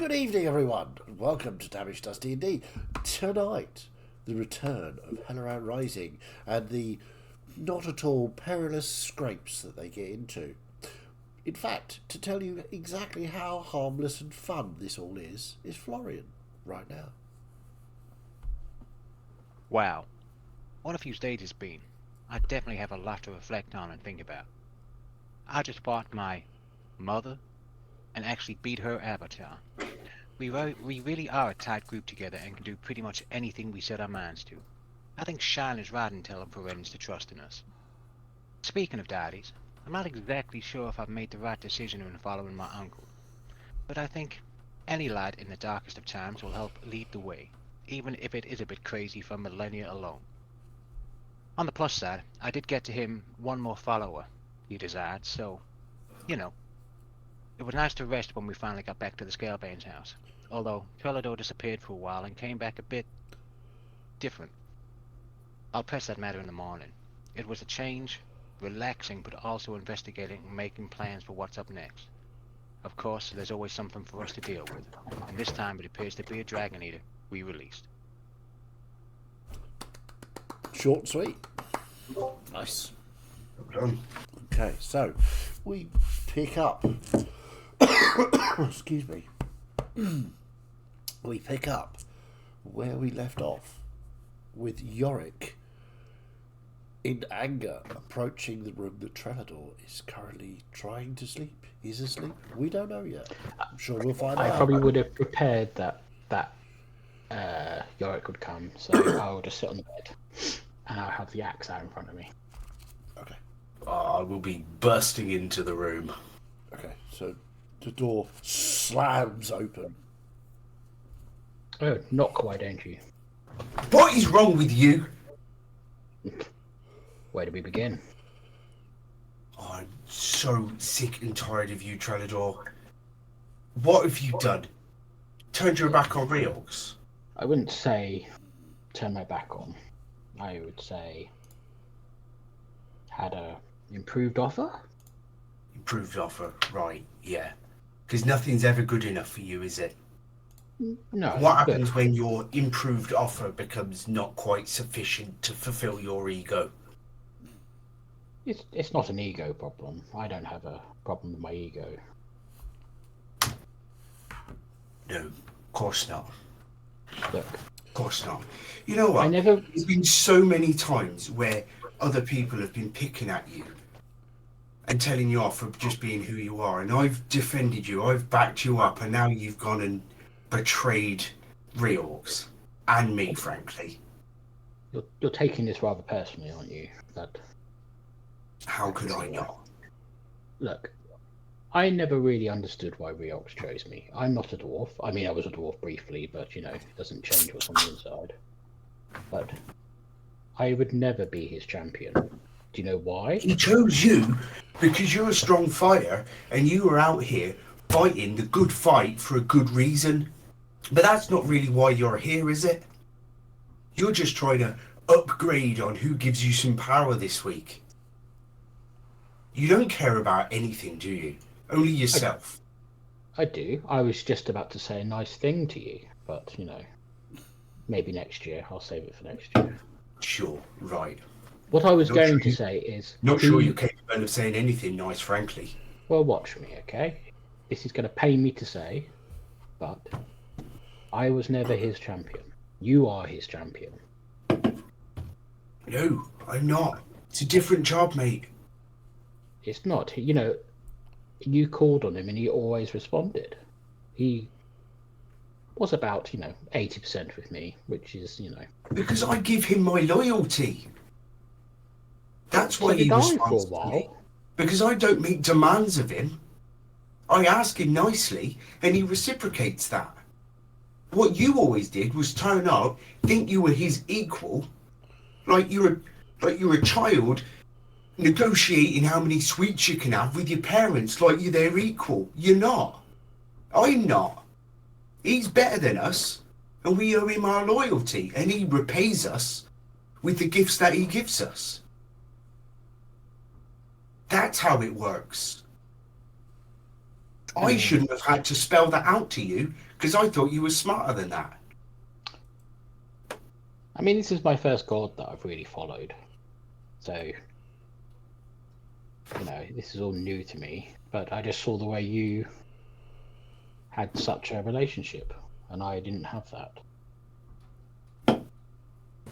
Good evening, everyone, and welcome to Damage Does D&D. Tonight, the return of Helloran Rising and the not at all perilous scrapes that they get into. In fact, to tell you exactly how harmless and fun this all is Florian, right now. Wow, what a few days it's been. I definitely have a lot to reflect on and think about. I just fought my mother and actually beat her avatar. We really are a tight group together and can do pretty much anything we set our minds to. I think Shine is right in telling friends to trust in us. Speaking of daddies, I'm not exactly sure if I've made the right decision in following my uncle, but I think any light in the darkest of times will help lead the way, even if it is a bit crazy for millennia alone. On the plus side, I did get to him one more follower he desired, so, you know, it was nice to rest when we finally got back to the Scalebane's house, although Trellador disappeared for a while and came back a bit different. I'll press that matter in the morning. It was a change, relaxing but also investigating and making plans for what's up next. Of course, there's always something for us to deal with, and this time it appears to be a Dragon Eater we released. Short and sweet. Nice. Okay, so we pick up. Excuse me. We pick up where we left off with Yorick in anger approaching the room that Trellador is currently trying to sleep. He's asleep. We don't know yet. I'm sure we'll find out. I probably would have prepared that Yorick would come, so I'll just sit on the bed and I'll have the axe out in front of me. Okay. I will be bursting into the room. Okay, so the door slams open. Oh, knock, why don't you? What is wrong with you? Where do we begin? I'm so sick and tired of you, Trellador. What have you done? Turned your back on Reorgs? I wouldn't say turn my back on. I would say had a improved offer. Improved offer, right, yeah. Because nothing's ever good enough for you, is it? No. What happens when your improved offer becomes not quite sufficient to fulfill your ego? It's not an ego problem. I don't have a problem with my ego. No, of course not. Look, Of course not. You know what? There's been so many times where other people have been picking at you and telling you off for just being who you are, and I've defended you, I've backed you up, and now you've gone and betrayed Reorgs and me, frankly. You're taking this rather personally, aren't you? How could I not? Look, I never really understood why Reorgs chose me. I'm not a dwarf. I mean, I was a dwarf briefly, but, it doesn't change what's on the inside. But I would never be his champion. Do you know why? He chose you because you're a strong fighter, and you were out here fighting the good fight for a good reason. But that's not really why you're here, is it? You're just trying to upgrade on who gives you some power this week. You don't care about anything, do you? Only yourself. I do. I was just about to say a nice thing to you, but, maybe next year. I'll save it for next year. Sure, right. What I was going to say is... Not sure you're capable of saying anything nice, frankly. Well, watch me, okay? This is going to pain me to say, but I was never his champion. You are his champion. No, I'm not. It's a different job, mate. It's not. You called on him and he always responded. He was about, 80% with me, which is, Because I give him my loyalty. That's why he responds to me. Because I don't make demands of him. I ask him nicely, and he reciprocates that. What you always did was turn up, think you were his equal, like you're a child negotiating how many sweets you can have with your parents, like you're their equal. You're not. I'm not. He's better than us, and we owe him our loyalty, and he repays us with the gifts that he gives us. That's how it works. I shouldn't have had to spell that out to you because I thought you were smarter than that. I mean, this is my first god that I've really followed. So, you know, this is all new to me. But I just saw the way you had such a relationship, and I didn't have that.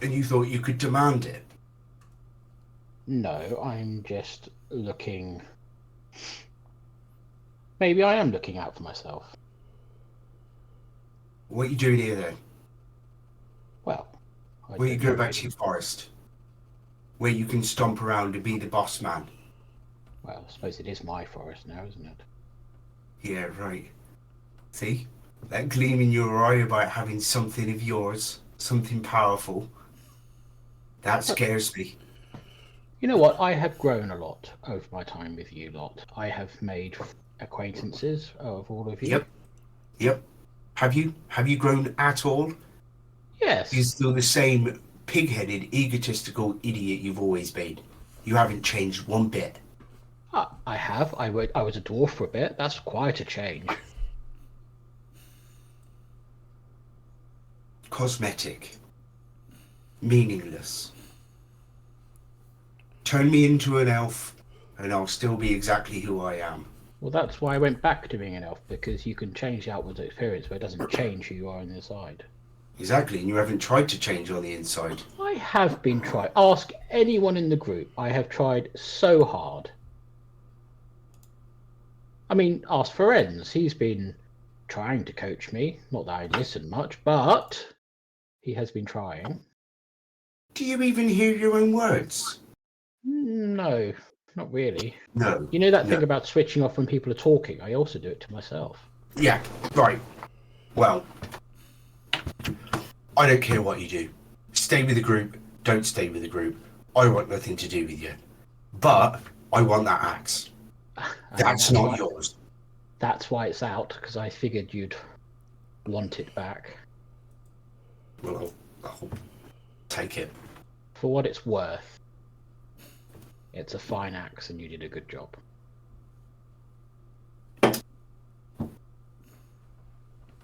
And you thought you could demand it? No, I'm just looking... Maybe I am looking out for myself. What are you doing here then? Well, Will you go back to your forest? Where you can stomp around and be the boss man? Well, I suppose it is my forest now, isn't it? Yeah, right. See? That gleam in your eye about having something of yours, something powerful. That scares me. You know what? I have grown a lot over my time with you lot. I have made acquaintances of all of you. Yep. Have you grown at all? Yes. You're still the same pig-headed, egotistical idiot you've always been. You haven't changed one bit. I have. I was a dwarf for a bit. That's quite a change. Cosmetic. Meaningless. Turn me into an elf, and I'll still be exactly who I am. Well, that's why I went back to being an elf, because you can change the outward appearance, but it doesn't change who you are on the inside. Exactly, and you haven't tried to change on the inside. I have been trying. Ask anyone in the group. I have tried so hard. I mean, ask Ferenz. He's been trying to coach me. Not that I listen much, but he has been trying. Do you even hear your own words? No, not really. No. You know that thing about switching off when people are talking? I also do it to myself. Yeah, right. Well, I don't care what you do. Stay with the group, don't stay with the group. I want nothing to do with you. But I want that axe. That's not yours. That's why it's out, because I figured you'd want it back. Well, I'll take it. For what it's worth, it's a fine axe and you did a good job.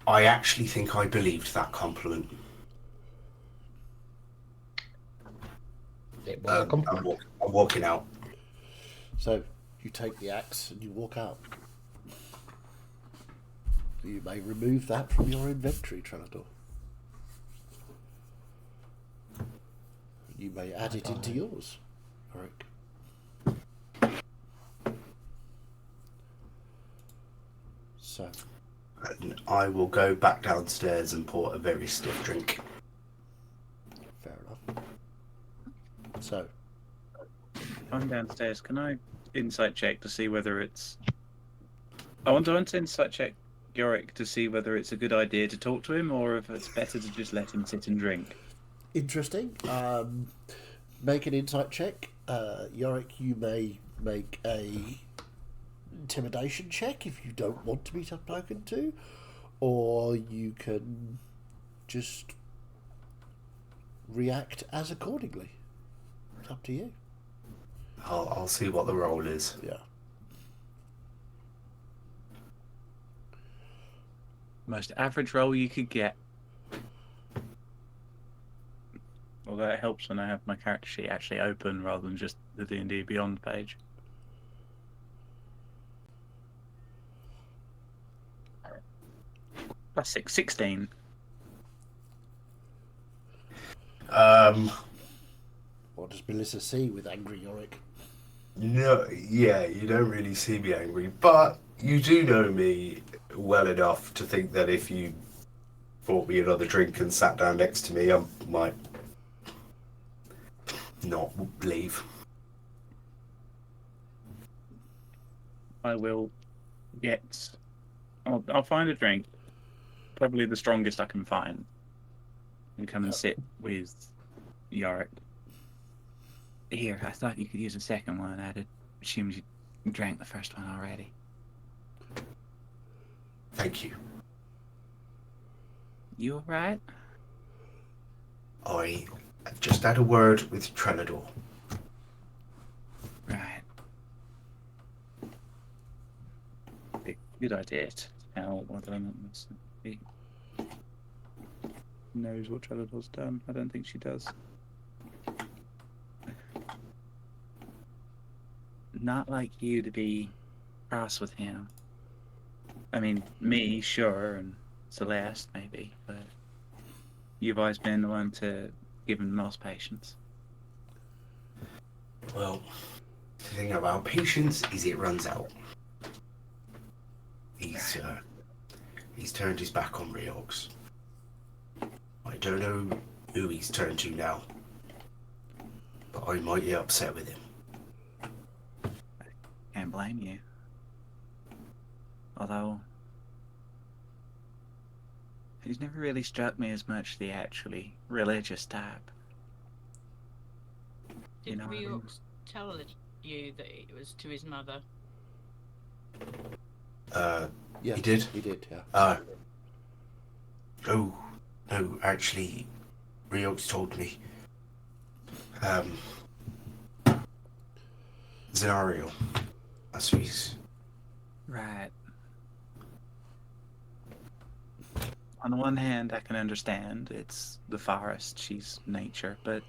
I actually think I believed that compliment. It was a compliment. I'm walking out. So you take the axe and you walk out. You may remove that from your inventory, Trellador. You may add it into yours, Eric. So, And I will go back downstairs and pour a very stiff drink. fair enough. So, I'm downstairs. Can I insight check to see whether it's... I want to insight check Yorick to see whether it's a good idea to talk to him or if it's better to just let him sit and drink. interesting. Make an insight check. Yorick, you may make a intimidation check if you don't want to be spoken to, or you can just react as accordingly. It's up to you. I'll see what the roll is. Yeah. Most average roll you could get. Although it helps when I have my character sheet actually open rather than just the D&D Beyond page. Plus 6, 16. What does Melissa see with angry Yorick? No, yeah, you don't really see me angry, but you do know me well enough to think that if you bought me another drink and sat down next to me, I might not leave. I will get... I'll find a drink. Probably the strongest I can find. And come and sit with Yorick. Here, I thought you could use a second one. I assumed you drank the first one already. Thank you. You alright? I just had a word with Trellador. Right. Good idea to tell whether or not he knows what Trelador's done. I don't think she does. Not like you to be cross with him. I mean, me, sure, and Celeste, maybe, but you've always been the one to give him the most patience. Well, the thing about patience is it runs out. He's turned his back on Riox. I don't know who he's turned to now, but I might get upset with him. Can't blame you. Although, he's never really struck me as much the actually religious type. Did Riox tell you that it was to his mother? Yeah, he did? He did, yeah. Oh, no, actually, Riox told me. Zenario. That's who he's... Right. On the one hand, I can understand it's the forest, she's nature, but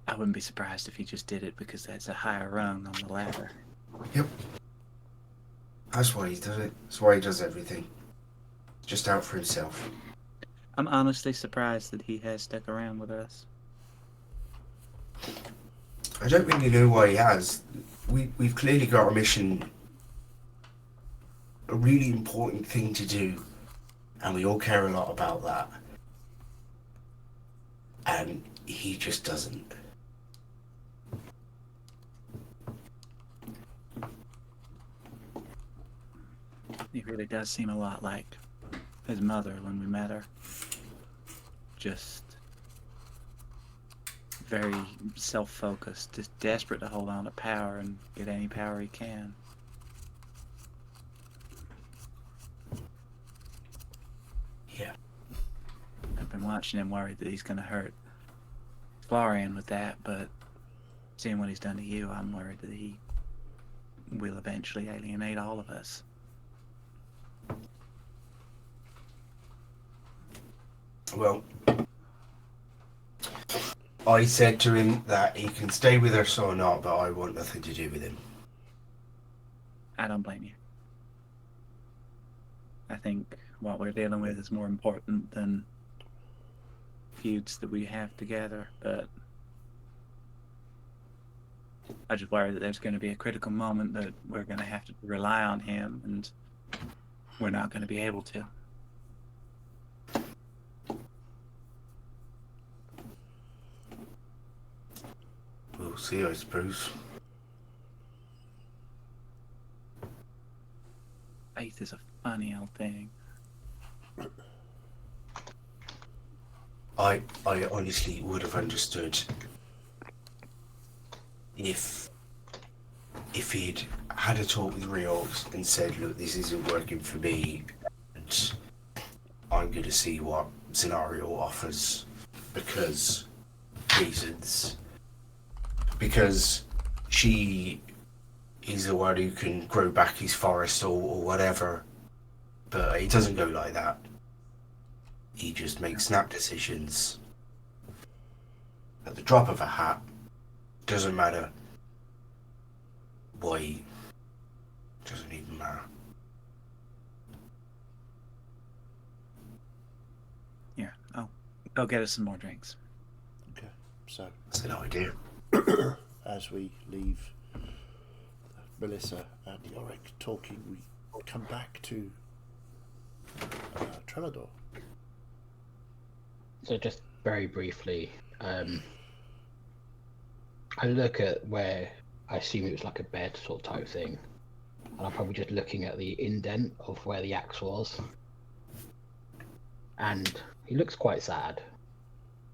I wouldn't be surprised if he just did it because that's a higher rung on the ladder. Yep. That's why he does it. That's why he does everything. Just out for himself. I'm honestly surprised that he has stuck around with us. I don't really know why he has. We've clearly got a mission, a really important thing to do, and we all care a lot about that. And he just doesn't. He really does seem a lot like his mother when we met her. Just very self-focused, just desperate to hold on to power and get any power he can. Yeah. I've been watching him worried that he's going to hurt Florian with that, but seeing what he's done to you, I'm worried that he will eventually alienate all of us. Well, I said to him that he can stay with us or not, but I want nothing to do with him. I don't blame you. I think what we're dealing with is more important than feuds that we have together, but I just worry that there's going to be a critical moment that we're going to have to rely on him, and we're not going to be able to. We'll see, I suppose. Faith is a funny old thing. I honestly would have understood if he'd had a talk with Riox and said, look, this isn't working for me, and I'm going to see what Scenario offers because reasons. Because she is the one who can grow back his forest or whatever. But it doesn't go like that. He just makes snap decisions at the drop of a hat. Doesn't matter why. Doesn't even matter. Yeah, I'll get us some more drinks. Okay, so That's an idea. as we leave Melissa and Yorick talking, we come back to Trelador. So just very briefly, I look at where I assume it was like a bed sort of type thing, and I'm probably just looking at the indent of where the axe was, and he looks quite sad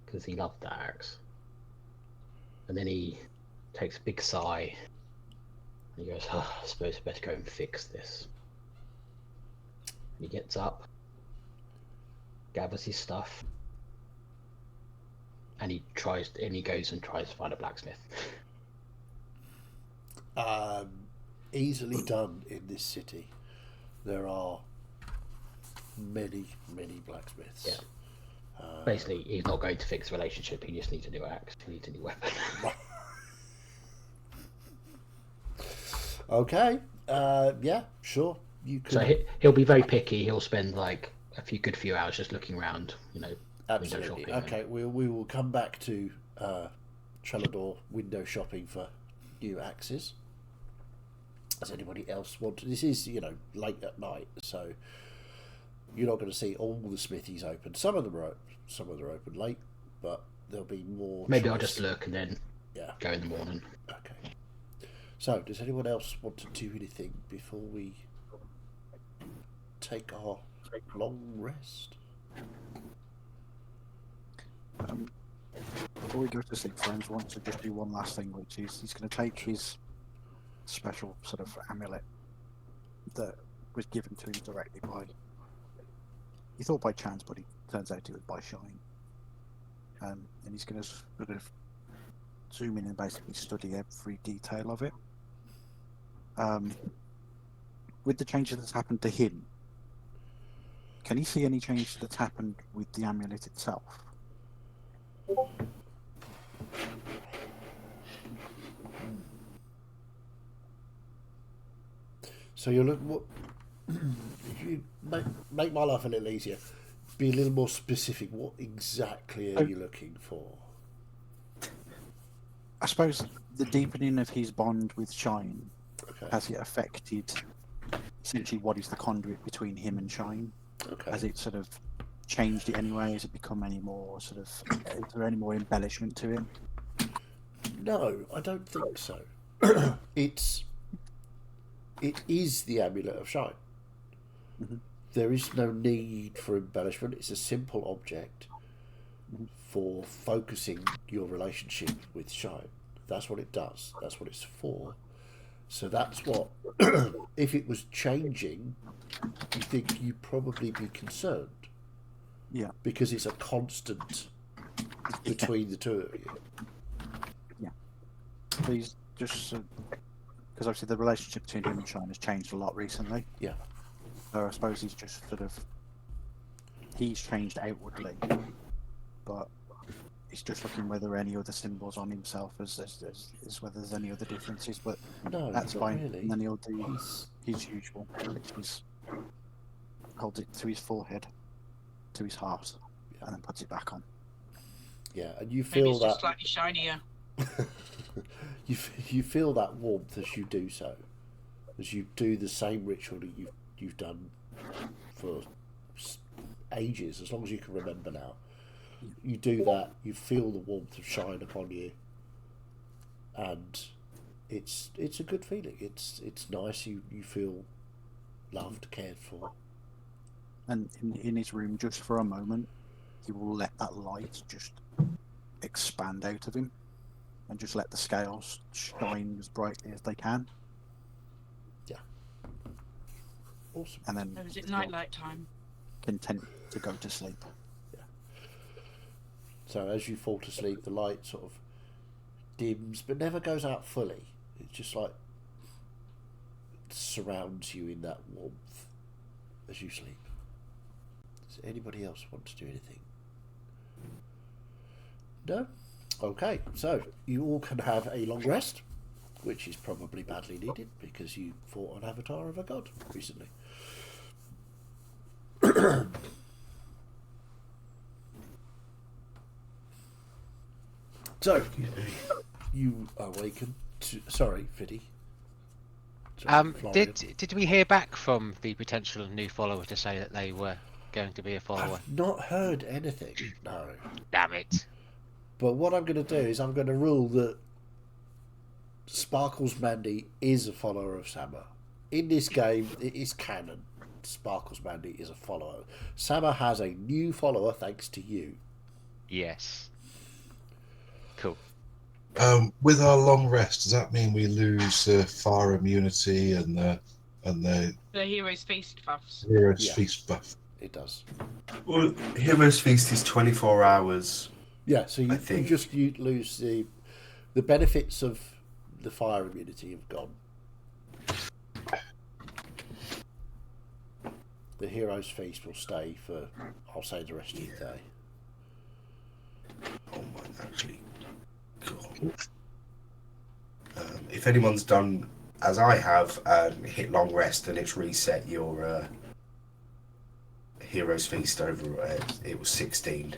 because he loved that axe. And then he takes a big sigh and he goes, oh, I suppose I better go and fix this. And he gets up, gathers his stuff, and he goes and tries to find a blacksmith. easily done in this city. There are many blacksmiths. Yeah. Basically, he's not going to fix the relationship. He just needs a new axe. He needs a new weapon. Okay. Yeah, sure. You could. So he'll be very picky. He'll spend like a good few hours just looking around, window Absolutely. shopping. Okay, we will come back to Trellador window shopping for new axes. Does anybody else want to? This is, late at night, so you're not going to see all the smithies open. Some of them are open late, but there'll be more. Maybe choice. I'll just look and then Yeah. go in the morning. Okay. So, does anyone else want to do anything before we take our long rest? Before we go to sleep, friends, I want to just do one last thing, which is he's going to take his special sort of amulet that was given to him directly by, he thought by chance, but it turns out it was by Shine. And he's going to sort of zoom in and basically study every detail of it. With the changes that's happened to him, can you see any change that's happened with the amulet itself? So you're looking what? If you make my life a little easier, be a little more specific. What exactly are you looking for? I suppose the deepening of his bond with Shine, Okay. has it affected essentially what is the conduit between him and Shine? Okay. Has it sort of changed it anyway? Has it become any more sort of, is there any more embellishment to it? No, I don't think so. It is the amulet of Shine. Mhm. There is no need for embellishment. It's a simple object for focusing your relationship with Shine. That's what it does. That's what it's for. So that's what, if it was changing, you think you'd probably be concerned. Yeah. Because it's a constant between the two of you. Please just, because obviously the relationship between him and Shine has changed a lot recently. Yeah. So I suppose he's just sort of, he's changed outwardly, but he's just looking whether any other symbols on himself is whether there's any other differences, but No, that's not fine. really. And then he'll do He's- his usual, which is holds it to his forehead, to his heart, and then puts it back on. Yeah, and you Maybe feel it's that just slightly shinier. you feel that warmth as you do so, as you do the same ritual that you've done for ages, as long as you can remember now. You do that, you feel the warmth of Shine upon you, and it's a good feeling. It's nice. You feel loved, cared for. And in his room, just for a moment, he will let that light just expand out of him, and just let the scales shine as brightly as they can. Awesome. And then Or is it he's not night time? content to go to sleep. So as you fall to sleep, the light sort of dims, but never goes out fully. It just like surrounds you in that warmth as you sleep. Does anybody else want to do anything? No? Okay, so you all can have a long rest, which is probably badly needed because you fought an avatar of a god recently. So, you awaken to... Sorry, Fiddy. Sorry, Florian. Did we hear back from the potential new follower to say that they were going to be a follower? I've not heard anything, no. Damn it! But what I'm going to do is I'm going to rule that Sparkles Mandy is a follower of Sama. In this game, it is canon. Sparkles Mandy is a follower. Sama has a new follower thanks to you. Yes. Cool. With our long rest, does that mean we lose fire immunity and the The hero's feast buffs. hero's Yeah. feast buff? It does. Well, Hero's Feast is 24 hours. Yeah, so I you think- just you lose the benefits of the fire immunity have gone. the hero's feast will stay for, I'll say, the rest of the day. Oh my, actually, God. If anyone's done as I have and hit long rest, and it's reset your hero's feast over. It was 16.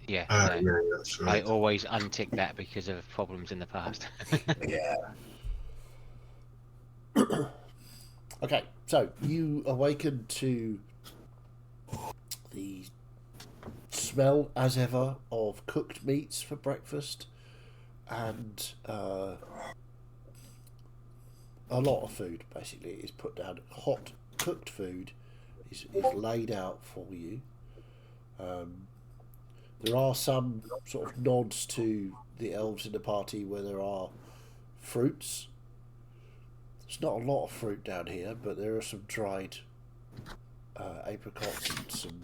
Yeah, Yeah, that's I right. always untick that because of problems in the past. Yeah. Okay, so you awaken to the smell, as ever, of cooked meats for breakfast, and a lot of food, basically, is put down. Hot, cooked food is laid out for you. There are some sort of nods to the elves in the party where there are fruits. There's not a lot of fruit down here, but there are some dried apricots and some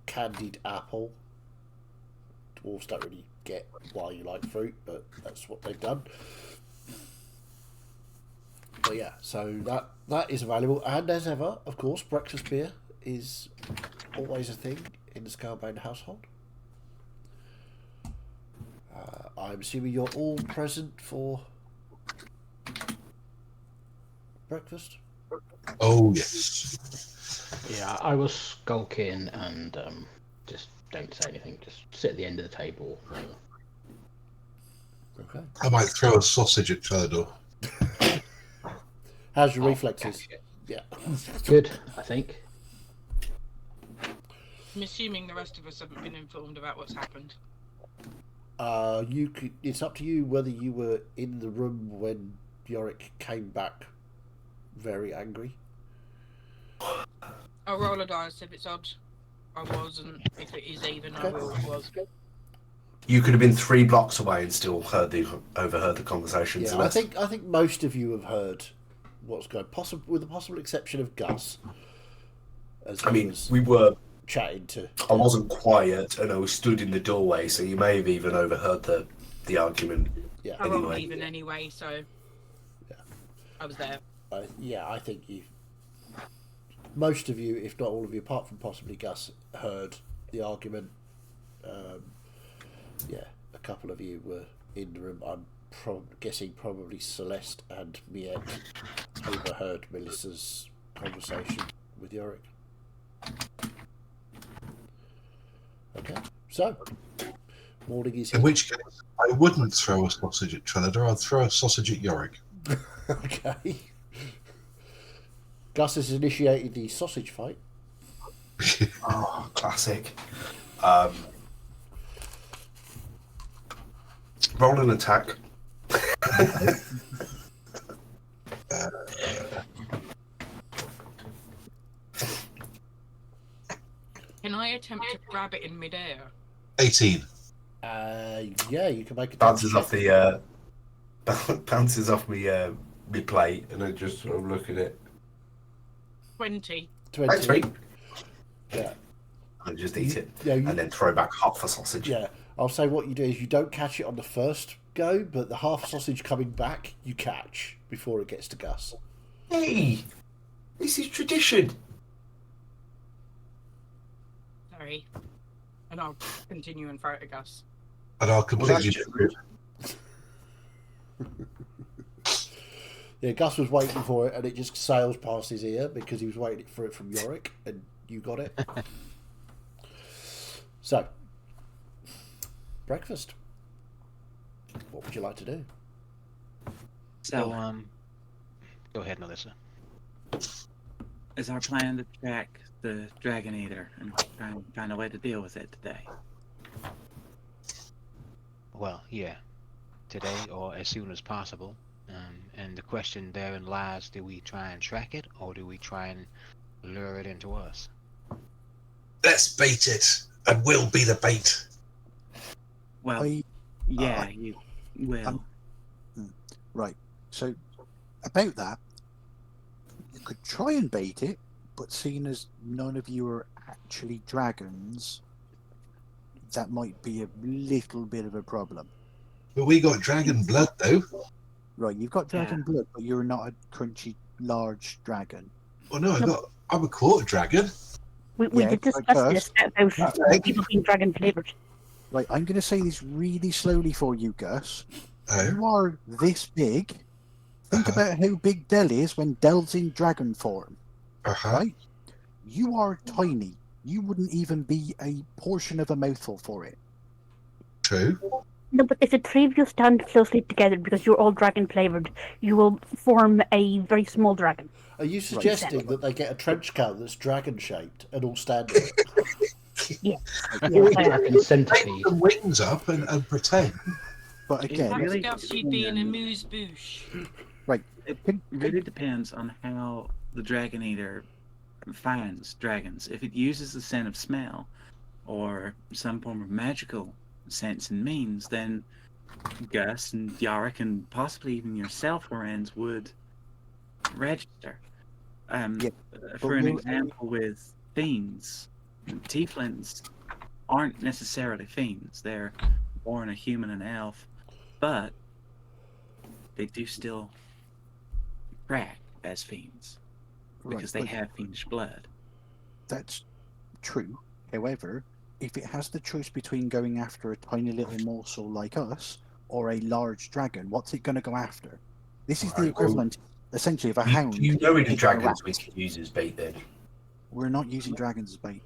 candied apple. Dwarves don't really get why you like fruit, but that's what they've done. But yeah, so that is available, and as ever, of course, breakfast beer is always a thing in the Scalebound household. I'm assuming you're all present for breakfast. Oh yes. Yeah, I was skulking and just don't say anything. Just sit at the end of the table. Okay. I might throw a sausage at Theodore. How's your I'll reflexes? catch it. Yeah. Good, I think. I'm assuming the rest of us haven't been informed about what's happened. It's up to you whether you were in the room when Yorick came back very angry. I'll roll a dice. If it's odd, I wasn't. If it is even, I will. Was. You could have been 3 blocks away and still overheard the conversations. Yeah, and I that's- think most of you have heard what's going on, with the possible exception of Gus. As I he mean, was we were. chatting to. I wasn't quiet, and I was stood in the doorway, so you may have even overheard the argument. Yeah. I rolled Anyway. even anyway, so Yeah. I was there. I think most of you, if not all of you, apart from possibly Gus, heard the argument. A couple of you were in the room. I'm guessing probably Celeste and Miette overheard Melissa's conversation with Yorick. Okay, so morning is here. In which case, I wouldn't throw a sausage at Trinidad. I'd throw a sausage at Yorick. Okay. Gus has initiated the sausage fight. Oh, classic. Roll an attack. Can I attempt to grab it in midair? 18. Yeah, you can make a Bounces check. off the bounces off me me plate, and I just sort of look at it. 20. 20. Thanks, mate. Yeah. And just eat it, Yeah, and then throw back half a sausage. Yeah, I'll say what you do is you don't catch it on the first go, but the half sausage coming back you catch before it gets to Gus. Hey, this is tradition. Sorry. And I'll continue and throw it at Gus. And I'll completely that's Yeah, Gus was waiting for it and it just sails past his ear because he was waiting for it from Yorick and you got it. So, breakfast. What would you like to do? So, Go ahead, Melissa. is our plan to track the Dragon Eater and try and find a way to deal with it today? Well, yeah, today or as soon as possible. And the question therein lies: do we try and track it, or do we try and lure it into us? Let's bait it, and we'll be the bait. Well, yeah, you will. Right. So, about that, you could try and bait it, but seeing as none of you are actually dragons, that might be a little bit of a problem. But we got dragon blood, though. Right, you've got dragon blood, but you're not a crunchy, large dragon. Well, no, I'm a quarter dragon. We Yeah, did like discuss us. this about Right. people being dragon flavored. Right, I'm going to say this really slowly for you, Gus. Oh, You are this big. Think Uh-huh. about how big Del is when Del's in dragon form, uh-huh. right? You are tiny. You wouldn't even be a portion of a mouthful for it. True. No, but if the three of you stand closely together because you're all dragon flavored, you will form a very small dragon. Are you suggesting that they get a trench coat that's dragon shaped and all stand in it? Yeah. Or Yeah, dragon Take centipede. the wings up and pretend. But again, Really? Perhaps Gus, you'd be in a moose bouche. It really depends on how the Dragon Eater finds dragons. If it uses the scent of smell or some form of magical sense and means, then Gus and Yarick and possibly even yourself, Lorenz, would register. Yeah, For an we'll- example, with fiends, tieflings aren't necessarily fiends. They're born a human and elf, but they do still track as fiends because they right, have fiendish blood. that's true. However, if it has the choice between going after a tiny little morsel like us or a large dragon, what's it going to go after? This is the Right, equivalent, essentially, of a hound. Do you know any taking a dragons we rat. could use as bait then? We're not using dragons as bait.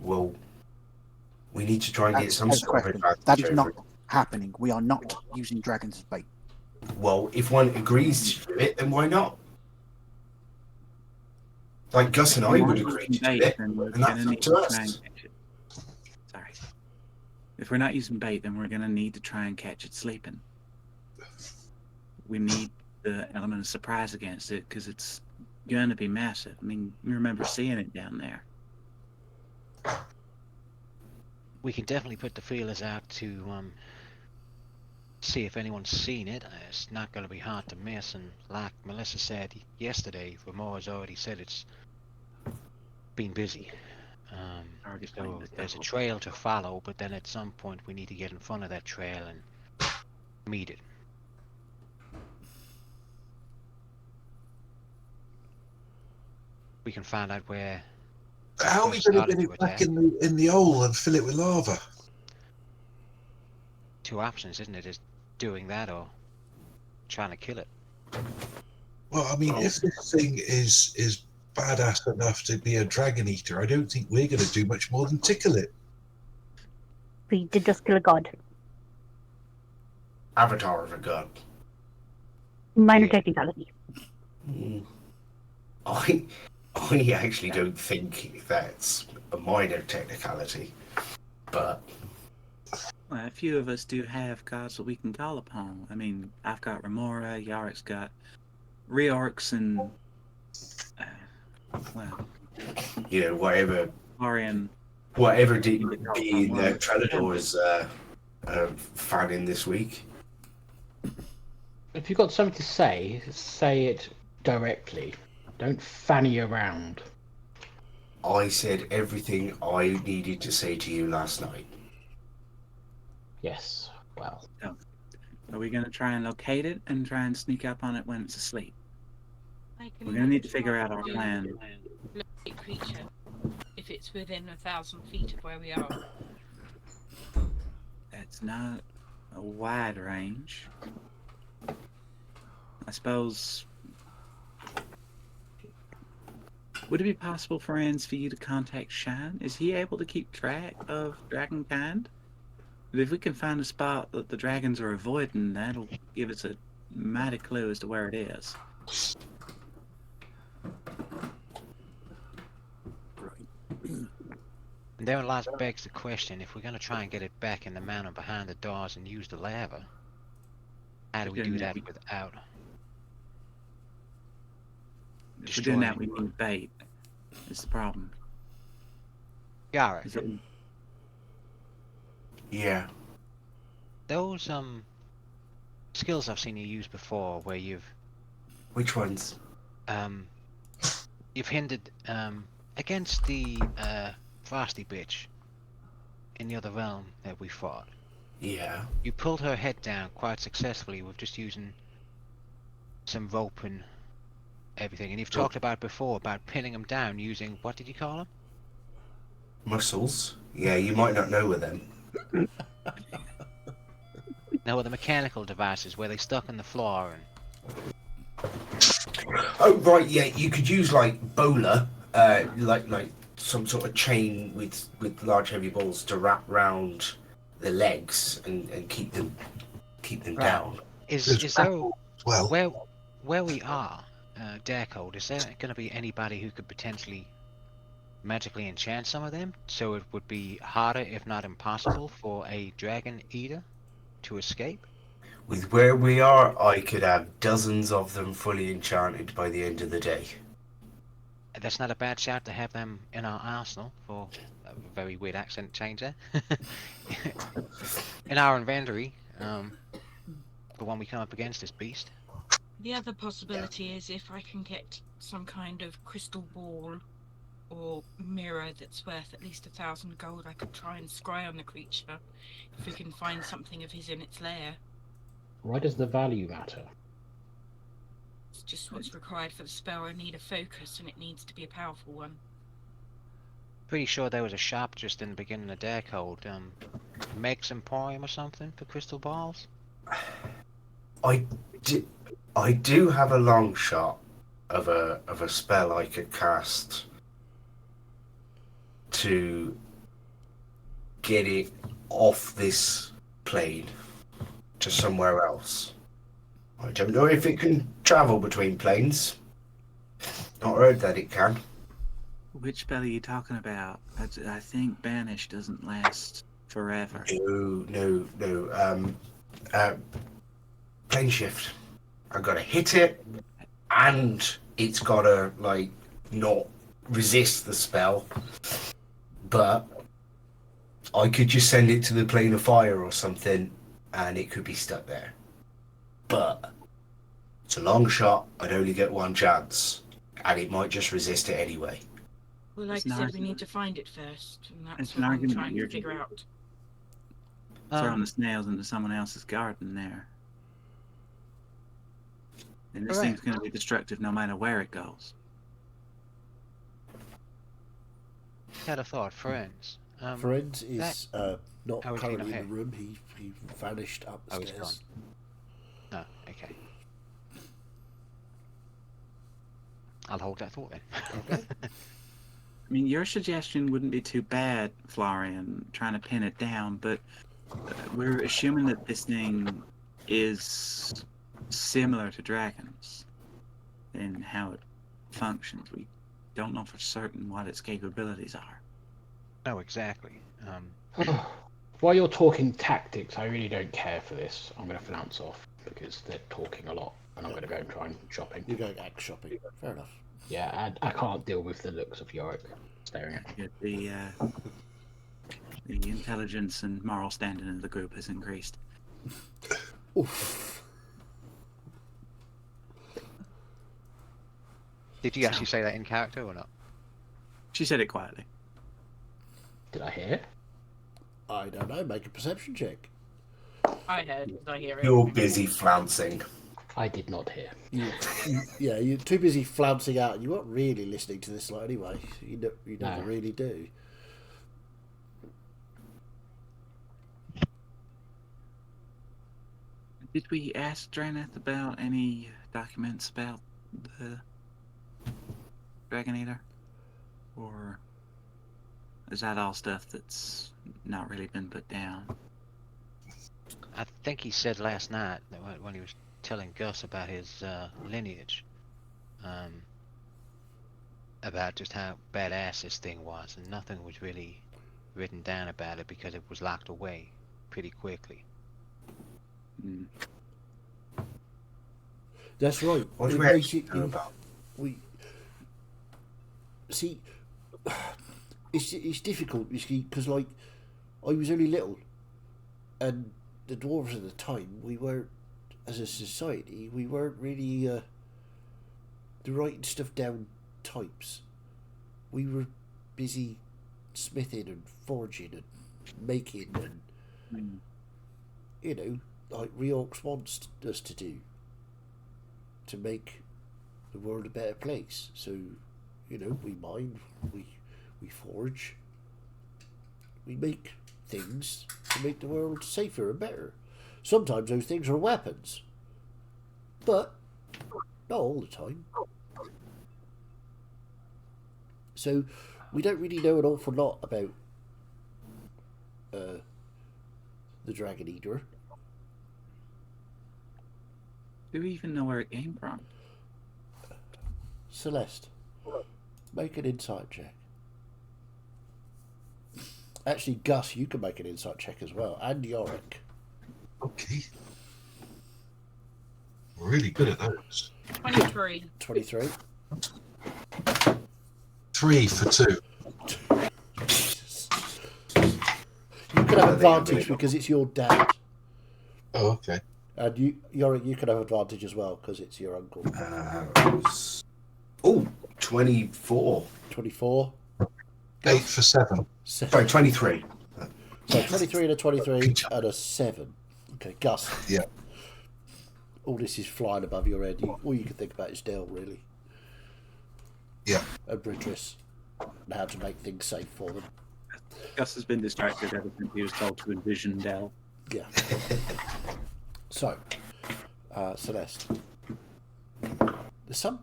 Well, we need to try and get That's some out of the sort of question. advantage That is over not it. happening. We are not using dragons as bait. Well, if one agrees to do it, then why not? Like Gus and I would agree to do it, Then we're and that's gonna up need to to us. try and catch it. Sorry. If we're not using bait, then we're gonna need to try and catch it sleeping. We need the element of surprise against it because it's gonna be massive. I mean, you remember seeing it down there. We can definitely put the feelers out to see if anyone's seen it. It's not going to be hard to miss, and like Melissa said yesterday, Ramora's already said it's been busy. Already So playing this there's a devil. trail to follow, but then at some point we need to get in front of that trail and meet it. We can find out where. How are we going to get it back in the hole and fill it with lava? Two options, isn't it? Is doing that or trying to kill it. Well, I mean, if this thing is badass enough to be a dragon eater, I don't think we're going to do much more than tickle it. We did just kill a god. Avatar of a god. Minor Yeah. technicality. I actually don't think that's a minor technicality, but Well, a few of us do have gods that we can call upon. I mean, I've got Remora, Yarick's got Reorcs, and well, you know, whatever Arian. being Trellador's fanning this week. If you've got something to say it directly. Don't fanny around. I said everything I needed to say to you last night. Yes, well. Are we going to try and locate it and try and sneak up on it when it's asleep? I can We're going to need to try figure out and our do plan. locate creature if it's within 1,000 feet of where we are. That's not a wide range. I suppose. Would it be possible, friends, for you to contact Shine? Is he able to keep track of dragonkind? If we can find a spot that the dragons are avoiding, that'll give us a mighty clue as to where it is. And there lies begs the question, if we're going to try and get it back in the mountain behind the doors and use the lava, how do we do that without If we're doing that, we need bait. Is the problem. Yara, Is it- Yeah. those skills I've seen you use before, where Which ones? you've hindered against the Frosty bitch in the other realm that we fought. Yeah. You pulled her head down quite successfully with just using some rope and everything. And you've talked about before about pinning them down using, what did you call them? Muscles. Yeah, you might not know with them. No, the mechanical devices where they stuck in the floor and. Oh right, yeah. You could use like bowler, like some sort of chain with large heavy balls to wrap round the legs and keep them Right. down. Is There's there grapple as well. where we are, Dare Code? Is there going to be anybody who could potentially magically enchant some of them, so it would be harder, if not impossible, for a dragon eater to escape? With where we are, I could have dozens of them fully enchanted by the end of the day. That's not a bad shout to have them in our arsenal for a very weird accent change there. In our inventory, for when we come up against this beast. The other possibility is if I can get some kind of crystal ball or mirror that's worth at least 1,000 gold, I could try and scry on the creature if we can find something of his in its lair. Why does the value matter? It's just what's required for the spell. I need a focus, and it needs to be a powerful one. Pretty sure there was a shop just in the beginning of Dare Code, Meg's Emporium or something for crystal balls. I do have a long shot of a spell I could cast to get it off this plane to somewhere else. I don't know if it can travel between planes. Not heard that it can. Which spell are you talking about? I think Banish doesn't last forever. No. Plane shift. I've got to hit it, and it's got to not resist the spell. But I could just send it to the plane of fire or something, and it could be stuck there. But it's a long shot. I'd only get one chance, and it might just resist it anyway. Well, like I said, we need to find it first, and that's It's an what I'm argument trying you're to figure out. throwing the snails into someone else's garden there. And this thing's going to be destructive no matter where it goes. Had a thought, friends. Friends is not How is he currently not in the room. He vanished up the Oh, he's stairs. gone. Oh, okay. I'll hold that thought then. Okay. I mean, your suggestion wouldn't be too bad, Florian, trying to pin it down, but we're assuming that this thing is similar to dragons in how it functions. We don't know for certain what its capabilities are. No, exactly. While you're talking tactics, I really don't care for this. I'm going to flounce off because they're talking a lot, and I'm going to go and try and shopping. You're going axe shopping. Fair enough. Yeah, I can't deal with the looks of Yorick staring at me. The intelligence and moral standing of the group has increased. Oof. Did you actually say that in character or not? She said it quietly. Did I hear? I don't know. Make a perception check. I heard, did I hear it? You're busy flouncing. I did not hear. Yeah, you're too busy flouncing out, and you weren't really listening to this lot anyway. You never No. really do. Did we ask Draneth about any documents about the Dragon Eater? Or is that all stuff that's not really been put down? I think he said last night that when he was telling Gus about his lineage, about just how badass this thing was, and nothing was really written down about it because it was locked away pretty quickly. Mm. That's right. What do It we makes actually it- know about? We see. It's difficult, you see, because I was only little, and the dwarves at the time, we weren't, as a society, we weren't really the writing stuff down types. We were busy smithing and forging and making and like Reorx wants us to do, to make the world a better place. So, you know, we mine, we forge, we make things to make the world safer and better. Sometimes those things are weapons, but not all the time. So we don't really know an awful lot about the Dragon Eater. Do we even know where it came from? Celeste, make an insight check. Actually, Gus, you can make an insight check as well, and Yorick. Okay. We're really good at those. 23. 23. 3 for 2. You can have advantage because it's your dad. Oh, okay. And you, Yorick, you can have advantage as well because it's your uncle. 24. 24. 8 for 7. Sorry, 23. So 23 and a 23 and a 7. Okay, Gus. Yeah. All this is flying above your head. All you can think about is Dale, really. Yeah. And Bridris. And how to make things safe for them. Gus has been distracted ever since he was told to envision Dell. Yeah. So, Celeste. There's some...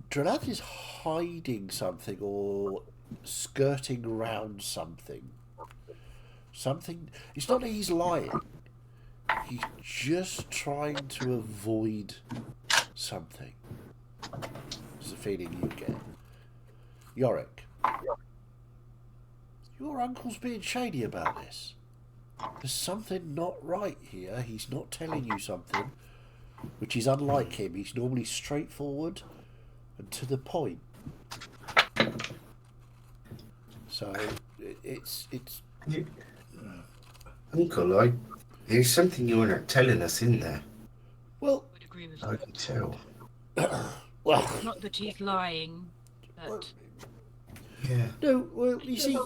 Drenad is hiding something or skirting around something. Something... It's not that he's lying. He's just trying to avoid something. It's the feeling you get. Yorick. Your uncle's being shady about this. There's something not right here. He's not telling you something, which is unlike him. He's normally straightforward and to the point. So it's. Uncle, there's something you're not telling us in there. Well, I would agree with I that. can tell. Well, Not that he's lying, but Yeah. no. Well, you see,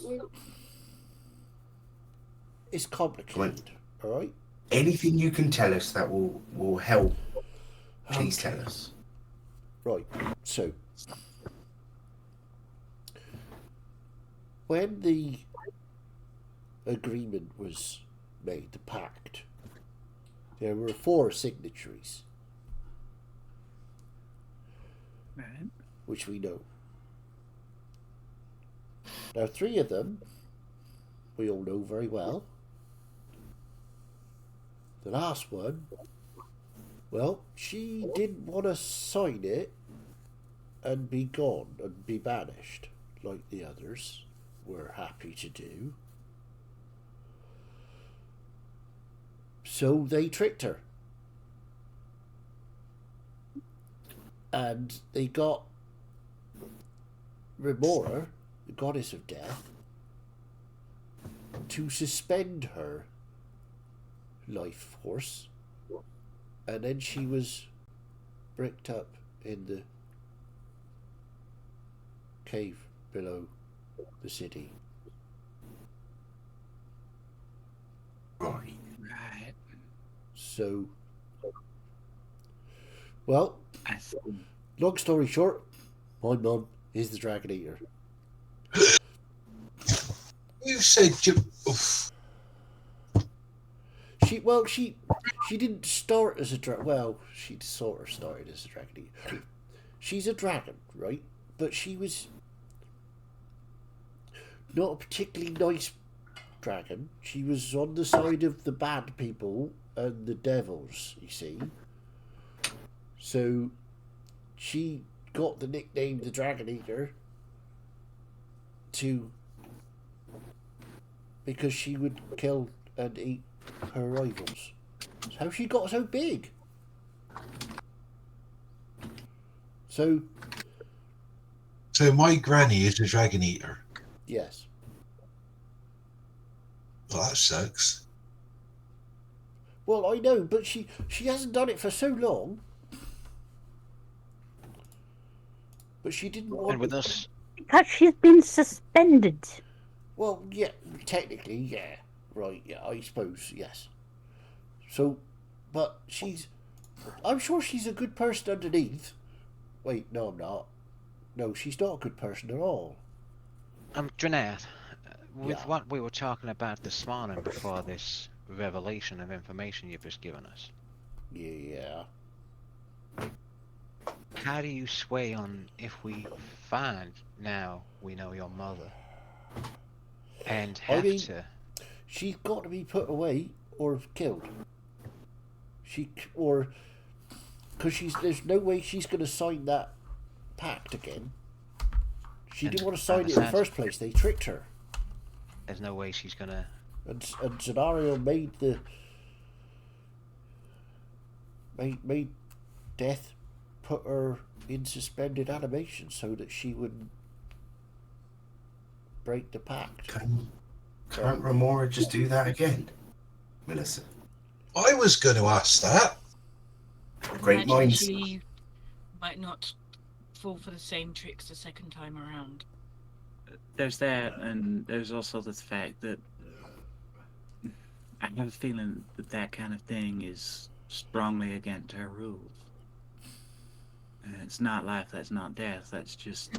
it's complicated. All right. Anything you can tell us that will help, please tell us. Right. So, when the agreement was made, the pact, there were 4 signatories, Right. which we know. Now, 3 of them we all know very well. The last one, well, she didn't want to sign it and be gone and be banished like the others were happy to do. So they tricked her. And they got Remora, the goddess of death, to suspend her life force, and then she was bricked up in the cave below the city. Right. Right. So, well, I see. long story short, my mum is the Dragon Eater. You said you. Oof. She didn't start as a dragon. Well, she sort of started as a dragon eater. She's a dragon, right? But she was not a particularly nice dragon. She was on the side of the bad people and the devils, you see. So she got the nickname the Dragon Eater because she would kill and eat her rivals. That's how she got so big. So So my granny is a dragon eater. yes. Well, that sucks. Well, I know, but she hasn't done it for so long. But she didn't want. And with us, Because she's been suspended. Well, yeah, technically, yeah, right, yeah, I suppose, yes. So, but I'm sure she's a good person underneath, Wait, no, I'm not. No, she's not a good person at all. Dranath, with Yeah. what we were talking about this morning before this revelation of information you've just given us, Yeah. how do you sway on if we find now we know your mother and have to? She's got to be put away or killed. Because there's no way she's going to sign that pact again. She didn't want to sign it in the first place. They tricked her. There's no way she's gonna. And Scenario made Death put her in suspended animation so that she wouldn't break the pact. Can't Remora just do that again, Melissa? I was going to ask that. Great minds. She might not fall for the same tricks the second time around. There's that, and there's also the fact that I have a feeling that that kind of thing is strongly against her rules. And it's not life, that's not death, that's just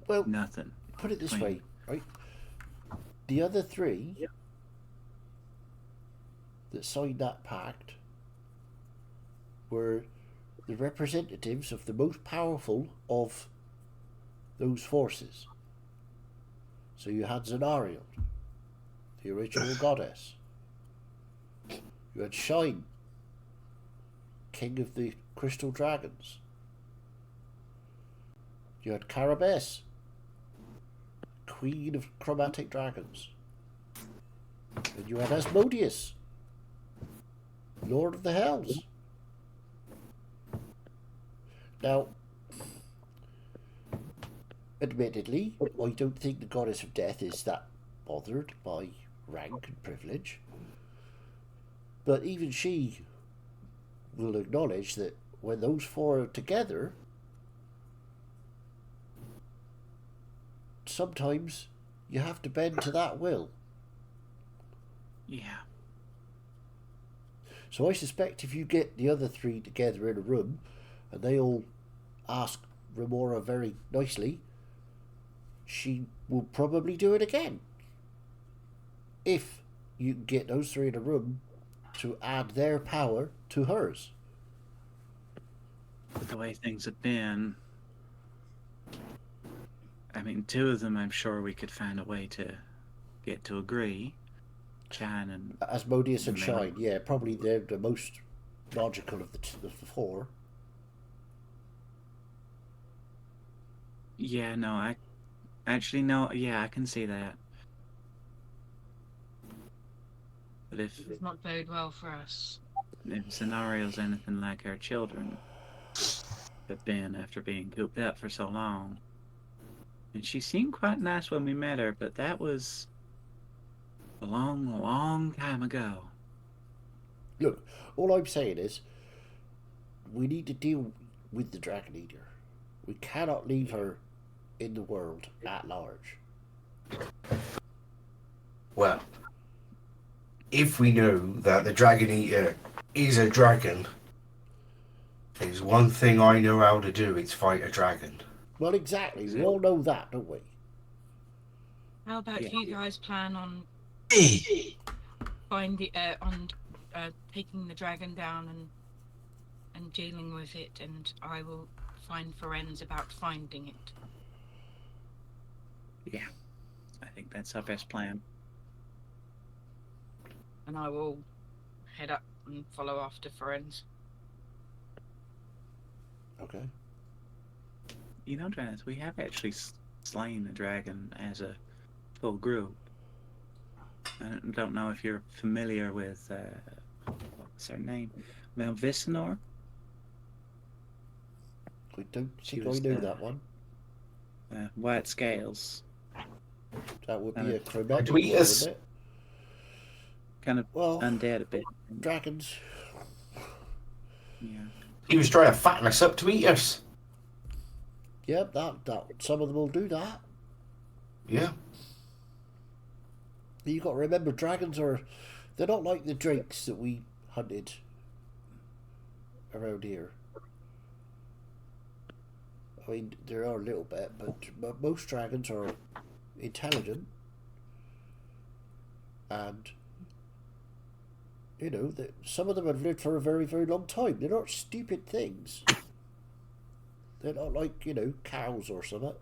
nothing. Put it this way, right? The other three that signed that pact were the representatives of the most powerful of those forces. So you had Zenariel, the original goddess. You had Shine, king of the crystal dragons. You had Carabes, queen of chromatic dragons. And you had Asmodeus, lord of the hells. Now, admittedly, I don't think the goddess of death is that bothered by rank and privilege. But even she will acknowledge that when those four are together, sometimes you have to bend to that will. Yeah. So I suspect if you get the other three together in a room and they all ask Remora very nicely, she will probably do it again. If you can get those three in a room to add their power to hers. But the way things have been, I mean, two of them I'm sure we could find a way to get to agree. Shine and Asmodeus and Shine, yeah, probably they're the most logical of the four. Yeah, no, I actually no, yeah, I can see that. But if It does not bode well for us. scenario's anything like our children have been after being cooped up for so long, and she seemed quite nice when we met her, but that was a long, long time ago. Look, all I'm saying is we need to deal with the Dragon Eater. We cannot leave her in the world at large. Well, if we know that the Dragon Eater is a dragon, there's one thing I know how to do, it's fight a dragon. Well, exactly. We all know that, don't we? How about you guys plan on taking the dragon down and dealing with it, and I will find Ferenz about finding it. Yeah, I think that's our best plan. And I will head up and follow after Ferenz. Okay. You know, Janice, we have actually slain the dragon as a full group. I don't know if you're familiar with what's her name, Melvisinor. I don't think I know that one. White scales. That would be a chromatic, Tweeters. wouldn't it? Kind of undead a bit. Dragons. Yeah. He was trying to fatten us up to eat us. Yep, that some of them will do that. Yeah. But you got to remember, dragons they're not like the drakes that we hunted around here. I mean, there are a little bit, but most dragons are intelligent, and you know that some of them have lived for a very, very long time. They're not stupid things. They're not like, you know, cows or something.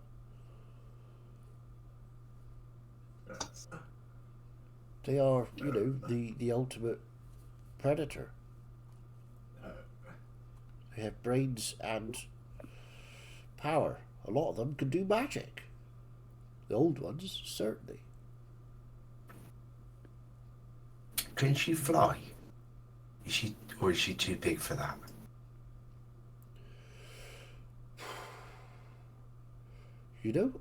They are, you know, the ultimate predator. They have brains and power. A lot of them can do magic. The old ones, certainly. Can she fly? Is she too big for that? You know,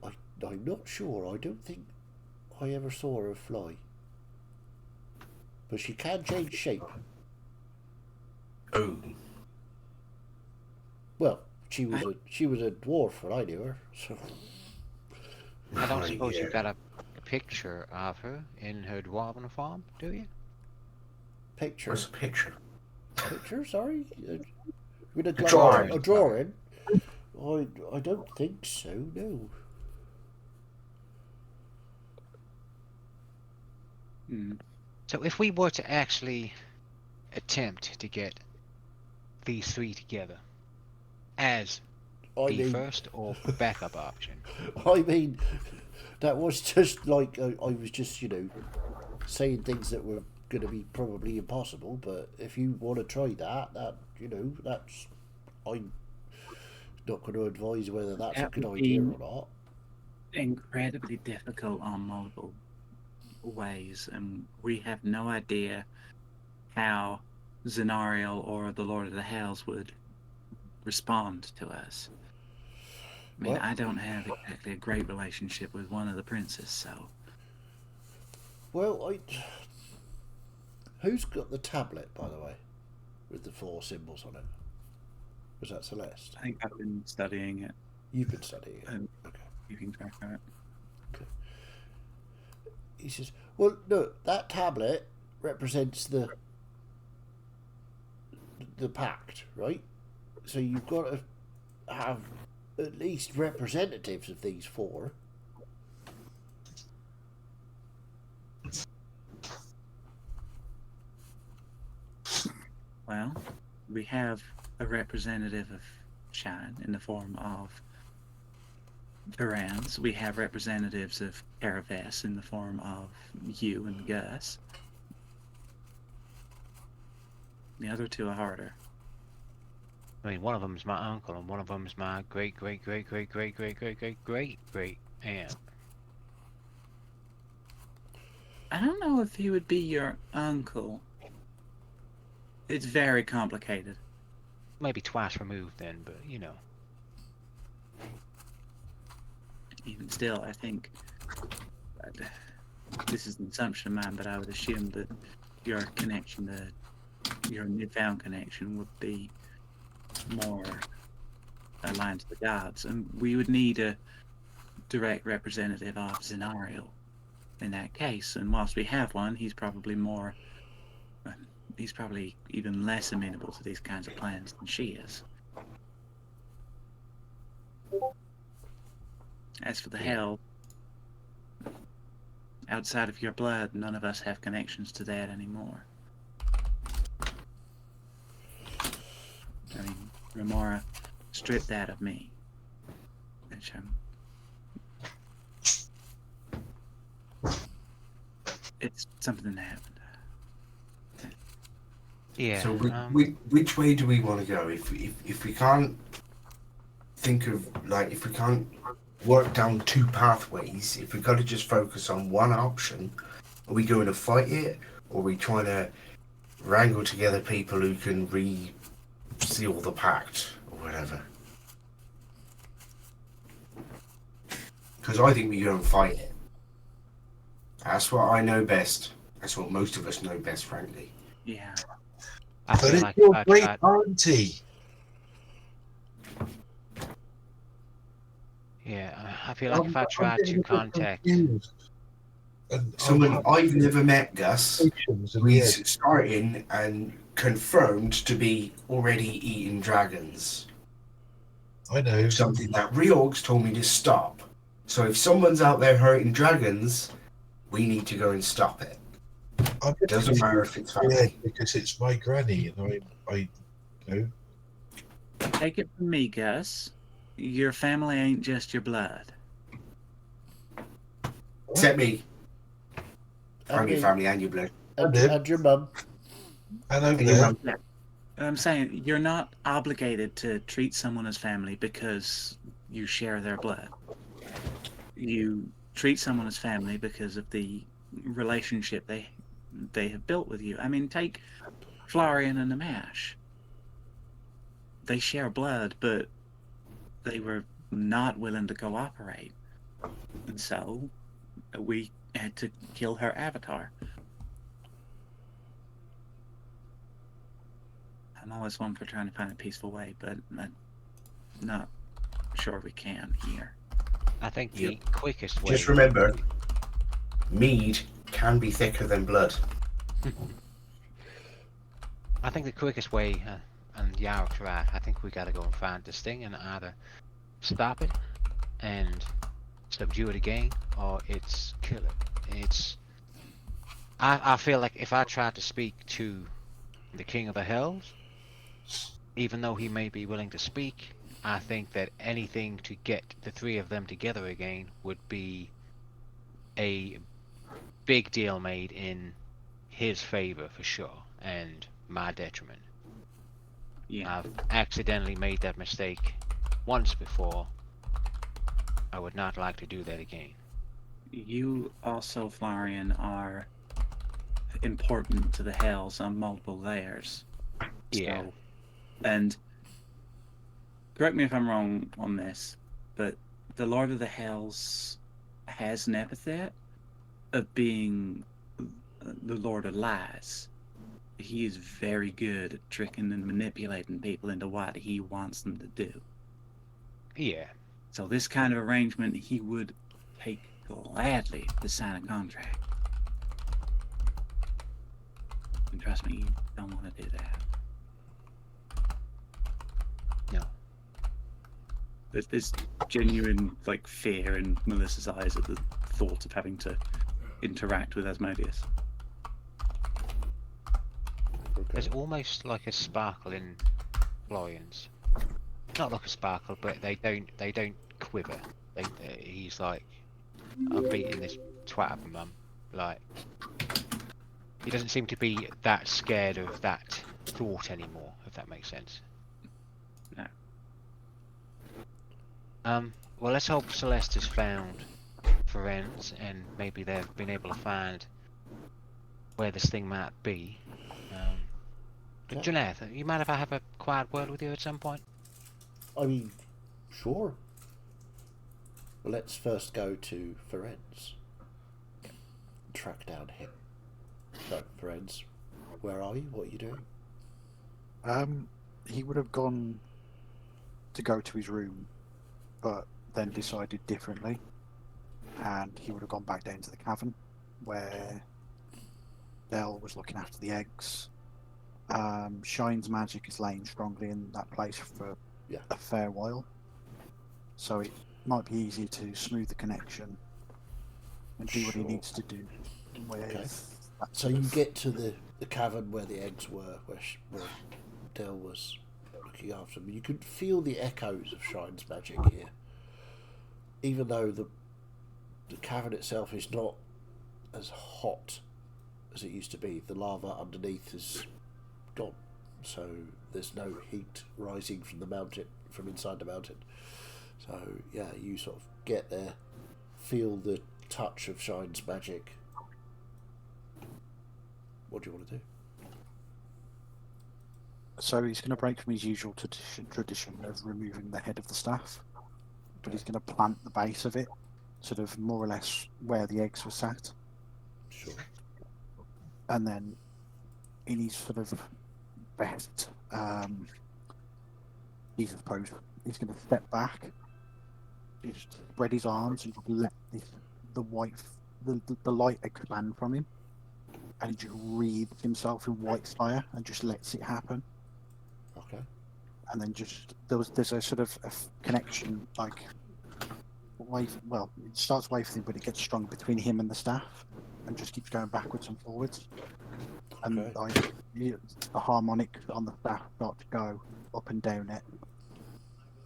I'm not sure. I don't think I ever saw her fly. But she can change shape. Oh. Well, she was a dwarf when I knew her. So I don't suppose yeah. you've got a picture of her in her dwarven form, do you? picture, What's a picture? picture. Sorry, with a drawing. A drawing. I don't think so. No. So if we were to actually attempt to get these three together as the first or backup option. I mean, that was just like I was just, you know, saying things that were going to be probably impossible. But if you want to try that you know, that's I'm not going to advise whether that's a good idea or not. Incredibly difficult on multiple ways, and we have no idea how Zenariel or the Lord of the Hells would respond to us. I mean, I don't have exactly a great relationship with one of the princes, so. Well, who's got the tablet, by the way, with the 4 symbols on it? Was that Celeste? I think I've been studying it. You've been studying it. Okay. Keeping track of it. Okay. He says, "Well, no, that tablet represents the pact, right? So you've got to have at least representatives of these 4." Well, we have a representative of Shine in the form of Varans. We have representatives of Caraves in the form of you and Gus. The other 2 are harder. I mean, one of them's my uncle, and one of them's my great aunt. I don't know if he would be your uncle. It's very complicated. Maybe twice removed then, but you know. Even still, I think this is an assumption of mine, but I would assume that your connection, your newfound connection, would be more aligned to the gods, and we would need a direct representative of Zenariel in that case. And whilst we have one, he's probably even less amenable to these kinds of plans than she is. As for the Hell, outside of your blood, none of us have connections to that anymore. I mean, Remora stripped that of me. Which it's something that happened. Yeah. So which way do we want to go? If we can't think of, like, if we can't work down 2 pathways, if we've got to just focus on one option, are we going to fight it, or are we trying to wrangle together people who can re-seal the pact or whatever? Because I think we go and fight it. That's what I know best. That's what most of us know best, frankly. Yeah. But it's your great auntie. Yeah, I feel like if I tried to contact Someone I've never met, Gus, who's starting and confirmed to be already eating dragons. I know. Something that Reorgs told me to stop. So if someone's out there hurting dragons, we need to go and stop it. Doesn't matter if it's family. Because it's my granny, and I you know. Take it from me, Gus. Your family ain't just your blood. Except me. I'm your me. family and your blood. And your mum. And over And your there. mum. I'm saying you're not obligated to treat someone as family because you share their blood. You treat someone as family because of the relationship they have built with you. I mean, take Florian and Namash. They share blood, but they were not willing to cooperate. And so we had to kill her avatar. I'm always one for trying to find a peaceful way, but I'm not sure we can here. I think the quickest way... Just remember, mead can be thicker than blood. I think the quickest way, and Yarek's right, I think we gotta go and find this thing and either stop it and subdue it again, or it's kill it. I feel like if I tried to speak to the King of the Hells, even though he may be willing to speak, I think that anything to get the three of them together again would be a big deal made in his favor for sure, and my detriment. Yeah. I've accidentally made that mistake once before. I would not like to do that again. You also, Florian, are important to the Hells on multiple layers. Yeah. So, and correct me if I'm wrong on this, but the Lord of the Hells has an epithet of being the Lord of Lies. He is very good at tricking and manipulating people into what he wants them to do. Yeah. So this kind of arrangement, he would take gladly to sign a contract. And trust me, you don't want to do that. No. There's this genuine, like, fear in Melissa's eyes at the thought of having to interact with Asmodeus. There's almost like a sparkle in Florian's. Not like a sparkle, but they don't quiver. He's like, I'm beating this twat up, mum. Like, he doesn't seem to be that scared of that thought anymore, if that makes sense. No. Well, let's hope Celeste has found friends, and maybe they've been able to find where this thing might be. Janeth, you mind if I have a quiet word with you at some point? I mean, sure. Well, let's first go to Ferenz. Track down him. So, Ferenz, where are you? What are you doing? He would have gone to go to his room, but then decided differently, and he would have gone back down to the cavern where Dell was looking after the eggs. Shine's magic is laying strongly in that place for a fair while, so it might be easier to smooth the connection and do what he needs to do with that. So you get to the cavern where the eggs were, where Dell was looking after them. You could feel the echoes of Shine's magic here, even though the cavern itself is not as hot as it used to be. The lava underneath is gone, so there's no heat rising from the mountain, from inside the mountain. So yeah, you sort of get there, feel the touch of Shine's magic. What do you want to do? So he's going to break from his usual tradition of removing the head of the staff, but he's going to plant the base of it, sort of more or less where the eggs were sat. Sure. And then in his sort of best, he's going to step back, just spread his arms and let the light expand from him, and he just wreathes himself in white fire and just lets it happen. Okay. and then just there's a sort of connection, like wave. Well, it starts waving, but it gets strong between him and the staff, and just keeps going backwards and forwards. And Okay. like the harmonic on the staff start to go up and down it,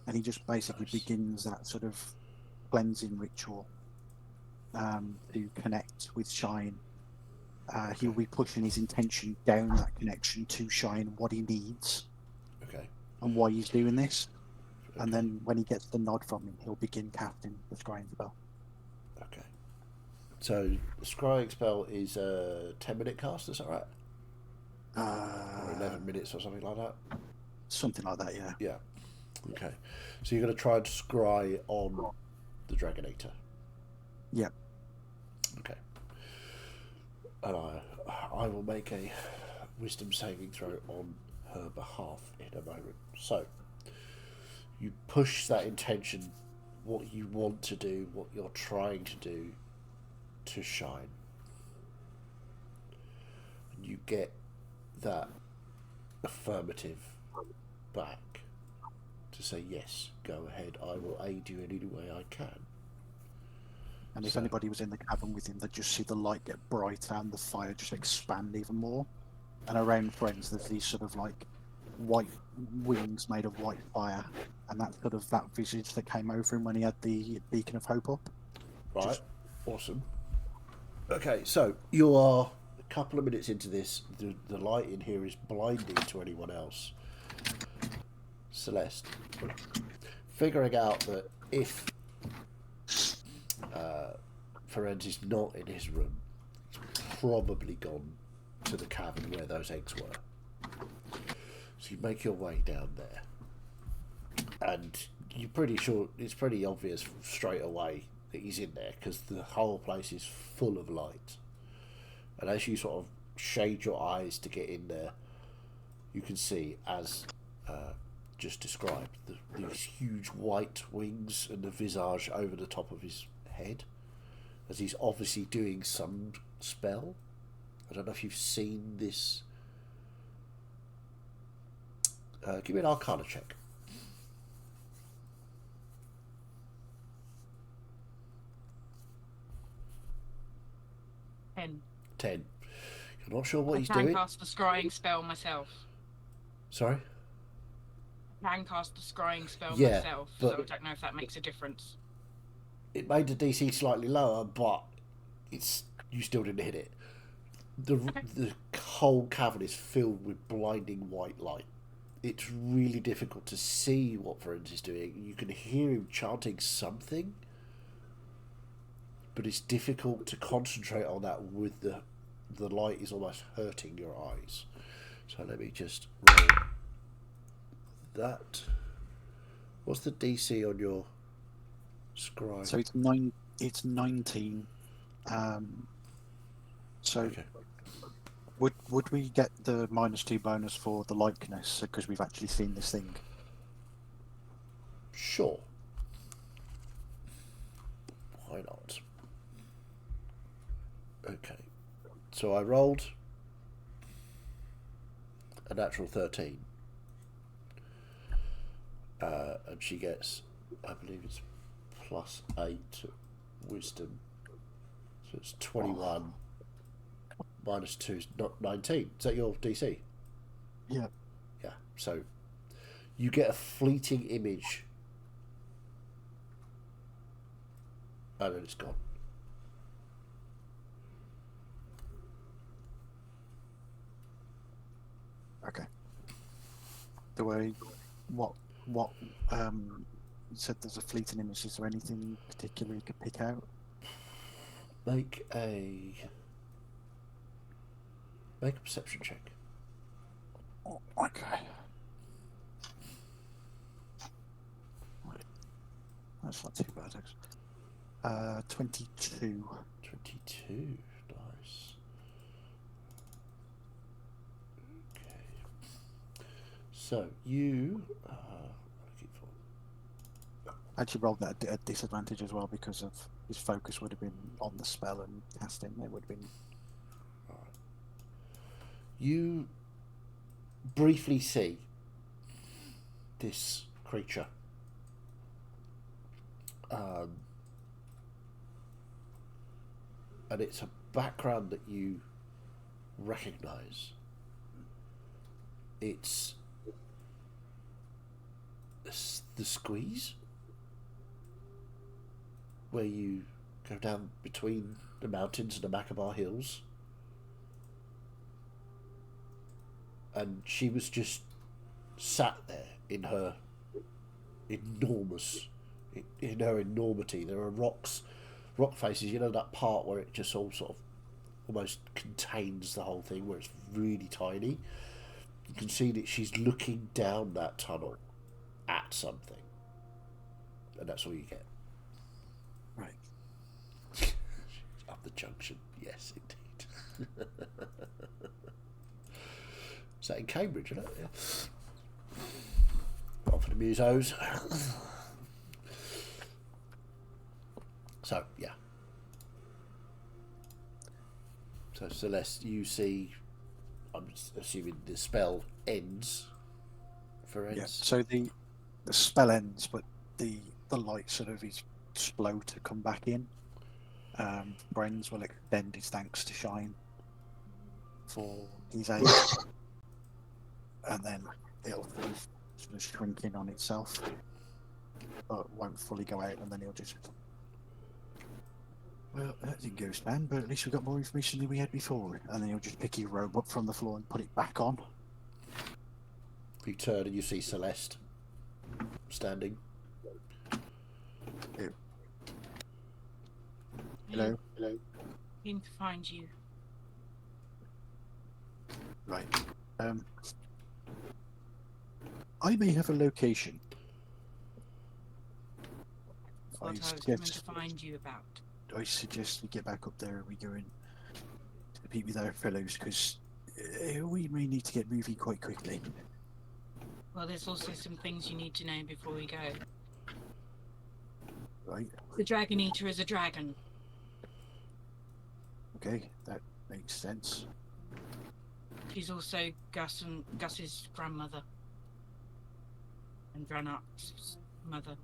and he just basically Nice. begins that sort of cleansing ritual to connect with Shine. He'll be pushing his intention down that connection to Shine, what he needs Okay. and why he's doing this. And Okay. then when he gets the nod from him, he'll begin casting the scrying spell. Okay. So the scrying spell is a 10-minute cast, is that right? Or 11 minutes or something like that? Something like that, yeah. Yeah. Okay. So you're going to try and scry on the Dragonator? Yep. Okay. And I will make a wisdom saving throw on her behalf in a moment. So you push that intention, what you want to do, what you're trying to do, to Shine. And you get that affirmative back to say, yes, go ahead, I will aid you in any way I can. And if So- anybody was in the cavern with him, they'd just see the light get brighter and the fire just expand even more. And around Friends, there's these sort of like white wings made of white fire, and that's sort of that visage that came over him when he had the beacon of hope up. Right, awesome. Okay, so you are a couple of minutes into this. The light in here is blinding to anyone else. Celeste, figuring out that if Ferenz is not in his room, he's probably gone to the cavern where those eggs were. So you make your way down there, and you're pretty sure it's pretty obvious straight away that he's in there because the whole place is full of light. And as you sort of shade your eyes to get in there, you can see, as just described, these huge white wings and the visage over the top of his head, as he's obviously doing some spell. I don't know if you've seen this. Give me an Arcana check. Ten. 10. You're not sure what he's I can doing? cast the scrying spell myself. Sorry? I can cast the scrying spell Yeah, myself, but- so I don't know if that makes a difference. It made the DC slightly lower, but it's you still didn't hit it. The whole cavern is filled with blinding white light. It's really difficult to see what Ferenz is doing. You can hear him chanting something, but it's difficult to concentrate on that with the light is almost hurting your eyes. So let me just roll that. What's the DC on your scry? So it's 19. So Okay. would we get the -2 bonus for the likeness because we've actually seen this thing? Sure. Why not? Okay. So I rolled a natural 13. And she gets, I believe it's +8 wisdom. So it's 21 -2 is not 19. Is that your DC? Yeah. Yeah. So you get a fleeting image and then it's gone. Okay. What you said there's a fleeting image. Is there anything particular you could pick out? Make a perception check. Oh, okay. That's not too bad, actually. 22. 22. Nice. Okay. So you I actually rolled that at disadvantage as well because of his focus would have been on the spell and casting. It would have been. you briefly see this creature. And it's a background that you recognize. It's the squeeze, where you go down between the mountains and the Makabar Hills. And she was just sat there in her enormity. There are rock faces, you know, that part where it just all sort of almost contains the whole thing, where it's really tiny. You can see that she's looking down that tunnel at something. And that's all you get. Right. Up the junction, yes, indeed. Is that in Cambridge, isn't it? Yeah. Off for the musos. So, yeah. So, Celeste, you see, I'm assuming the spell ends for ends. Yeah. So the spell ends, but the light sort of is slow to come back in. Bren's will extend his thanks to Shine for his aid. And then it'll sort of shrink in on itself, but won't fully go out, and then he'll just... Well, that didn't go as planned, but at least we got more information than we had before. And then he'll just pick his robe up from the floor and put it back on. You turn and you see Celeste standing. Yeah. Hello? Hello? Came to find you. Right. I may have a location. What I was coming to find you about. I suggest we get back up there and we go in to compete with our fellows, because we may need to get moving quite quickly. Well, there's also some things you need to know before we go. Right. The Dragon Eater is a dragon. Okay, that makes sense. She's also Gus's grandmother. And Branaght's mother.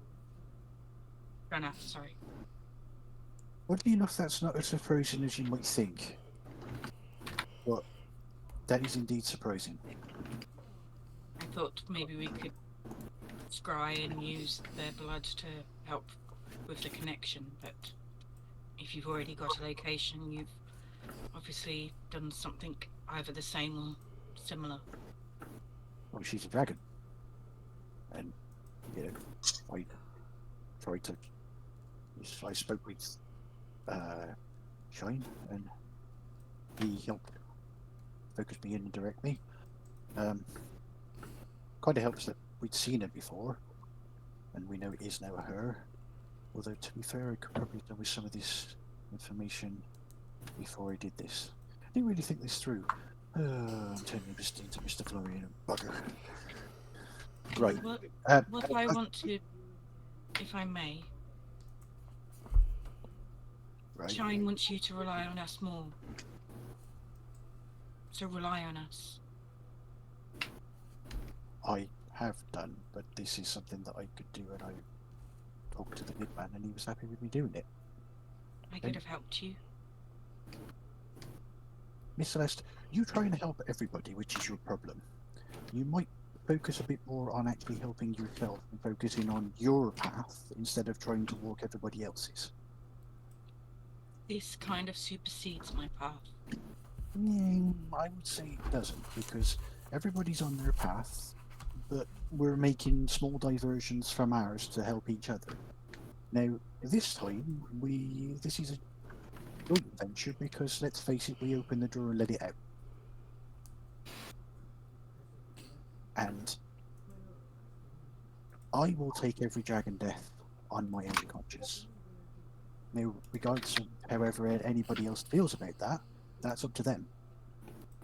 Branagh, sorry. Oddly enough, that's not as surprising as you might think. But that is indeed surprising. I thought maybe we could scry and use their blood to help with the connection, but if you've already got a location, you've obviously done something either the same or similar. Well, she's a dragon. And, you know, I tried to... I spoke with Shine, and he helped focus me in and direct me. Kind of helps that we'd seen it before, and we know it is now a her. Although, to be fair, I could probably have done with some of this information before I did this. I didn't really think this through. I'm turning this into Mr. Florian, bugger. Right. What I want to, if I may, right. Shine wants you to rely on us more. So rely on us. I have done, but this is something that I could do, and I talked to the good man, and he was happy with me doing it. I could have helped you. Miss Celeste, you try and help everybody, which is your problem. You might focus a bit more on actually helping yourself and focusing on your path instead of trying to walk everybody else's. This kind of supersedes my path. I would say it doesn't, because everybody's on their path, but we're making small diversions from ours to help each other. Now, this time, this is a joint venture, because, let's face it, we open the door and let it out. And I will take every dragon death on my own conscience. Now, regardless of however anybody else feels about that, that's up to them.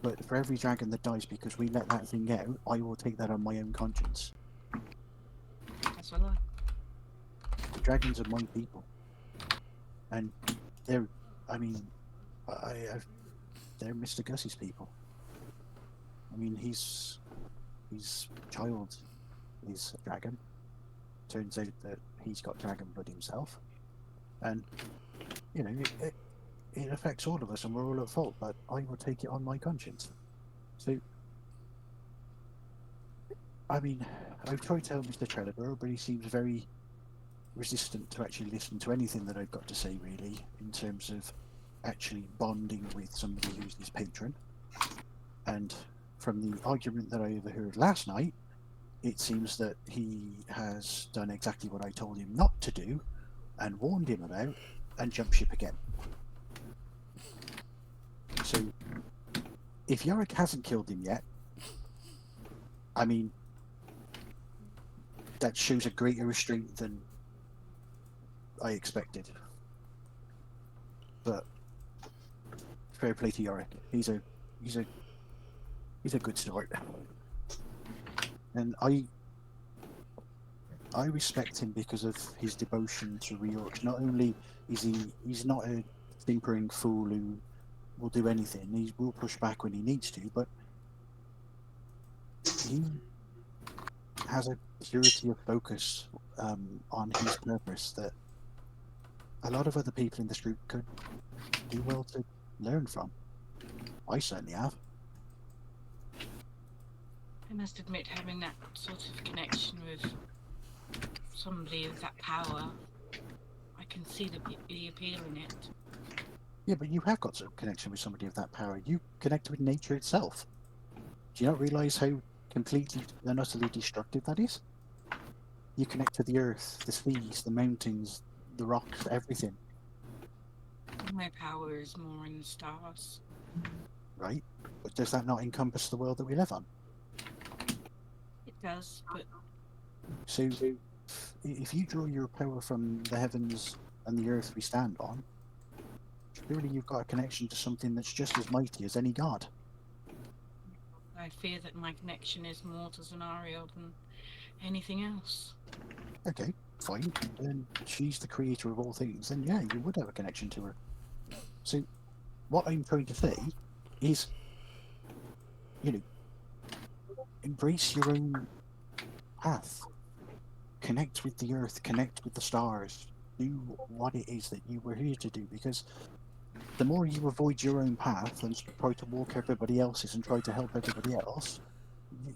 But for every dragon that dies because we let that thing out, I will take that on my own conscience. That's a lie. The dragons are my people. And they're, they're Mr. Gussie's people. I mean, his child is a dragon. Turns out that he's got dragon blood himself, and you know it affects all of us, and we're all at fault. But I will take it on my conscience. So, I mean, I've tried to help Mr. Trelleborg, but he seems very resistant to actually listen to anything that I've got to say, really, in terms of actually bonding with somebody who's his patron. And from the argument that I overheard last night, it seems that he has done exactly what I told him not to do and warned him about and jumped ship again. So, if Yorick hasn't killed him yet, I mean, that shows a greater restraint than I expected. But fair play to Yorick. He's a good sort. And I respect him because of his devotion to Reorx. Not only is he's not a simpering fool who will do anything, he will push back when he needs to, but he has a purity of focus on his purpose that a lot of other people in this group could do well to learn from. I certainly have. I must admit, having that sort of connection with somebody of that power, I can see the appeal in it. Yeah, but you have got some connection with somebody of that power. You connect with nature itself. Do you not realise how completely and utterly destructive that is? You connect to the earth, the seas, the mountains, the rocks, everything. My power is more in the stars. Right? But does that not encompass the world that we live on? It does, but... So, if you draw your power from the heavens and the earth we stand on, surely you've got a connection to something that's just as mighty as any god. I fear that my connection is more to Zenariel than anything else. Okay, fine. Then she's the creator of all things, then yeah, you would have a connection to her. So, what I'm trying to say is, you know, embrace your own path. Connect with the earth, connect with the stars. Do what it is that you were here to do, because the more you avoid your own path and try to walk everybody else's and try to help everybody else,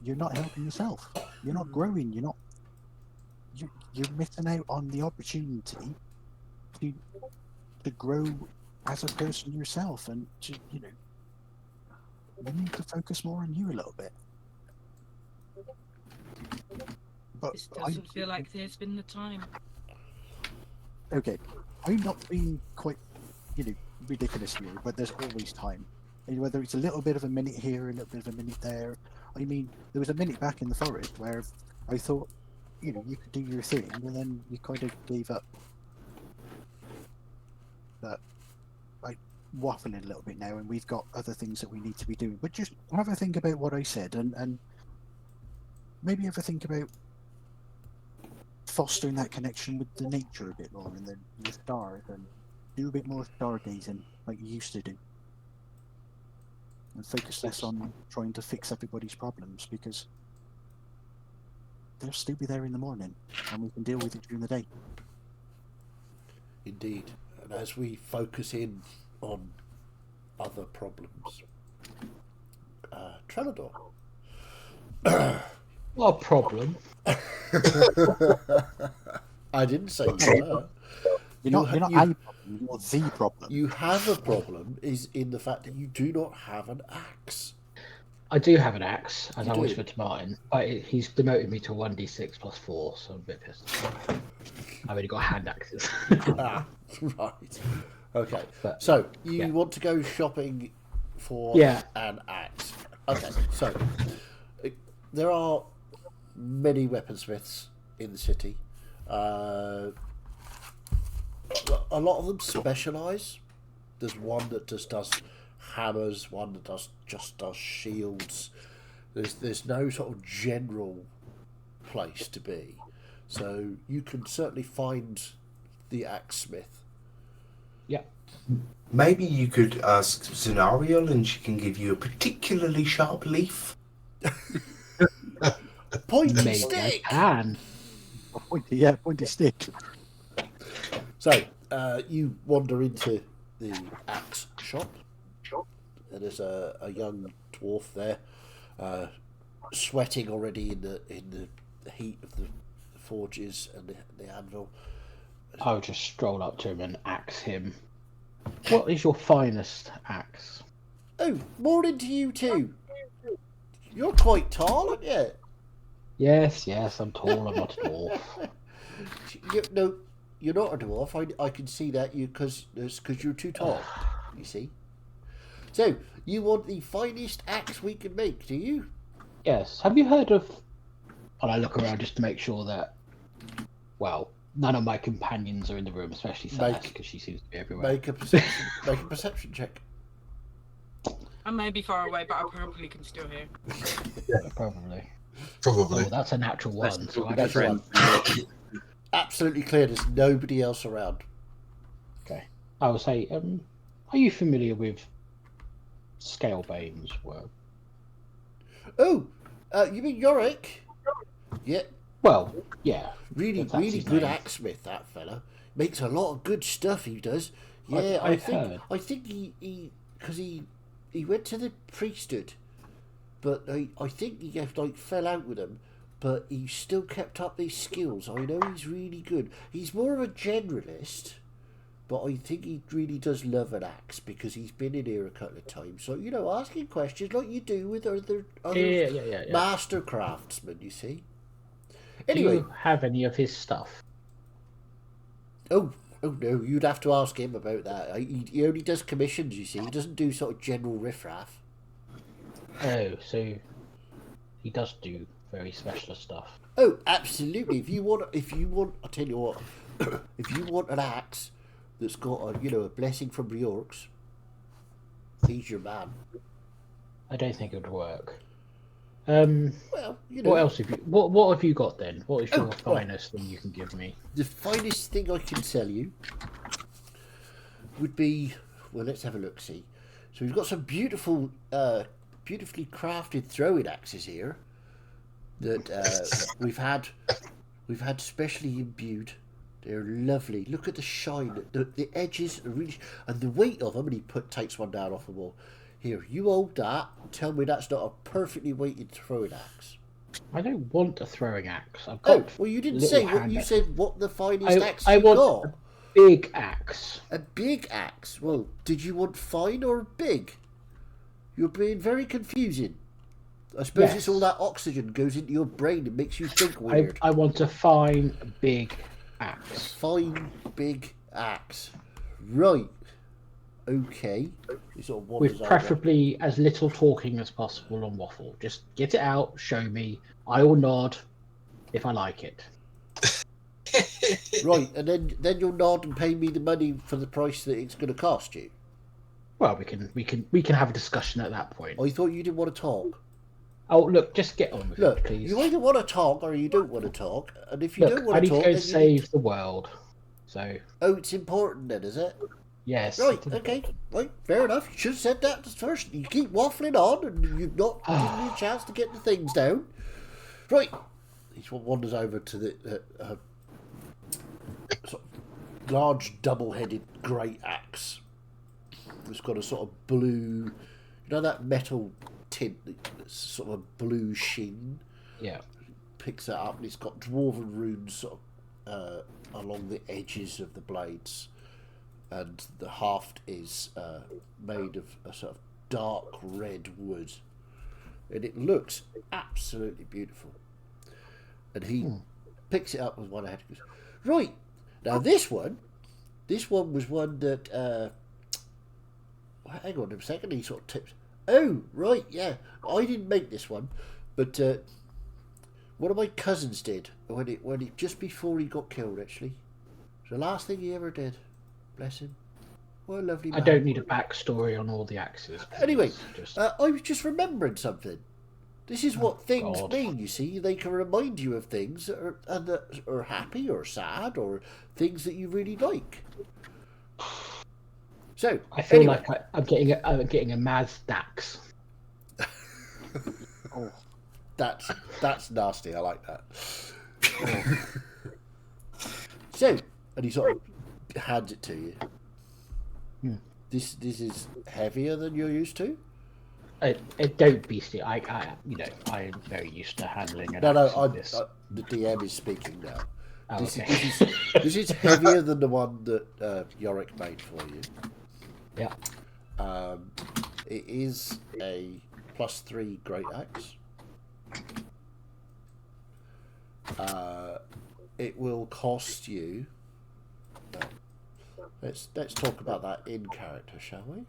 you're not helping yourself. You're not growing. You're missing out on the opportunity to grow as a person yourself, and to, you know, you need to focus more on you a little bit. But This doesn't feel like there's been the time. Okay, I'm not being quite, you know, ridiculous here, but there's always time. And whether it's a little bit of a minute here, a little bit of a minute there. I mean, there was a minute back in the forest where I thought, you know, you could do your thing, and then you kind of gave up. But I'm waffling a little bit now, and we've got other things that we need to be doing. But just have a think about what I said, and maybe have a think about fostering that connection with the nature a bit more, and the stars, and do a bit more stargazing like you used to do, and focus less on trying to fix everybody's problems, because they'll still be there in the morning, and we can deal with it during the day. Indeed. And as we focus in on other problems, Trellador. What problem? I didn't say you were. You're not a problem, you're the problem. You have a problem is in the fact that you do not have an axe. I do have an axe, as You I do? whispered to Martin, but he's demoted me to 1d6 plus 4, so I'm a bit pissed. I've only got hand axes. Ah, right. Okay. But, So you yeah. want to go shopping for Yeah. an axe. Okay. So there are many weaponsmiths in the city. A lot of them specialise. There's one that just does hammers, one that just does shields. There's no sort of general place to be. So you can certainly find the axesmith. Yeah. Maybe you could ask Zenariel and she can give you a particularly sharp leaf. Pointy Maybe stick. I can. Pointy stick. So, you wander into the axe shop, and there's a young dwarf there, sweating already in the heat of the forges and the anvil. I'll just stroll up to him and axe him. What is your finest axe? Oh, morning to you too. You're quite tall, aren't you? Yes, I'm tall. I'm not a dwarf. No, you're not a dwarf. I can see that because you're too tall. You see. So you want the finest axe we can make, do you? Yes. Have you heard of? And I look around just to make sure that, well, none of my companions are in the room, especially Celeste, because she seems to be everywhere. Make a perception check. I may be far away, but I probably can still hear. Yeah, probably. Probably. Oh, that's a natural one. So I That's don't. one. Absolutely clear. There's nobody else around. Okay. I will say, are you familiar with Scalebane's work? Oh, you mean Yorick? Yeah. Well, yeah. Really That's his good name. axesmith, that fella. Makes a lot of good stuff, he does. I Yeah, I heard. think he went to the priesthood, but I think he fell out with him, but he still kept up these skills. I know he's really good. He's more of a generalist, but I think he really does love an axe because he's been in here a couple of times. So, asking questions like you do with other Yeah. master craftsmen, you see. Do Anyway, you have any of his stuff? Oh no, you'd have to ask him about that. He only does commissions, you see. He doesn't do sort of general riffraff. Oh, so he does do very specialist stuff. Oh, absolutely. If you want, I tell you what, if you want an axe that's got a blessing from the orcs, he's your man. I don't think it would work. Well, What else have you? What have you got then? What is your right. finest thing you can give me? The finest thing I can sell you would be, well, let's have a look. See, so we've got some beautifully crafted throwing axes here that we've had specially imbued. They're lovely. Look at the shine. The edges are really, and the weight of them. And he takes one down off the wall. Here, you hold that. Tell me that's not a perfectly weighted throwing axe. I don't want a throwing axe. I've got. Oh, well, you didn't little say what hand you axe. said. What the finest axe I you want got? a big axe. A big axe. Well, did you want fine or big? You're being very confusing. I suppose Yes. it's all that oxygen goes into your brain and makes you think weird. I want a fine big axe. Fine big axe. Right. Okay. He sort of wanders With over. preferably as little talking as possible on waffle. Just get it out, show me. I will nod if I like it. Right, and then you'll nod and pay me the money for the price that it's going to cost you. Well, we can have a discussion at that point. I thought you didn't want to talk. Oh, look, just get on with Look, it, please. you either want to talk or you don't want to talk. And if you Look, don't I want need to to talk, go then save the world. So, Oh, it's important then, is it? yes. Right, okay. Right, fair enough. You should have said that first. You keep waffling on and you've not given me a chance to get the things down. Right. He wanders over to the sort of large double-headed great axe. It's got a sort of blue, that metal tint, that's sort of a blue sheen. Yeah. Picks that up and it's got dwarven runes sort of along the edges of the blades. And the haft is made of a sort of dark red wood. And it looks absolutely beautiful. And he picks it up with one hand and goes, right, now this one was one that, hang on a second, he sort of tips. Oh, right, yeah, I didn't make this one, but one of my cousins did, when it just before he got killed, actually. It was the last thing he ever did. Bless him. What a lovely man. I don't need a backstory on all the axes. please. Anyway, Just, I was just remembering something. This is what things God. mean, you see. They can remind you of things that are happy or sad or things that you really like. So, I feel anyway, like I'm getting a Maz Dax. Oh, that's nasty. I like that. So, and he sort of hands it to you. Hmm. This is heavier than you're used to. Don't be silly. I'm very used to handling an axe like this. The DM is speaking now. Oh, This okay. this is heavier than the one that Yorick made for you. Yeah. It is a +3 great axe. It will cost you. Let's talk about that in character, shall we?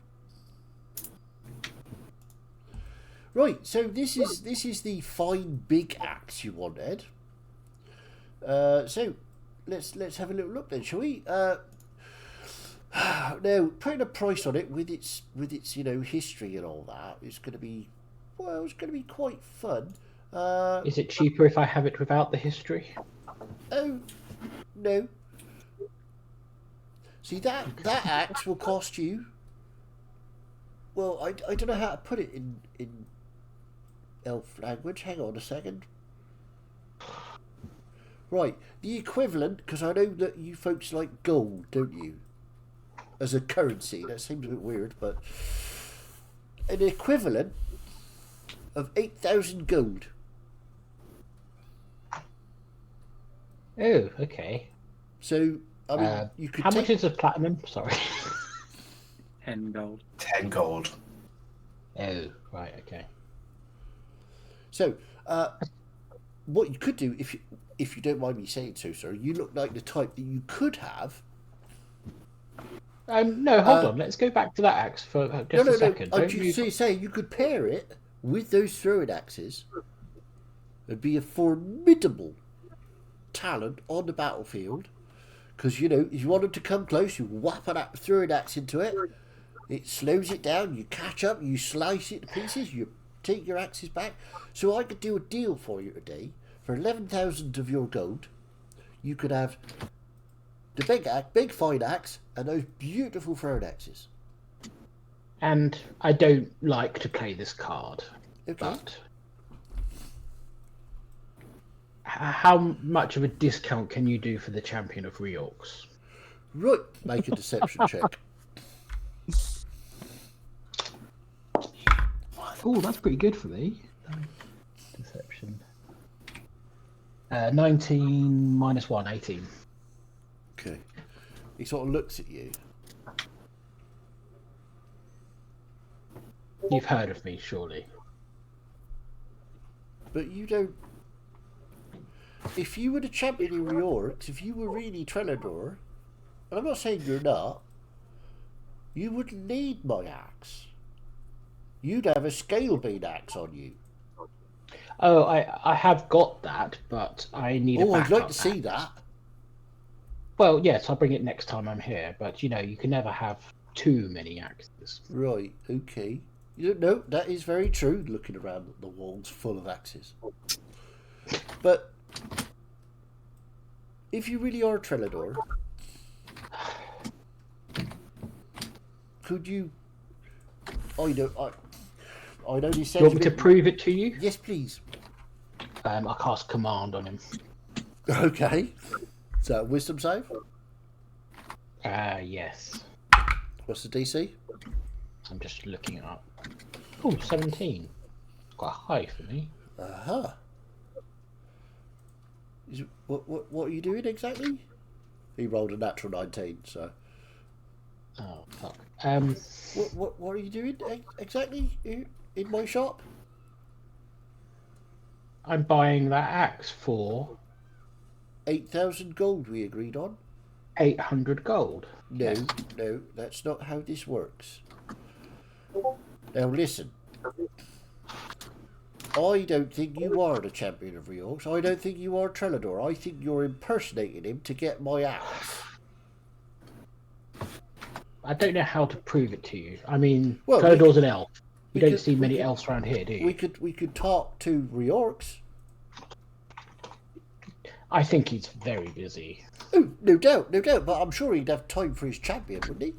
Right. So this is the fine big axe you wanted. So let's have a little look then, shall we? Now, putting a price on it with its history and all that is going to be quite fun. Is it cheaper if I have it without the history? Oh no. See that axe will cost you. Well, I don't know how to put it in elf language. Hang on a second. Right, the equivalent, because I know that you folks like gold, don't you? As a currency, that seems a bit weird, but an equivalent of 8,000 gold. Oh, okay. So, I mean, you could How much is a platinum? Sorry. 10 gold. 10 gold. Oh, right, okay. So, what you could do, if you don't mind me saying so, sir, you look like the type that you could have. No, hold on. Let's go back to that axe for just a second. No. Say you could pair it with those throwing axes. It'd be a formidable talent on the battlefield. Because, if you want them to come close, you whap a throwing axe into it. It slows it down. You catch up. You slice it to pieces. You take your axes back. So I could do a deal for you today. For 11,000 of your gold, you could have the big fine axe, and those beautiful throwing axes. And I don't like to play this card. Okay. But how much of a discount can you do for the champion of Reorcs? Right, make a deception check. Oh, that's pretty good for me. Deception. 19 minus 1, 18. Okay. He sort of looks at you. You've heard of me, surely. But you don't... If you were the champion in Reorcs, if you were really Trelador, and I'm not saying you're not, you wouldn't need my axe. You'd have a scale beam axe on you. Oh, I have got that, but I need a backup I'd like to see that. Well, yes, I'll bring it next time I'm here, but, you can never have too many axes. Right, okay. No, that is very true, looking around the walls full of axes. But if you really are a Trelador, could you... I know you said... Do you want me to prove it to you? Yes, please. I'll cast Command on him. Okay. So, wisdom save? Yes. What's the DC? I'm just looking it up. Oh, 17. Quite high for me. Uh-huh. What are you doing exactly? He rolled a natural 19, so... Oh, fuck. What are you doing exactly in my shop? I'm buying that axe for 8,000 gold we agreed on. 800 gold. No, that's not how this works. Now listen. I don't think you are the champion of Reorcs. I don't think you are Trelador. I think you're impersonating him to get my axe. I don't know how to prove it to you. I mean, Well, Trelador's an elf. You don't could- see we many could- elves around here, do you? We could talk to Reorcs. I think he's very busy. Oh, no doubt, but I'm sure he'd have time for his champion, wouldn't he?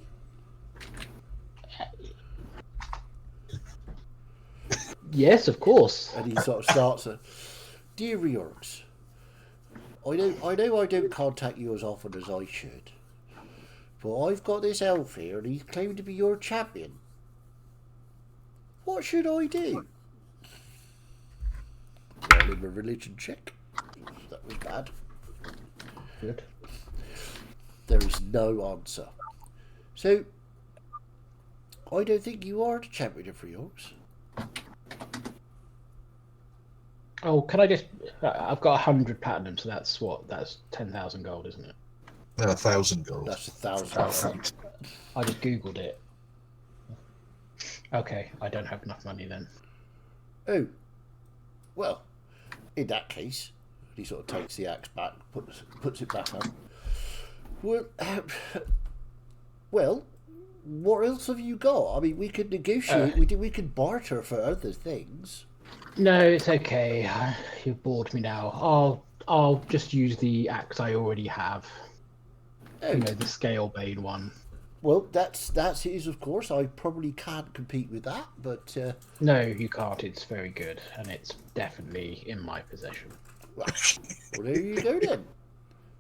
Yes, of course. And he sort of starts Dear Reorgs, I know I don't contact you as often as I should, but I've got this elf here and he's claiming to be your champion. What should I do? Roll him a religion check. That was bad. Good. There is no answer. So, I don't think you are the champion of Reorgs. Oh, can I just? I've got 100 platinum, so that's what? That's 10,000 gold, isn't it? 1,000 gold. That's 1,000. I just googled it. Okay, I don't have enough money then. Oh, well, in that case, he sort of takes the axe back, puts it back up. Well, what else have you got? I mean, we could negotiate. We could barter for other things. No, it's okay. You've bored me now. I'll just use the axe I already have. Oh. You know, the scale bane one. Well, that's his, of course. I probably can't compete with that, but No, you can't. It's very good, and it's definitely in my possession. well, there you go then.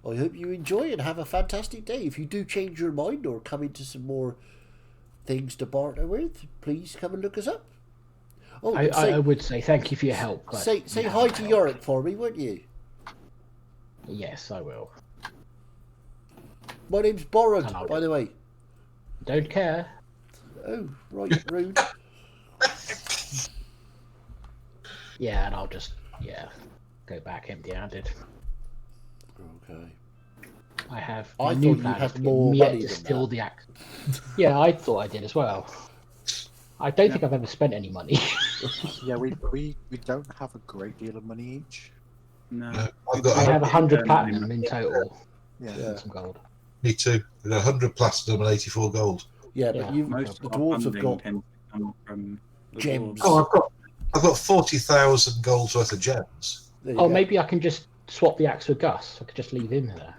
I hope you enjoy and have a fantastic day. If you do change your mind or come into some more things to barter with, please come and look us up. Oh, I would say thank you for your help. But say hi to Yorick for me, won't you? Yes, I will. My name's Borrowed, by the way. Don't care. Oh, right, rude. Yeah, and I'll just go back empty-handed. Okay. I have. I my new thought you plan had is to get more Miette money to than steal that. the axe. Yeah, I thought I did as well. I don't think I've ever spent any money. Yeah, we don't have a great deal of money each. No. I've I got have 100 platinum in total. Yeah. And some gold. me too. I've got 100 platinum and 84 gold. Yeah, but Yeah. Most the of our dwarves have funding got tends to come from the gems. dwarves. Oh, I've got 40,000 gold's worth of gems. There you Oh, go. maybe I can just swap the axe with Gus. I could just leave him there.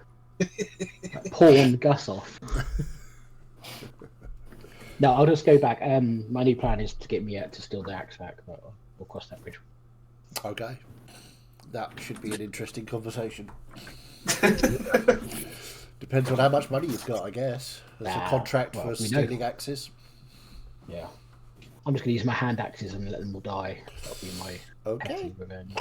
Pawn Gus off. No, I'll just go back. My new plan is to get Miette to steal the axe back, but we'll cross that bridge. Okay. That should be an interesting conversation. Depends on how much money you've got, I guess. There's a contract well, for we know. stealing axes. Yeah. I'm just going to use my hand axes and let them all die. That'll be my Okay. petty revenge.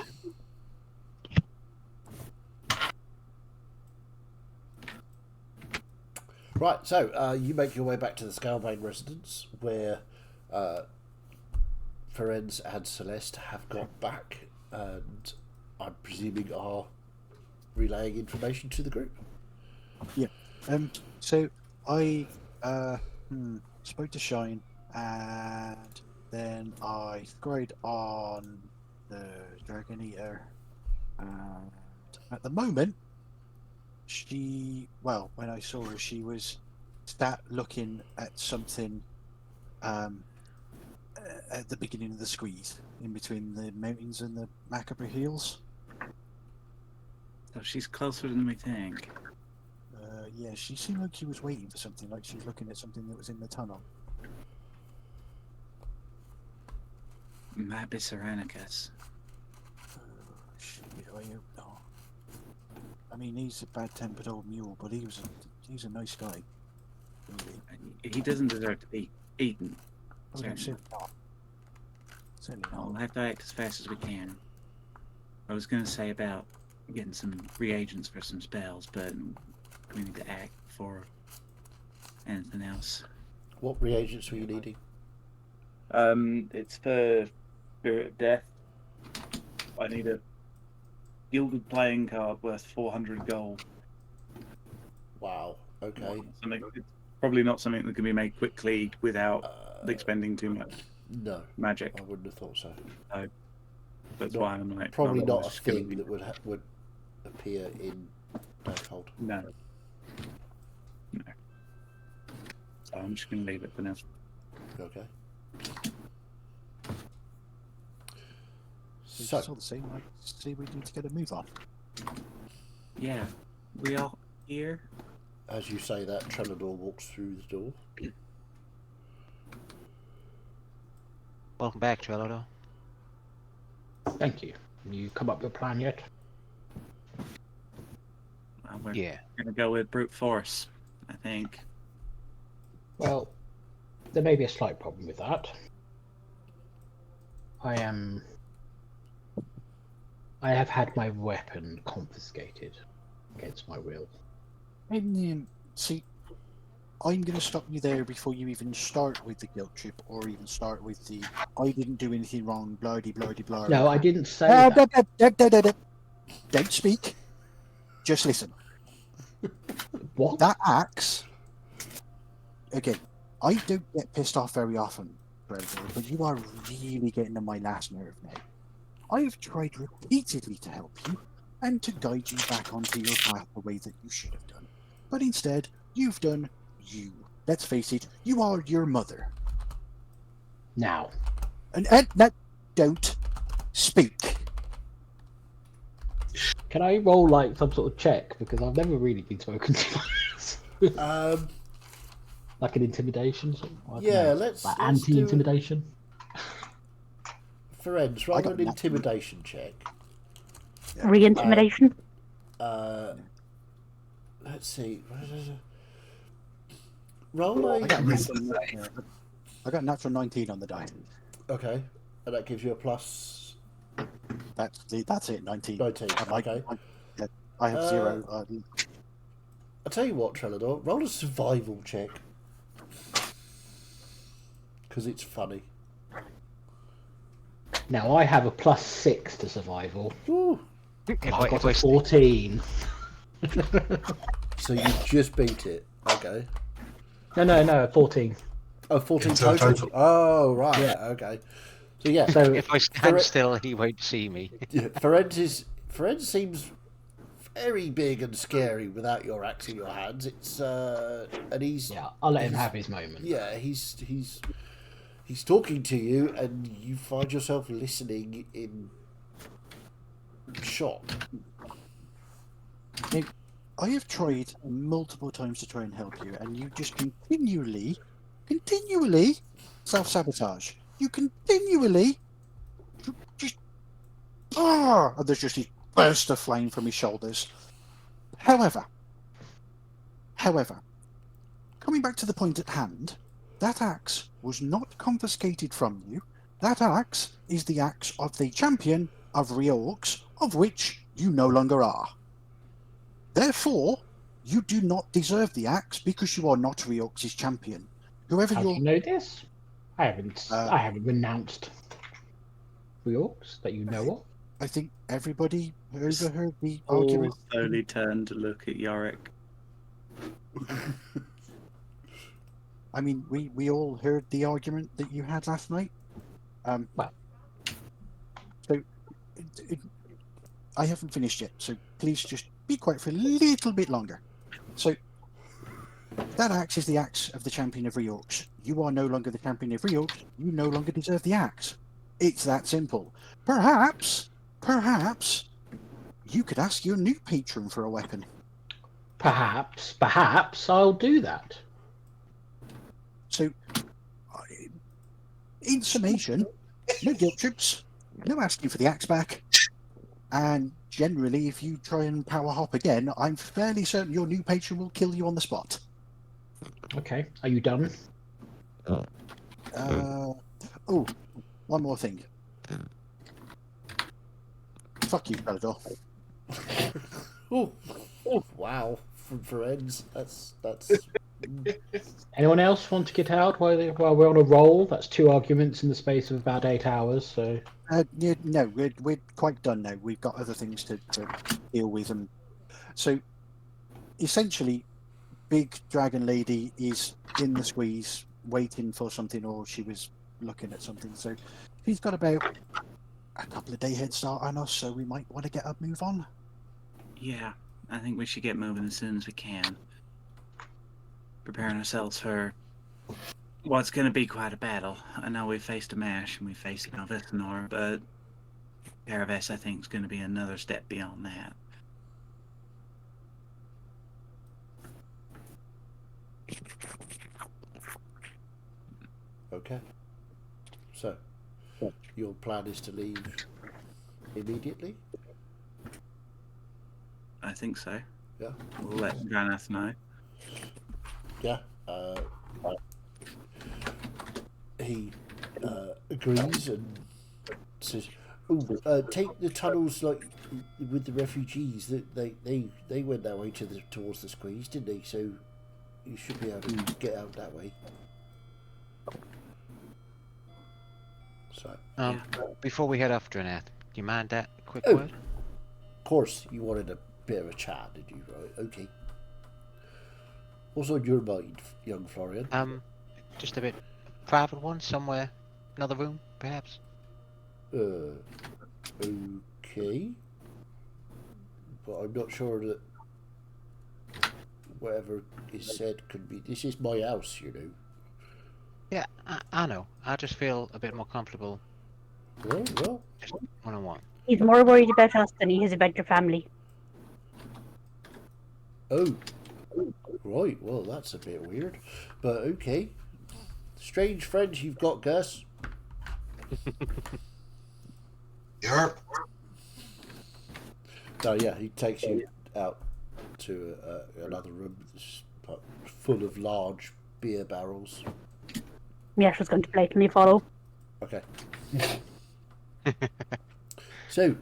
Right, so you make your way back to the Scalebane residence, where Ferenz and Celeste have got back, and I'm presuming are relaying information to the group. Yeah. So I spoke to Shine, and then I scurried on the Dragon Eater, and at the moment, when I saw her, she was sat looking at something at the beginning of the squeeze, in between the mountains and the Macabre Hills. So she's closer than we think. Yeah, she seemed like she was waiting for something, like she was looking at something that was in the tunnel. Might be Serenicus. Shit, I hope not. I mean, he's a bad-tempered old mule, but he's a nice guy. Really. He doesn't deserve to be eaten. Oh, no, certainly not. Certainly We'll not. have to act as fast as we can. I was going to say about getting some reagents for some spells, but we need to act before anything else. What reagents were you needing? It's for Spirit of Death. I need a gilded playing card worth 400 gold. Wow, okay. It's probably not something that can be made quickly without expending too much No, magic. I wouldn't have thought so. That's Not- why I'm like Probably not a almost gonna thing be- that would appear in Darkhold. No. So I'm just going to leave it for now. Okay. It's So, all the same. I see we need to get a move on. Yeah, we all here. as you say that, Trellador walks through the door. Welcome back, Trello. Thank you. You come up with a plan yet? We're Yeah. gonna go with brute force, I think. Well, there may be a slight problem with that. I have had my weapon confiscated against my will. And see, I'm going to stop you there before you even start with the guilt trip or even start with the I didn't do anything wrong, blah blah blah. No, I didn't say that. Don't speak. Just listen. What? That axe. Again, I don't get pissed off very often, Predator, but you are really getting on my last nerve now. I have tried repeatedly to help you and to guide you back onto your path the way that you should have done. But instead, you've done you. Let's face it, you are your mother. Now. And don't speak. Can I roll like some sort of check? Because I've never really been spoken to. Like an intimidation? Yeah, let's anti-intimidation. Ferenz, roll an intimidation check. Re-intimidation? Let's see. Roll a... I got a natural 19 on the die. Okay. And that gives you a plus... That's it, 19. 19, okay. I have 0. I'll tell you what, Trelador, roll a survival check. Because it's funny. Now, I have a +6 to survival. Woo. I've got a 14. So you just beat it. Okay. No, 14. Oh, 14 total. Oh, right. Yeah. Okay. So, yeah. So if I stand still, he won't see me. Yeah, Ferenz seems very big and scary without your axe in your hands. It's and he's... Yeah, I'll let him have his moment. Yeah, he's talking to you, and you find yourself listening in shock. Now, I have tried multiple times to try and help you, and you just continually self-sabotage. You continually just... and there's just this burst of flame from his shoulders. However, coming back to the point at hand, that axe was not confiscated from you. That axe is the axe of the champion of Reorcs, of which you no longer are. Therefore, you do not deserve the axe because you are not Reorcs' champion. Whoever How do you know this? I haven't renounced Reorcs that you know of. I think everybody overheard the All argument. slowly turned to look at Yorick. I mean, we all heard the argument that you had last night. Well, so I haven't finished yet. So please just be quiet for a little bit longer. So that axe is the axe of the champion of Reorcs. You are no longer the champion of Reorcs. You no longer deserve the axe. It's that simple. Perhaps you could ask your new patron for a weapon. Perhaps I'll do that. So, in summation, no guilt trips, no asking for the axe back, and generally, if you try and power hop again, I'm fairly certain your new patron will kill you on the spot. Okay, are you done? Oh, one more thing. Fuck you, Predator. Oh, wow. From Ferenz. That's... Anyone else want to get out while we're on a roll? That's 2 arguments in the space of about 8 hours. So Yeah, no, we're quite done now. We've got other things to deal with, and so essentially, Big Dragon Lady is in the squeeze, waiting for something, or she was looking at something. So she's got about a couple of day head start on us. So we might want to get a move on. Yeah, I think we should get moving as soon as we can. Preparing ourselves for what's going to be quite a battle. I know we faced a Mash and we faced Vestinor, but Paraves, I think, is going to be another step beyond that. Okay. So, your plan is to leave immediately? I think so. Yeah. We'll let Ganath know. Yeah. He agrees and says, "Oh, take the tunnels like with the refugees. That they went that way towards the squeeze, didn't they? So you should be able to get out that way." So. Before we head off, Dranath, do you mind that quick Oh. word? Of course, you wanted a bit of a chat, did you? Right. Okay. What's on your mind, young Florian? Just a bit private one, somewhere, another room, perhaps. Okay. But I'm not sure that whatever is said could be. This is my house, you know. Yeah, I know. I just feel a bit more comfortable. Well. Just one-on-one. He's more worried about us than he is about your family. Oh. Right, well, that's a bit weird. But okay. Strange friends you've got, Gus. Yep. So yeah, he takes you out to another room full of large beer barrels. Yash was going to blatantly follow. Okay. So,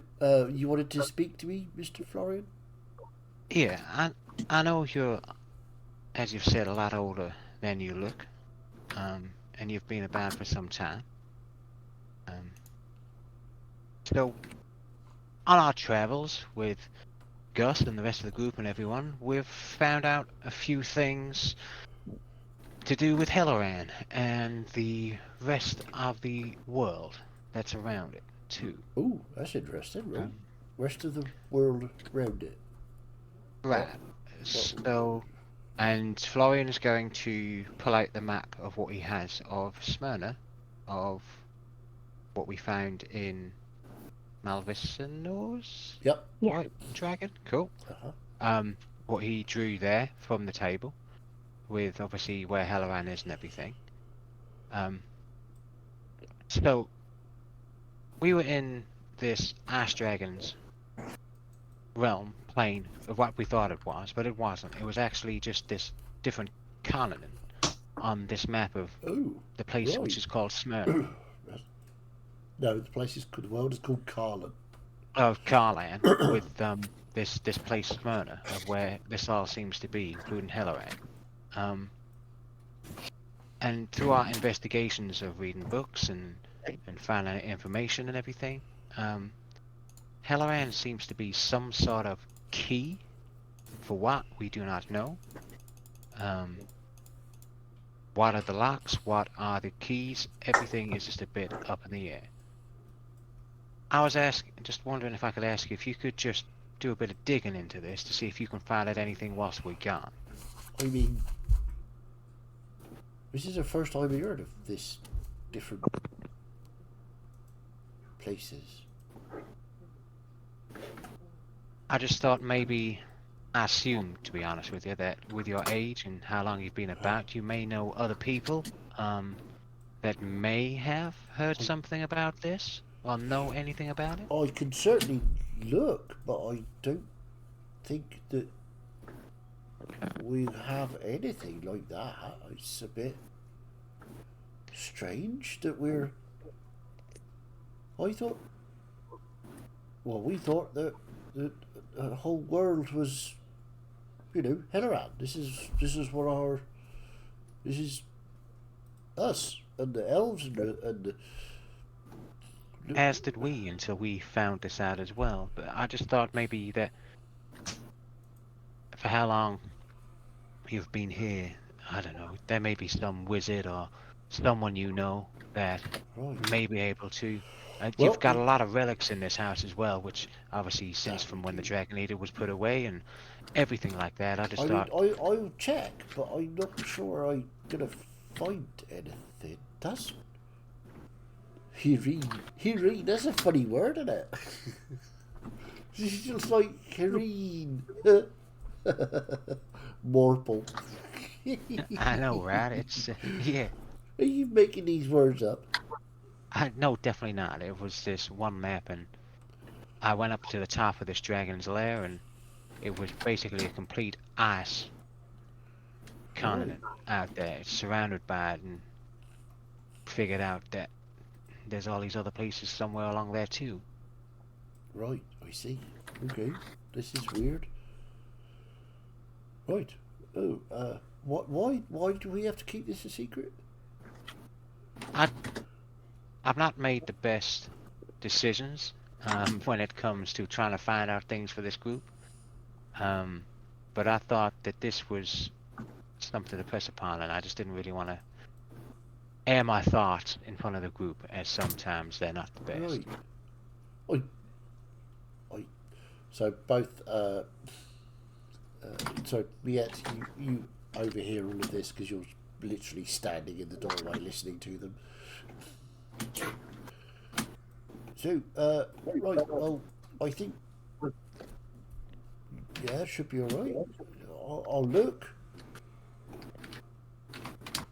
you wanted to speak to me, Mr. Florian? Yeah, I know you're, as you've said, a lot older than you look, and you've been about for some time. So, on our travels with Gus and the rest of the group and everyone, we've found out a few things to do with Helloran and the rest of the world that's around it, too. Oh, that's interesting, right? Rest of the world around it. Right. So, and Florian is going to pull out the map of what he has of Smyrna, of what we found in Malvisinor's Yep. White Dragon. Cool. Uh-huh. What he drew there from the table, with obviously where Helloran is and everything. So we were in this Ash Dragon's realm, plane of what we thought it was, but it wasn't. It was actually just this different continent on this map of the place which is called Smyrna. No, the world is called Carlin. Of Karlan, with this place Smyrna, of where this all seems to be, including Helloran. And through our investigations of reading books and finding information and everything, Helloran seems to be some sort of key for what we do not know. What are the locks? What are the keys? Everything is just a bit up in the air. I was just wondering if I could ask you if you could just do a bit of digging into this to see if you can find out anything whilst we're gone. I mean, this is the first time I heard of this different places. I just thought maybe, I assumed, to be honest with you, that with your age and how long you've been about, you may know other people that may have heard something about this or know anything about it. I can certainly look, but I don't think that we have anything like that. It's a bit strange that we thought that the whole world was, Helloran. This is us and the elves and the As did we, until we found this out as well. But I just thought maybe that for how long you've been here, I don't know, there may be some wizard or someone you know that may be able to. You've got a lot of relics in this house as well, which obviously since from when the Dragon Eater was put away and everything like that, I just thought... I'll check, but I'm not sure I'm gonna find anything. That's... Hireen, that's a funny word, isn't it? It's just like Hireen. Morple. I know, right? It's, yeah. Are you making these words up? No, definitely not. It was this one map, and I went up to the top of this dragon's lair, and it was basically a complete ice continent out there. It's surrounded by it, and figured out that there's all these other places somewhere along there too. Right, I see. Okay, this is weird. Right. Oh, why do we have to keep this a secret? I've not made the best decisions when it comes to trying to find out things for this group. But I thought that this was something to press upon, and I just didn't really want to air my thoughts in front of the group, as sometimes they're not the best. Right. So both, so Miette, you overhear all of this because you're literally standing in the doorway listening to them. So, right, well, I think, yeah, it should be all right. I'll look.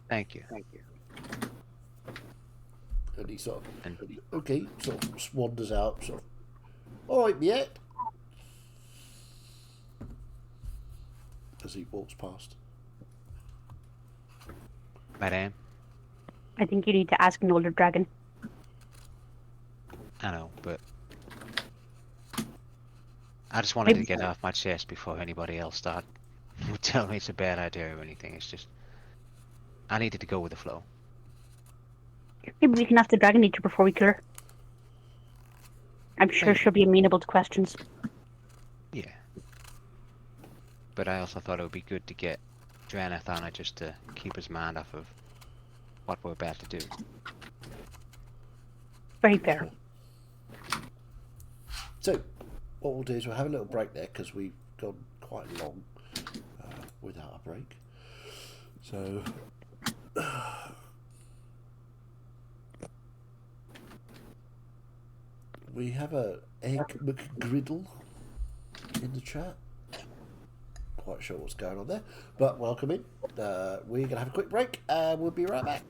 Thank you. And he sort of, okay, sort of wanders out, sort of, all right, Miette. As he walks past. Madame? I think you need to ask an older dragon. I know, but I just wanted to get it off my chest before anybody else would tell me it's a bad idea or anything. It's just, I needed to go with the flow. Maybe we can ask the dragon nature before we kill her. I'm sure she'll be amenable to questions. Yeah. But I also thought it would be good to get Dranath on it just to keep his mind off of what we're about to do. Very fair. So, what we'll do is we'll have a little break there because we've gone quite long without a break. So, we have a Egg McGriddle in the chat. Quite sure what's going on there, but welcome in. We're gonna have a quick break and we'll be right back.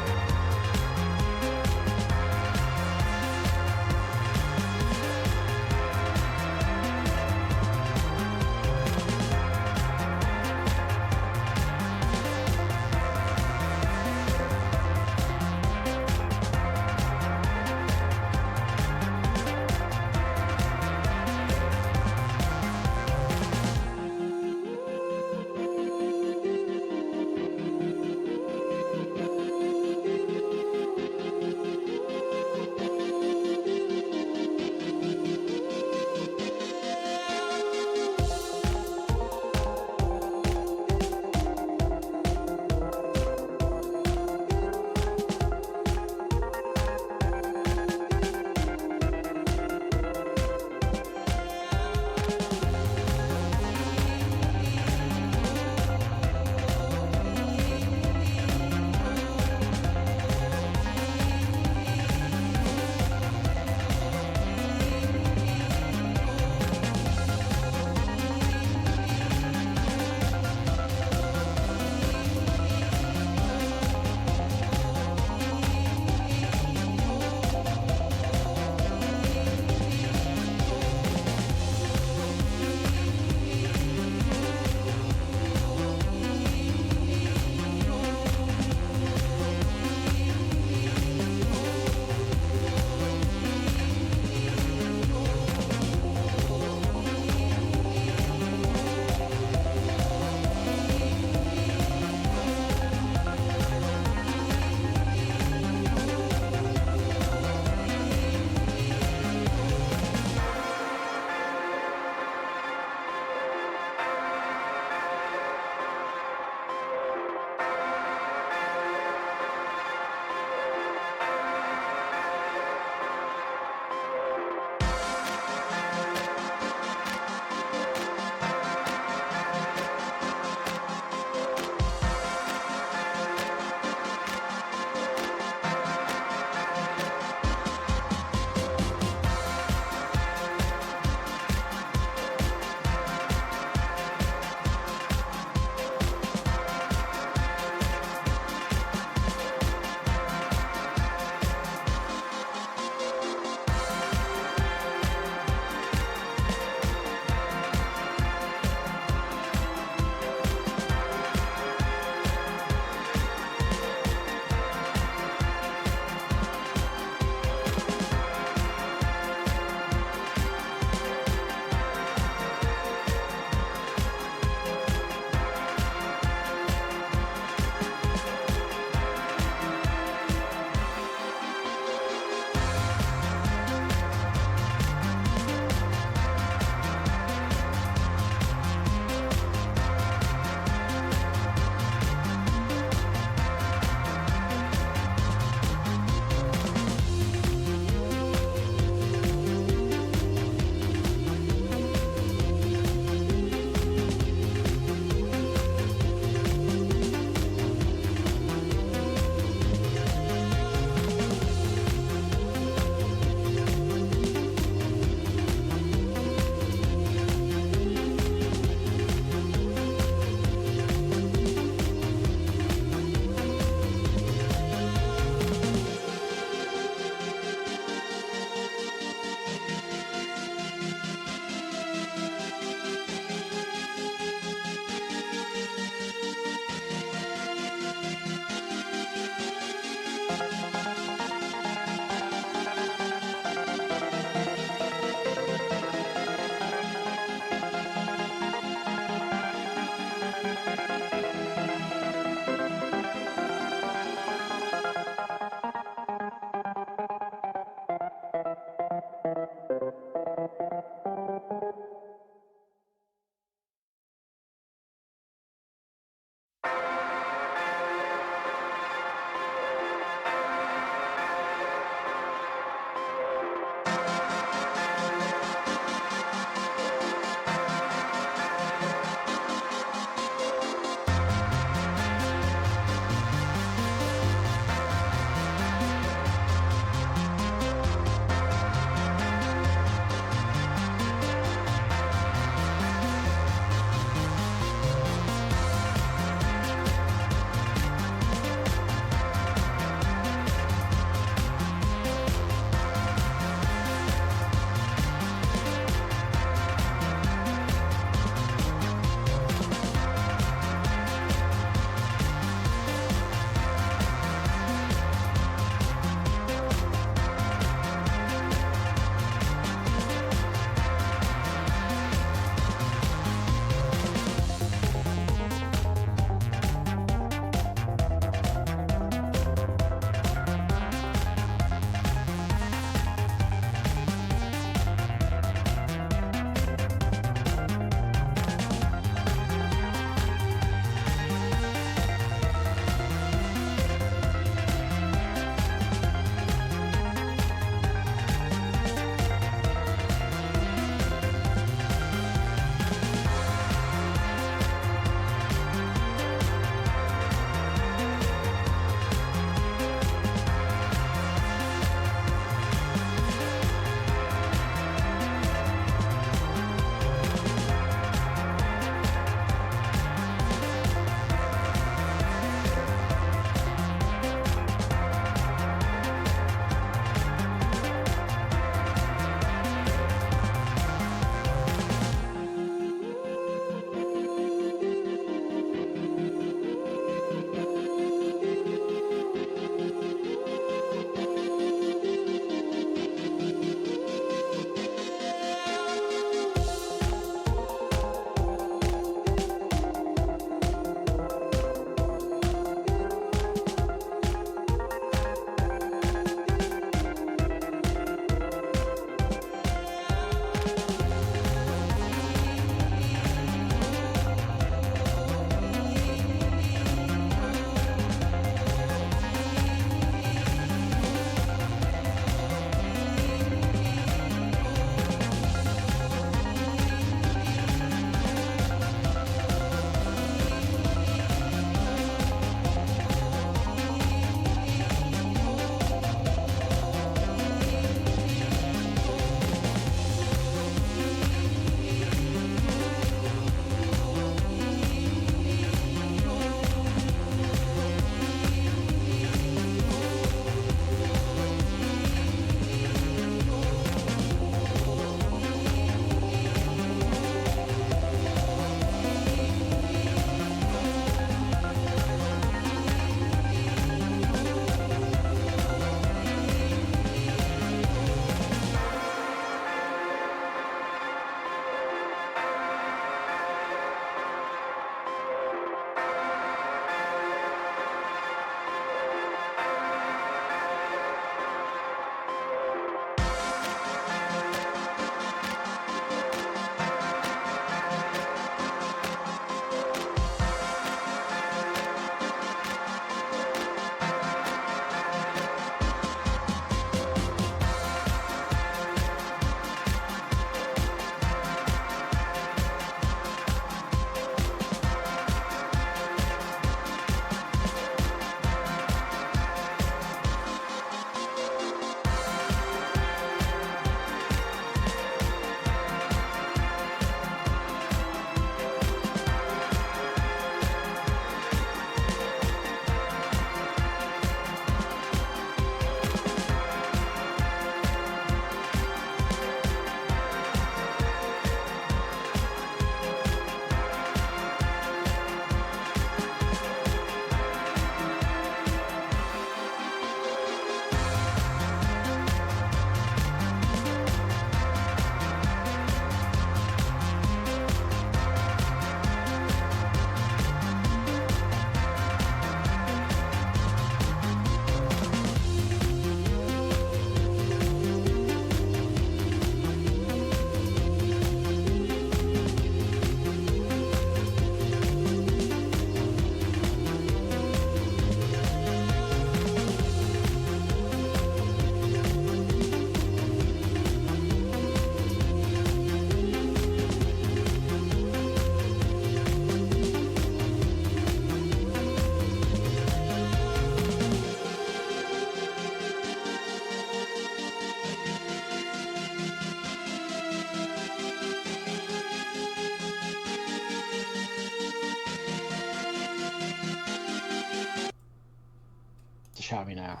shout at me now.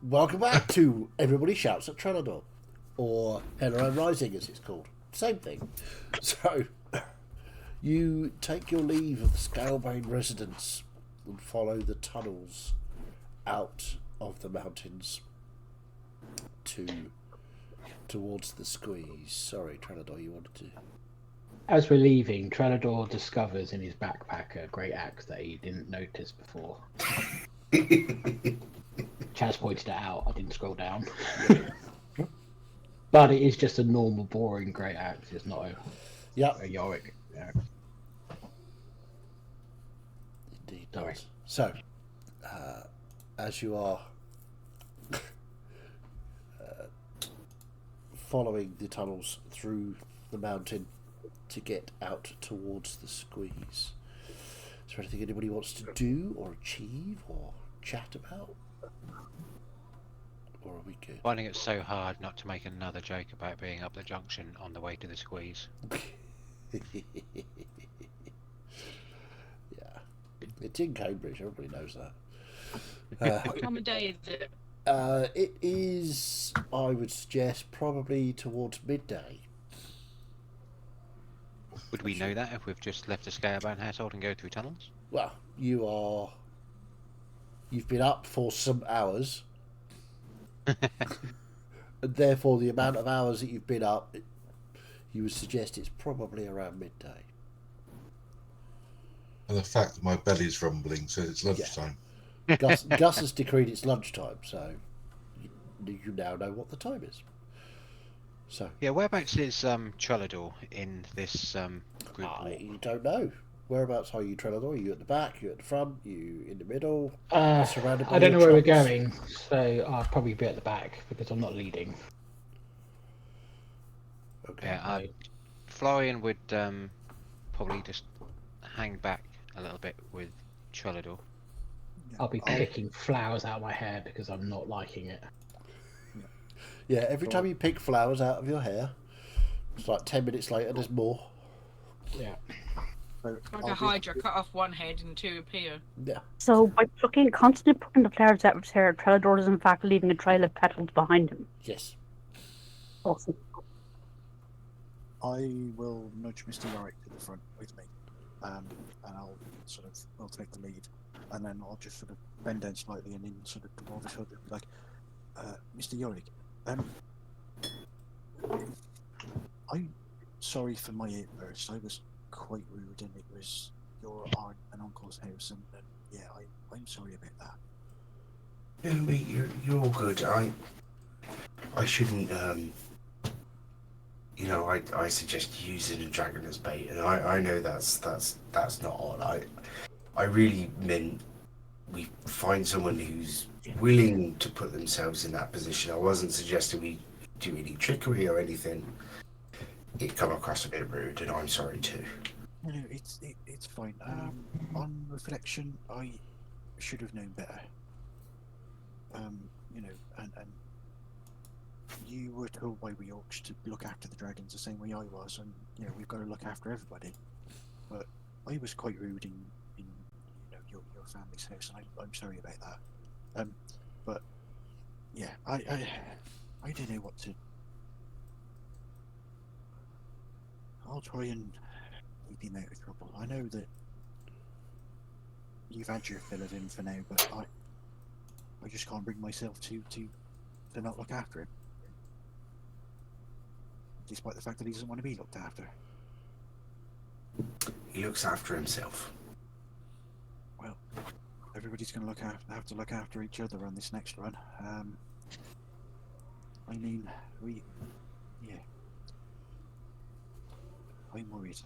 Welcome back to Everybody Shouts at Trellador, or Helloran Rising as it's called. Same thing. So, you take your leave of the Scalebane residence and follow the tunnels out of the mountains towards the squeeze. Sorry, Trellador, you wanted to... As we're leaving, Trellador discovers in his backpack a great axe that he didn't notice before. Chaz pointed it out. I didn't scroll down. But it is just a normal, boring great axe. It's not a Yorick axe. Indeed does. So, as you are following the tunnels through the mountain to get out towards the squeeze, is there anything anybody wants to do or achieve or chat about? Or are we good? Finding it so hard not to make another joke about being up the junction on the way to the squeeze. Yeah. It's in Cambridge, everybody knows that. What time of day is it? It is, I would suggest, probably towards midday. Would we know that if we've just left the Scalebound household and go through tunnels? Well, you've been up for some hours. And therefore the amount of hours that you've been up, you would suggest it's probably around midday. And the fact that my belly's rumbling says it's lunchtime. Gus has decreed it's lunchtime, so you now know what the time is. So yeah, whereabouts is Trellador in this group walk? I don't know. Whereabouts are you, Trellador? Are you at the back? You at the front? You in the middle? Surrounded by I don't know where we're trucks? going, so I'll probably be at the back because I'm not leading. Okay. Yeah, Florian would probably just hang back a little bit with Trellador. I'll be picking flowers out of my hair because I'm not liking it. Yeah, every time you pick flowers out of your hair, it's like 10 minutes later there's more. Yeah. So Like a hydra, cut off one head and two appear. Yeah. So by constantly putting the flowers out of his hair, Trellador is in fact leaving a trail of petals behind him. Yes. Awesome. I will nudge Mr. Yorick to the front with me, and I'll take the lead, and then I'll just sort of bend down slightly and in sort of dwarvish hood and be like, Mr. Yorick, I'm sorry for my outburst. I was quite rude, and it was your aunt and uncle's house, and yeah, I'm sorry about that. No, mate, you're all good. I shouldn't. I suggest using a dragon as bait, and I know that's not on. I really meant we find someone who's willing to put themselves in that position. I wasn't suggesting we do any trickery or anything. It come across a bit rude, and I'm sorry too. No, it's fine. On reflection, I should have known better. And you were told by we orcs to look after the dragons the same way I was, and we've got to look after everybody. But I was quite rude in your family's house, and I'm sorry about that. But yeah, I don't know what to. I'll try and keep him out of trouble. I know that you've had your fill of him for now, but I just can't bring myself to not look after him. Despite the fact that he doesn't want to be looked after. He looks after himself. Well, everybody's going to have to look after each other on this next run. I'm worried.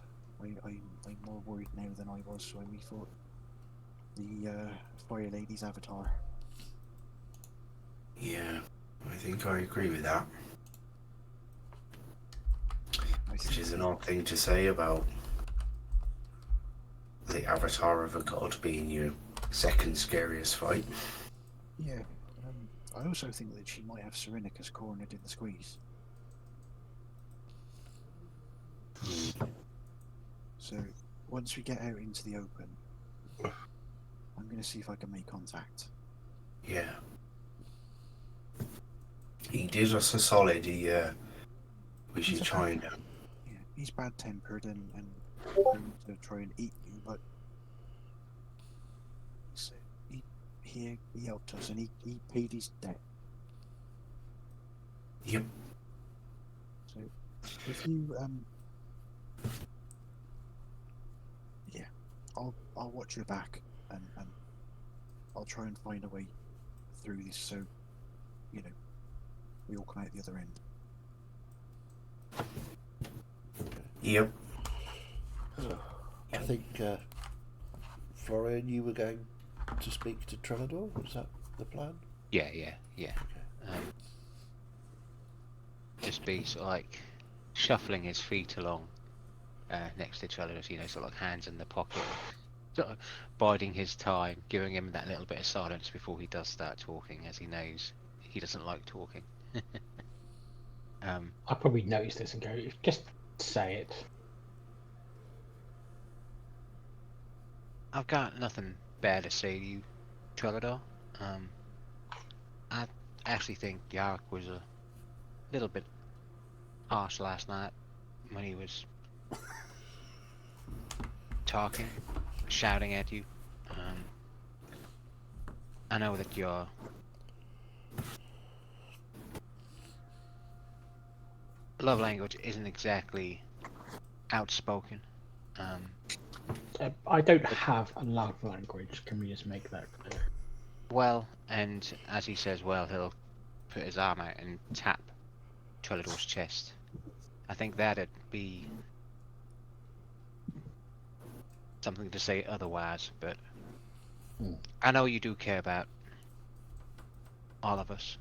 I'm more worried now than I was when we fought the Fire Lady's avatar. Yeah, I think I agree with that. Which is an odd thing to say about the avatar of a god being your second scariest fight. Yeah, I also think that she might have Serenicus cornered in the squeeze. So, once we get out into the open, I'm going to see if I can make contact. Yeah. He did us a solid. We should try and. Yeah, he's bad tempered and going to try and eat me, but so he helped us and he paid his debt. Yep. So if you yeah, I'll watch your back and I'll try and find a way through this so you know we all come out the other end. Yep. I think, Florian, you were going to speak to Trellador. Was that the plan? Yeah. Just be sort of like shuffling his feet along next to Trellador, sort of like hands in the pocket, sort of biding his time, giving him that little bit of silence before he does start talking, as he knows he doesn't like talking. I'll probably notice this and go, just say it. I've got nothing bad to say to you, Trellador. I actually think Yarrick was a little bit harsh last night when he was talking, shouting at you. I know that your love language isn't exactly outspoken. I don't have a love language. Can we just make that clear? Well, and as he says, well, he'll put his arm out and tap Trellador's chest. I think that'd be something to say otherwise, but I know you do care about all of us,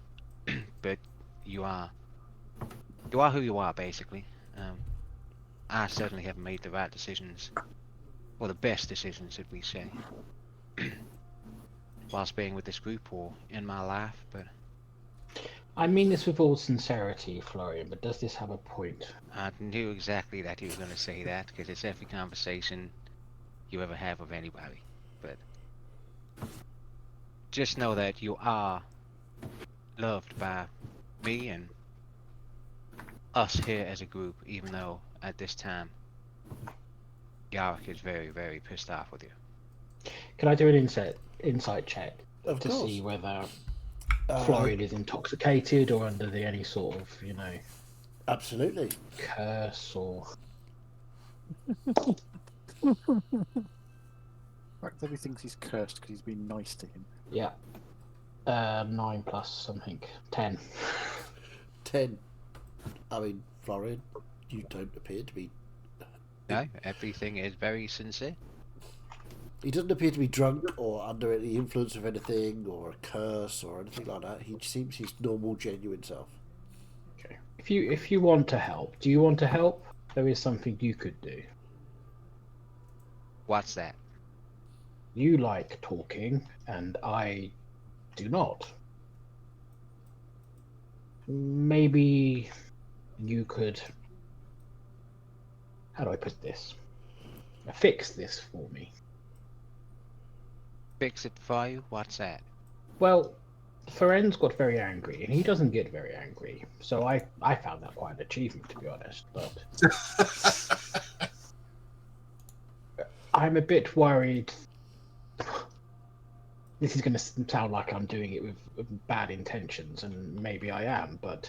but you are who you are, basically. I certainly haven't made the right decisions, or the best decisions, should we say, whilst being with this group or in my life, but I mean this with all sincerity, Florian, but does this have a point? I knew exactly that you were going to say that, because it's every conversation you ever have with anybody. But just know that you are loved by me and us here as a group, even though at this time Yarrick is very, very pissed off with you. Can I do an insight check Of to course. see whether Florian is intoxicated or under any sort of, Absolutely. curse or... In fact, everybody thinks he's cursed because he's been nice to him. Yeah. 9 plus something. 10. 10. I mean, Florian, you don't appear to be... No, everything is very sincere. He doesn't appear to be drunk or under any influence of anything or a curse or anything like that. He seems his normal, genuine self. Okay. If you want to help, do you want to help? There is something you could do. What's that? You like talking, and I do not. Maybe you could... How do I put this? Fix this for me. Fix it for you? What's that? Well, Feren's got very angry, and he doesn't get very angry. So I found that quite an achievement, to be honest. But I'm a bit worried. This is going to sound like I'm doing it with bad intentions, and maybe I am, but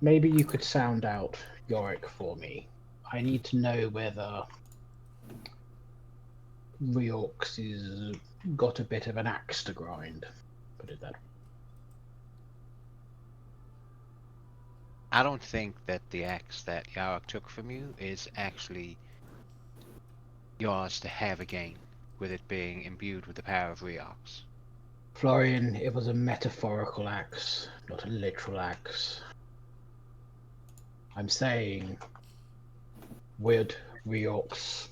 maybe you could sound out Yorick for me. I need to know whether Reorx is got a bit of an axe to grind. Put it that way. I don't think that the axe that Yarrick took from you is actually yours to have again, with it being imbued with the power of Reorx. Florian, it was a metaphorical axe, not a literal axe. I'm saying, would Reorx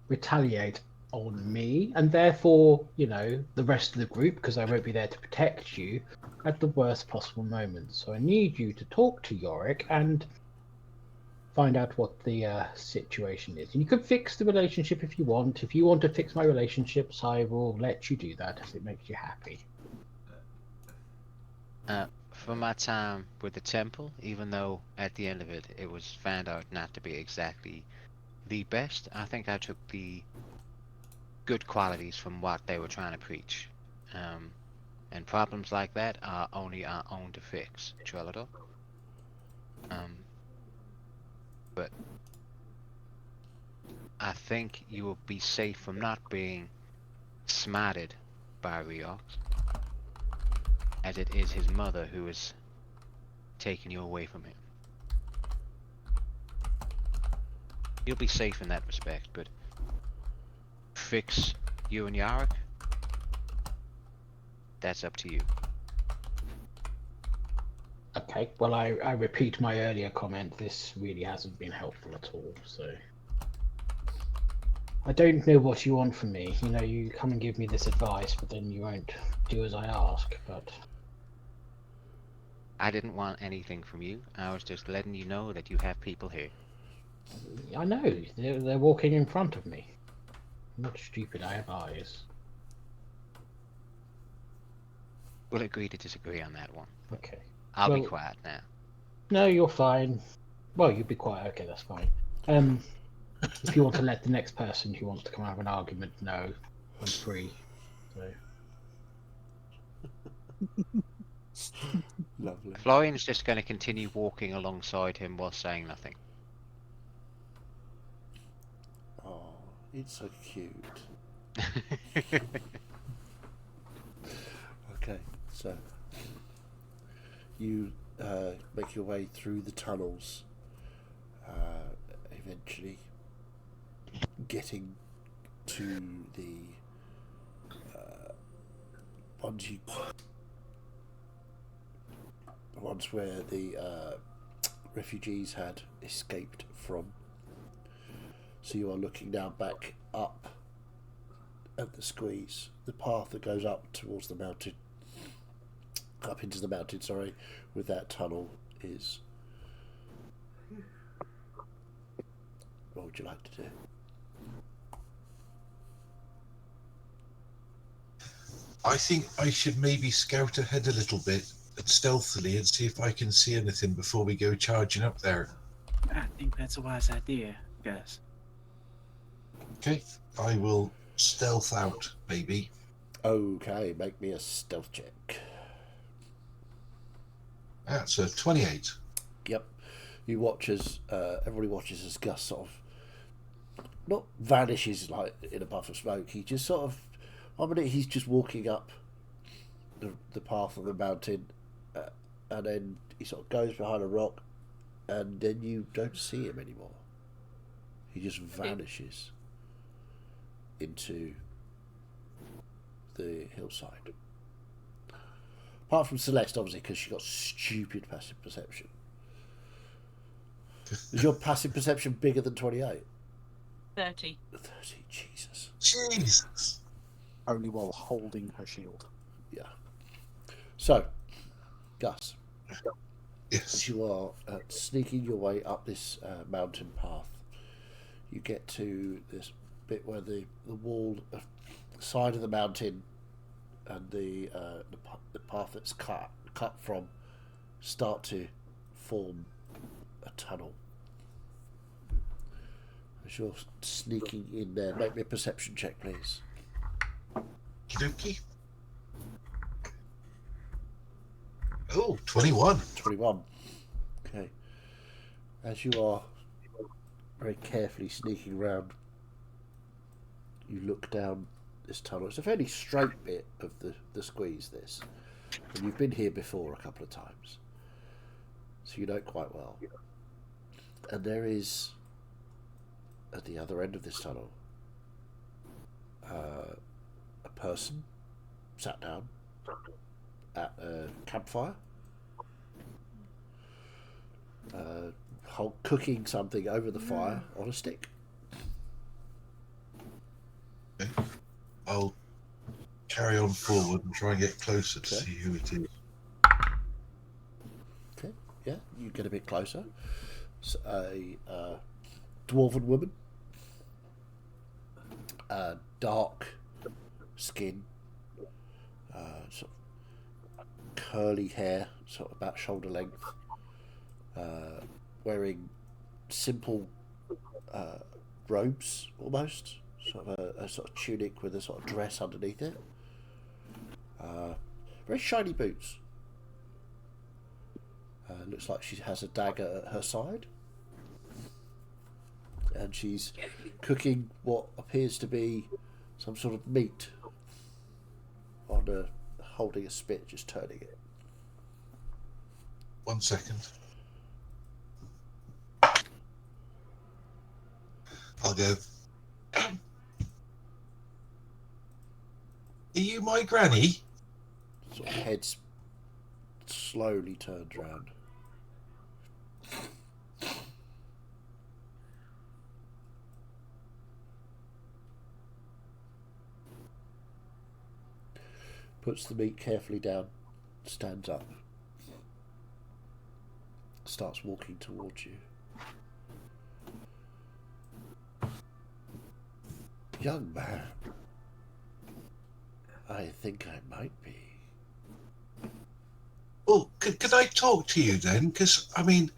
retaliate on me, and therefore, the rest of the group, because I won't be there to protect you, at the worst possible moment. So I need you to talk to Yorick and find out what the situation is. And you can fix the relationship if you want. If you want to fix my relationships, I will let you do that if it makes you happy. From my time with the temple, even though at the end of it it was found out not to be exactly the best, I think I took the good qualities from what they were trying to preach. And problems like that are only our own to fix, Trellador. But I think you will be safe from not being smited by Riox, as it is his mother who is taking you away from him. You'll be safe in that respect, but fix you and Yarick, that's up to you. Okay, well, I repeat my earlier comment. This really hasn't been helpful at all, so... I don't know what you want from me. You know, you come and give me this advice, but then you won't do as I ask, but... I didn't want anything from you. I was just letting you know that you have people here. I know, they're walking in front of me. I'm not stupid, I have eyes. We'll agree to disagree on that one. Okay. I'll be Well- quiet now. No, you're fine. Well, you be quiet. Okay, that's fine. If you want to let the next person who wants to come have an argument know, I'm free. So Lovely. Florian's just going to continue walking alongside him while saying nothing. Oh, it's so cute. Okay, so you make your way through the tunnels, eventually getting to the ones where the refugees had escaped from. So you are looking now back up at the squeeze, the path that goes up towards the mountain, up into the mountain, sorry, with that tunnel is... What would you like to do? I think I should maybe scout ahead a little bit and stealthily and see if I can see anything before we go charging up there. I think that's a wise idea, guys. Okay, I will stealth out, maybe. Okay, make me a stealth check. That's a 28. Yep. You watch as everybody watches as Gus sort of not vanishes like in a puff of smoke. He just sort of, one minute he's just walking up the path of the mountain, and then he sort of goes behind a rock, and then you don't see him anymore. He just vanishes into the hillside. Apart from Celeste, obviously, because she got stupid passive perception. Is your passive perception bigger than 28? 30. 30, Jesus. Jesus! Only while holding her shield. Yeah. So, Gus, Yes. as you are sneaking your way up this mountain path, you get to this bit where the wall, side of the mountain, and the path that's cut from start to form a tunnel. As you're sneaking in there, make me a perception check, please. Okey-dokey. Oh, 21. 21. Okay. As you are very carefully sneaking around, you look down this tunnel. It's a fairly straight bit of the squeeze, this. And you've been here before a couple of times, so you know it quite well. And there is, at the other end of this tunnel, a person sat down at a campfire, cooking something over the fire on a stick. Okay. I'll carry on forward and try and get closer to Okay. see who it is. Okay, yeah, you get a bit closer. It's a dwarven woman, dark skin, sort of curly hair, sort of about shoulder length, wearing simple robes almost, sort of a sort of tunic with a sort of dress underneath it. Very shiny boots. Looks like she has a dagger at her side. And she's cooking what appears to be some sort of meat on holding a spit, just turning it. 1 second. I'll go. Are you my granny? Sort of heads slowly turned round. Puts the meat carefully down, stands up, starts walking towards you. Young man, I think I might be. Well, could I talk to you then? Because, I mean,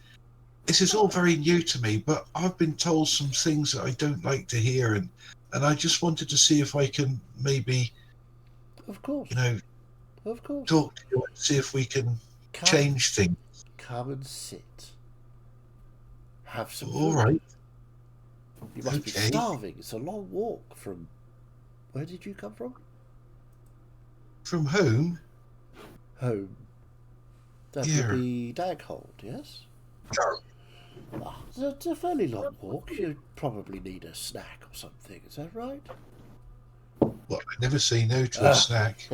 this is all very new to me, but I've been told some things that I don't like to hear, and I just wanted to see if I can maybe, Of course. you know, Of course. talk to you and see if we can change things. Come and sit. Have some All food. right. You must be starving. It's a long walk from... Where did you come from? From home? Home. That would be Daghold, yes? Yeah. It's a fairly long walk. You probably need a snack or something. Is that right? Well, I never say no to a snack.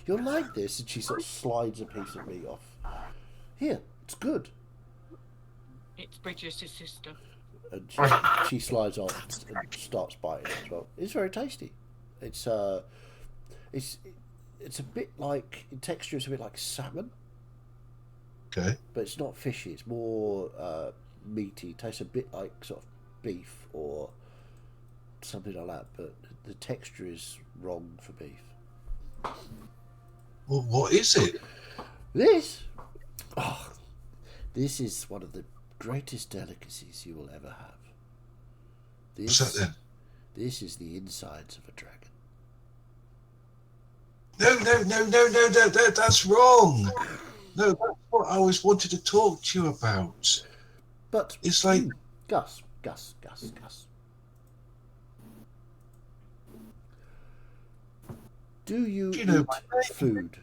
You'll like this. And she sort of slides a piece of meat off. Here, it's good. It's Bridget's sister. And she slides off and starts biting it as well. It's very tasty. It's a bit like, in texture, it's a bit like salmon. Okay. But it's not fishy. It's more meaty. It tastes a bit like sort of beef or something like that. But the texture is wrong for beef. Well, what is it? This is one of the greatest delicacies you will ever have. What's that then? This is the insides of a dragon. No, that's wrong. No, that's what I always wanted to talk to you about. But it's like... Gus. Do you eat food?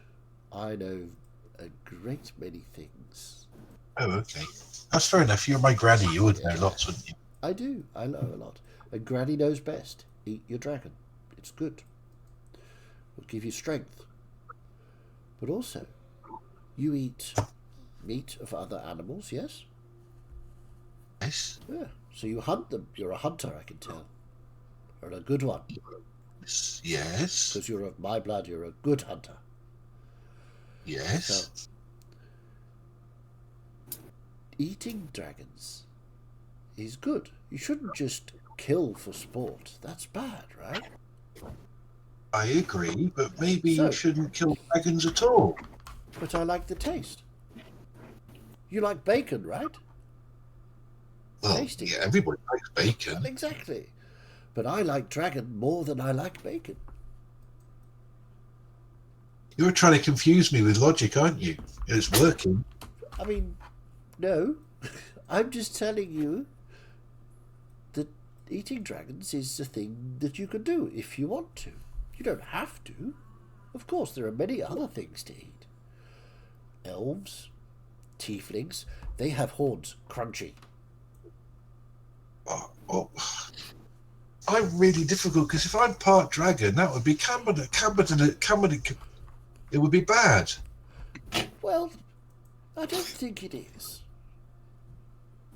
I know a great many things. Oh, okay. That's fair enough. You're my granny. You would know lots, wouldn't you? I do. I know a lot. And Granny knows best. Eat your dragon. It's good. It'll give you strength. But also, you eat meat of other animals, yes? Yes. Yeah. So you hunt them. You're a hunter, I can tell. And a good one. Yes. Because you're of my blood, you're a good hunter. Yes. So, eating dragons is good. You shouldn't just kill for sport. That's bad, right? I agree, but maybe you shouldn't kill dragons at all. But I like the taste. You like bacon, right? Well, Tasty. yeah, everybody likes bacon. Well, exactly. But I like dragon more than I like bacon. You're trying to confuse me with logic, aren't you? It's working. I mean, no. I'm just telling you that eating dragons is a thing that you can do if you want to. You don't have to. Of course, there are many other things to eat. Elves, tieflings, they have horns. Crunchy. I'm really difficult because if I'm part dragon, that would be it would be bad. Well, I don't think it is.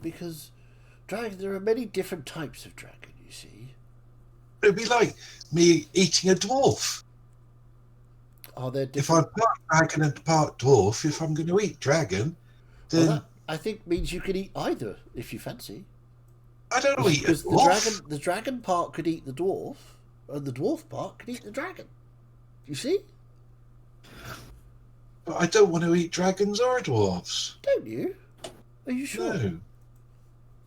Because there are many different types of dragon, you see. It'd be like me eating a dwarf. Are there different... If I'm part dragon and part dwarf, if I'm going to eat dragon, then... Well, that, I think, means you can eat either, if you fancy. I don't know, eat a dwarf. The dragon part could eat the dwarf, and the dwarf part could eat the dragon. You see? But I don't want to eat dragons or dwarves. Don't you? Are you sure? No.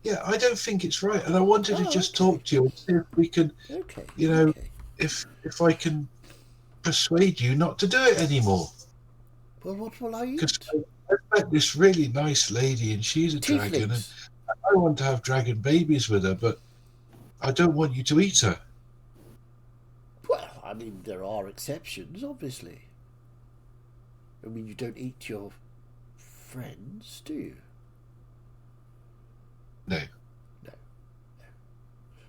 Yeah, I don't think it's right, and I wanted to just okay. talk to you and see if we can, Okay. you know, Okay. if I can persuade you not to do it anymore. Well, what will I Because eat? I've met this really nice lady, and she's a dragon, and Tieflings. I want to have dragon babies with her, but I don't want you to eat her. Well, I mean, there are exceptions, obviously. I mean, you don't eat your friends, do you? No. No.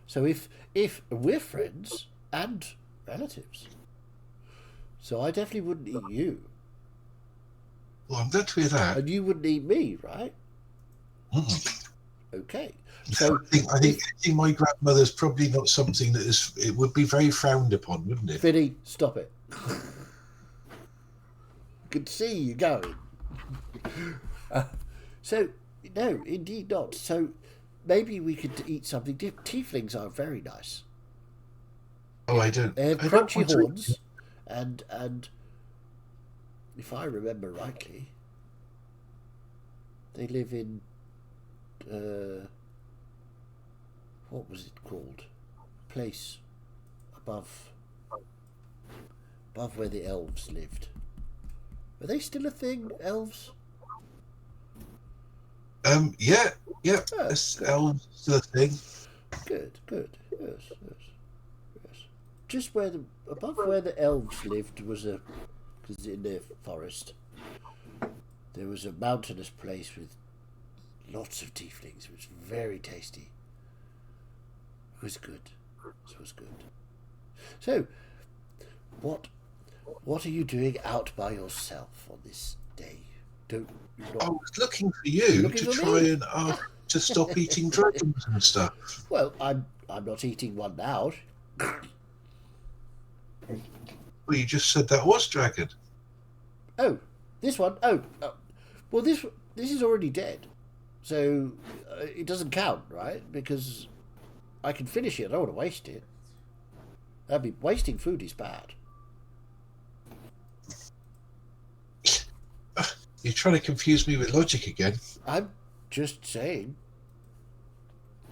So if we're friends and relatives, so I definitely wouldn't eat you, Well, I'm glad to hear that. and you wouldn't eat me, right? Okay. So I think eating my grandmother's probably not something that is. It would be very frowned upon, wouldn't it? Vinny, stop it. Could see you going. So no, indeed not. So maybe we could eat something different. Tieflings are very nice. Oh, I don't. They have I don't crunchy want to- horns, and if I remember rightly, they live in what was it called? Place above where the elves lived. Are they still a thing, elves? Yeah. Oh, That's good. the thing. Good. Yes. Just above where the elves lived was because in the forest there was a mountainous place with lots of tieflings. It was very tasty. It was good. So, what are you doing out by yourself on this day? I was looking for You're you looking to for try me? and to stop eating dragons and stuff. Well, I'm not eating one now. Well, you just said that was dragon. Oh, this one. Well, this is already dead, so it doesn't count, right? Because I can finish it. I don't want to waste it. Wasting food is bad. You're trying to confuse me with logic again. I'm just saying,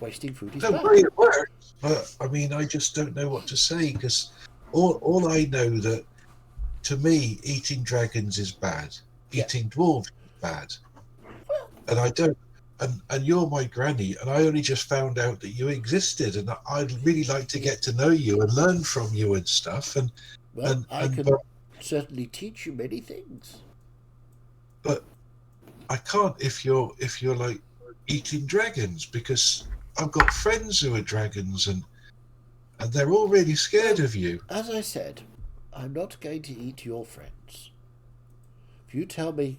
wasting food is No bad. way it works. But I mean, I just don't know what to say because all I know that to me, eating dragons is bad. Yeah. Eating dwarves is bad. And I don't. And you're my granny, and I only just found out that you existed, and I'd really like to get to know you and learn from you and stuff. And Well, I can but certainly teach you many things. I can't if you're like eating dragons because I've got friends who are dragons and they're all really scared of you. As I said, I'm not going to eat your friends. If you tell me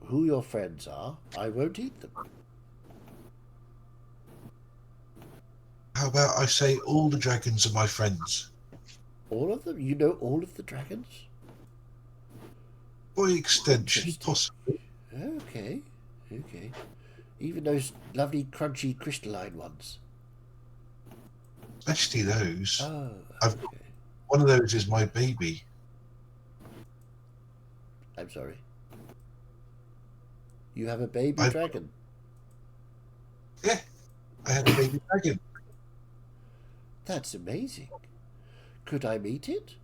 who your friends are, I won't eat them. How about I say all the dragons are my friends? All of them? You know all of the dragons? By extension, Interesting. possibly. Okay. Even those lovely, crunchy, crystalline ones. Especially those. Oh, I've okay. One of those is my baby. I'm sorry. You have a baby dragon? Yeah, I had a baby dragon. That's amazing. Could I meet it?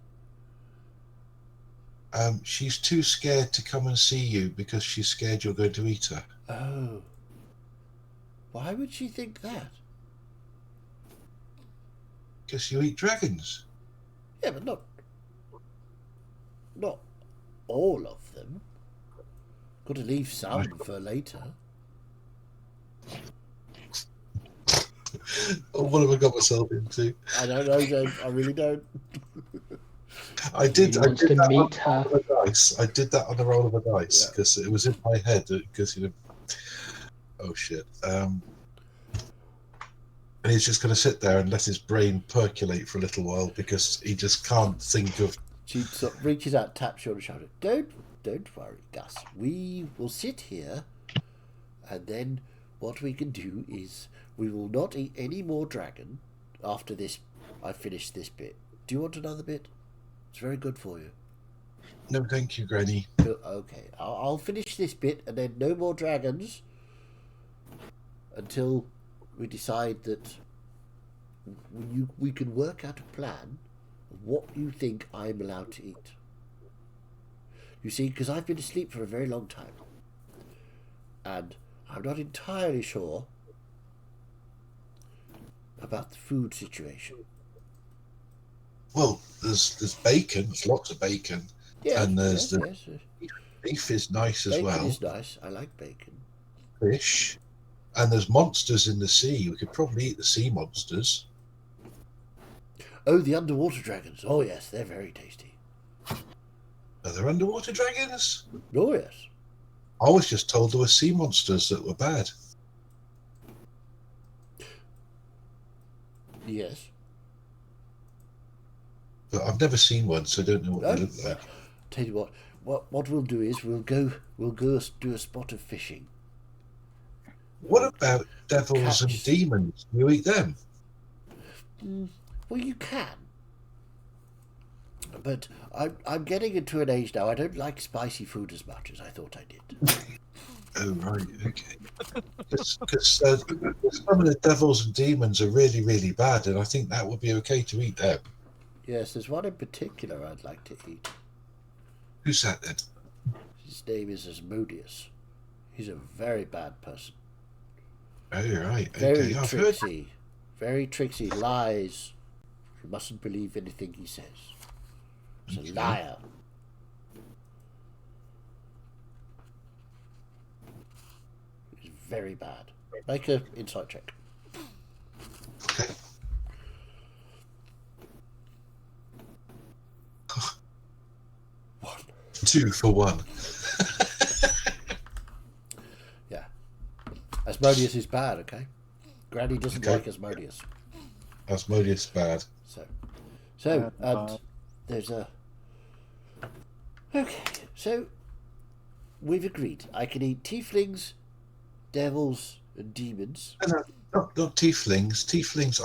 She's too scared to come and see you because she's scared you're going to eat her. Oh. Why would she think that? Because you eat dragons. Yeah, but not all of them. Got to leave some for later. Oh, what have I got myself into? I don't know, James. I really don't. I did. He I wants did to that meet on her. a roll of a dice. I did that on a roll of a dice because it was in my head. Because oh shit. And he's just going to sit there and let his brain percolate for a little while because he just can't think of. She sort of reaches out, taps you on the shoulder. Don't worry, Gus. We will sit here, and then what we can do is we will not eat any more dragon after this. I finish this bit. Do you want another bit? It's very good for you. No, thank you, Granny. Okay, I'll finish this bit, and then no more dragons until we decide that we can work out a plan of what you think I'm allowed to eat. You see, because I've been asleep for a very long time, and I'm not entirely sure about the food situation. Well, there's bacon. There's lots of bacon, and there's the beef is nice as well. Bacon is nice. I like bacon. Fish, and there's monsters in the sea. We could probably eat the sea monsters. Oh, the underwater dragons. Oh yes, they're very tasty. Are there underwater dragons? Oh yes. I was just told there were sea monsters that were bad. Yes. But I've never seen one, so I don't know what they look like. Tell you what we'll do is we'll go do a spot of fishing. What about devils and demons? You eat them? Well, you can. But I'm getting into an age now. I don't like spicy food as much as I thought I did. Oh, right, okay. Because some of the devils and demons are really, really bad, and I think that would be okay to eat them. Yes, there's one in particular I'd like to eat. Who's that then? His name is Asmodeus. He's a very bad person. Oh, right, Very okay. tricksy. Very tricksy. Lies. You mustn't believe anything he says. He's a liar. He's very bad. Make an insight check. Okay. One. 2 for 1. Yeah. Asmodeus is bad, okay? Granny doesn't Okay. like Asmodeus. Asmodeus bad. So, and there's a... Okay, so we've agreed. I can eat tieflings, devils, and demons. No, not tieflings. Tieflings.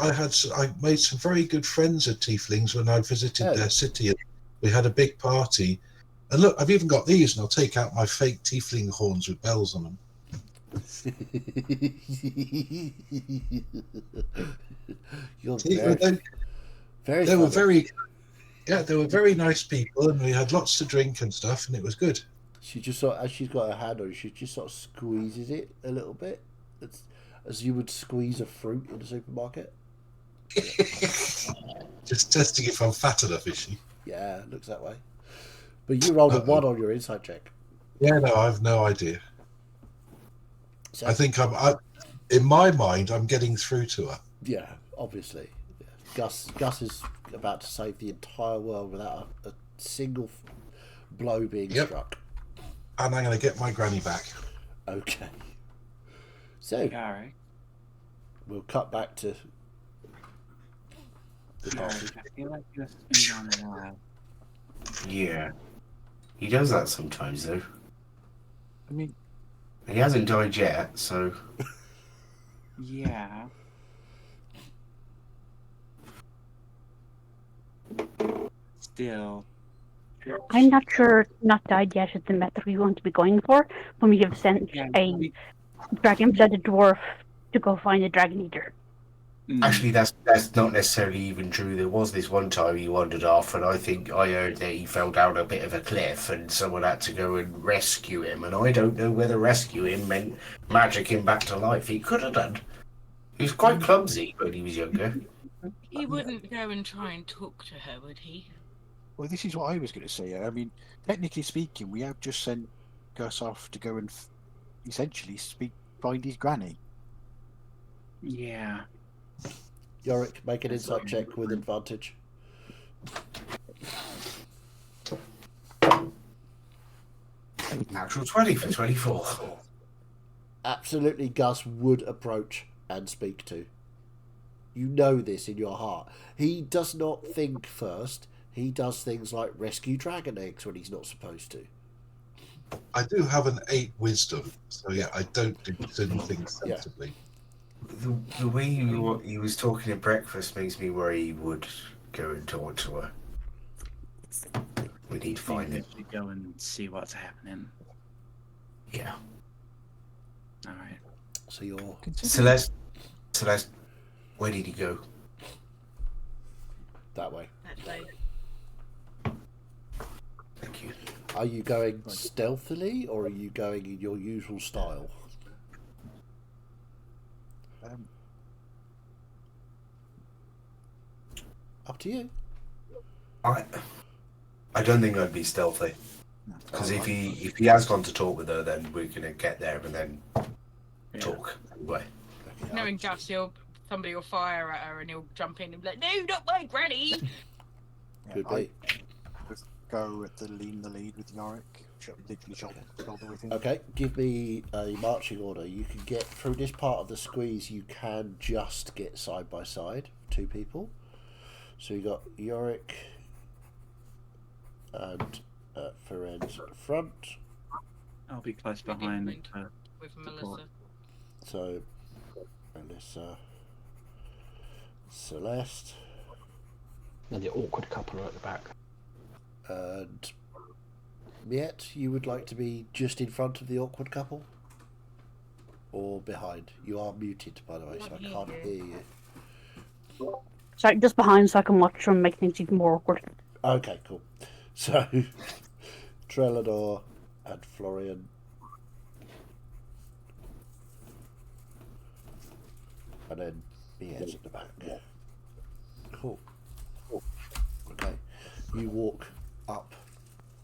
I made some very good friends of tieflings when I visited their city. We had a big party, and look, I've even got these, and I'll take out my fake tiefling horns with bells on them. You're they were very, yeah, they were very nice people, and we had lots to drink and stuff, and it was good. She just sort of, as she's got her hand on it, she just sort of squeezes it a little bit, as you would squeeze a fruit in a supermarket. Just testing if I'm fat enough, is she? Yeah, it looks that way. But you rolled a 1 on your insight check. Yeah, no, I've no idea. So, I think in my mind, I'm getting through to her. Yeah, obviously. Yeah. Gus is about to save the entire world without a single blow being struck. And I'm going to get my granny back. Okay. So, All right. we'll cut back to the All party. right. I feel like this has been going on a while. Yeah. He does that sometimes, though. I mean, He hasn't died yet, so... Yeah. Still. I'm not sure not died yet is the method we want to be going for when we have sent a dragon-blooded dwarf to go find a dragon eater. Actually, that's not necessarily even true. There was this one time he wandered off, and I think I heard that he fell down a bit of a cliff, and someone had to go and rescue him. And I don't know whether rescue him meant magic him back to life. He could have done. He was quite clumsy when he was younger. He wouldn't go and try and talk to her, would he? well, this is what I was going to say. I mean, technically speaking, we have just sent Gus off to go and essentially find his granny. Yeah. Yorick, make an insight check with advantage. Natural 20 for 24. Absolutely, Gus would approach and speak to. You know this in your heart. He does not think first. He does things like rescue dragon eggs when he's not supposed to. I do have an 8 wisdom, so yeah, I don't do certain things sensibly. The way he was talking at breakfast makes me worry he would go and talk to her. We need to find him. We go and see what's happening. Yeah. All right. So you're Celeste, where did he go? that way. That way. Thank you. Are you going stealthily or are you going in your usual style? Up to you. I don't think I'd be stealthy. Because if he has gone to talk with her, then we're gonna get there and then talk anyway. Okay, Knowing Gus, somebody will fire at her and he'll jump in and be like, "No, not my granny!" Could be. Just go at the lead with Yorick. Literally shoulder with him. Okay, give me a marching order. You can get through this part of the squeeze. You can just get side by side, 2 people. So you got Yorick and Ferenz at front. I'll be close behind with support. Melissa. So Melissa, Celeste, And the awkward couple are at the back. and Miette. You would like to be just in front of the awkward couple, or behind? You are muted, by the way, so I can't hear you. Sorry, just behind so I can watch them and make things even more awkward. Okay, cool. So, Trelador and Florian. And then Miette at the back. Cool. Okay. You walk up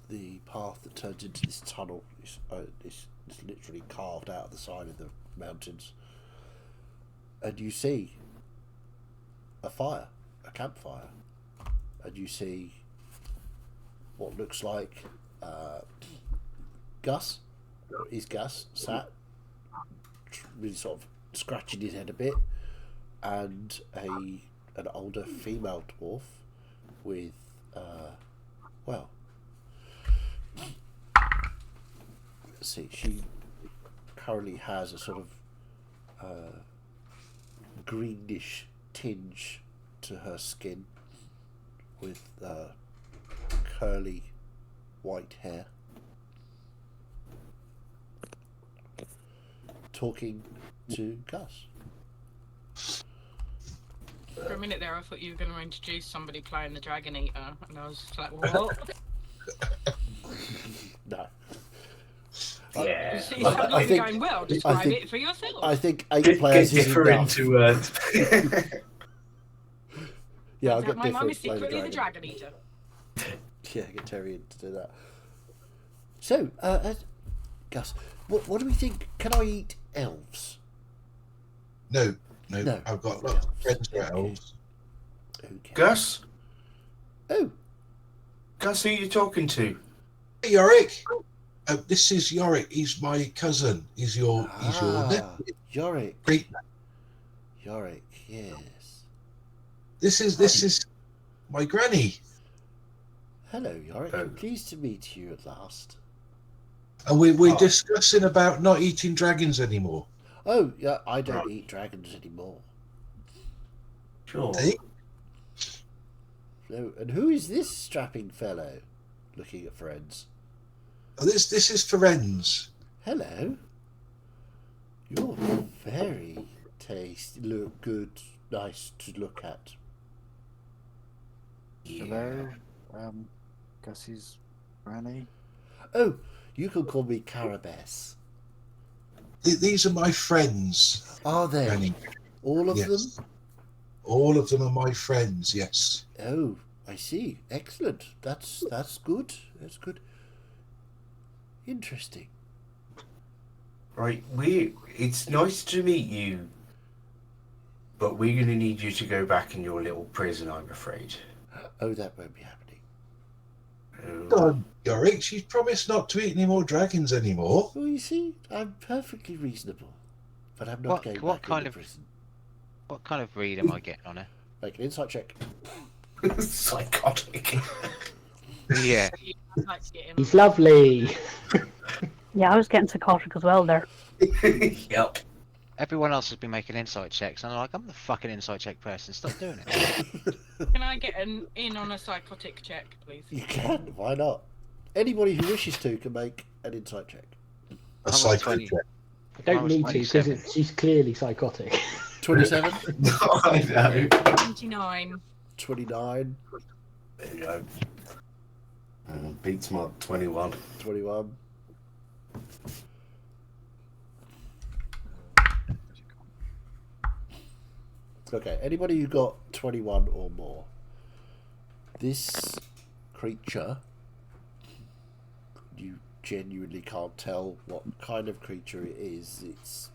the path that turns into this tunnel. It's literally carved out of the side of the mountains. And you see a fire, a campfire. And you see what looks like Gus. Is Gus sat really sort of scratching his head a bit, and an older female dwarf with well, let's see, she currently has a sort of greenish tinge to her skin with curly white hair, talking to Gus. For a minute there, I thought you were going to introduce somebody playing the Dragon Eater, and I was just like, "What?" No. Yeah. You sound like you're going, "Well, describe it for yourself." I think 8 players is differ enough. into Yeah, I'll Turns out get my mum different. is Play the secretly the dragon. Dragon Eater. Yeah, get Terry in to do that. So, Gus, what do we think? Can I eat elves? No, No. I've got lots of friends who are elves. Okay. Gus? Oh, Gus, who are you talking to? Hey, Yorick. This is Yorick. He's my cousin. He's your nephew. Yorick. Great. Yorick, yes. This is my granny. Hello, Yorick. Oh. I'm pleased to meet you at last. And we're Oh. discussing about not eating dragons anymore. Oh, yeah, I don't eat dragons anymore. Sure. Hey? So, and who is this strapping fellow? Looking at friends. Oh, this is Ferenz. Hello. You're very look good, nice to look at. Hello, Gus's granny. Oh, you can call me Carabas. These are my friends. Are they? Granny. All of Yes. them? All of them are my friends, yes. Oh, I see. Excellent. That's good. That's good. Interesting. Right, it's nice to meet you, but we're going to need you to go back in your little prison, I'm afraid. Oh, that won't be happening. God, Yorick, she's promised not to eat any more dragons anymore. Well, you see, I'm perfectly reasonable, but I'm not What- going what back kind into of- prison. What kind of read am I getting on her? Make an insight check. Psychotic. Yeah. I'd like to get him. He's lovely. Yeah, I was getting psychotic as well there. Yep. Everyone else has been making insight checks, and I'm like, I'm the fucking insight check person. Stop doing it. Can I get an in on a psychotic check, please? You can. Why not? Anybody who wishes to can make an insight check. A I was psycho 20. check. I don't I was need to because 27. she's clearly psychotic. 27, I know. 29. 29, There you go. Beats my 21. 21. Okay, anybody who got 21 or more. This creature, you genuinely can't tell what kind of creature it is. It's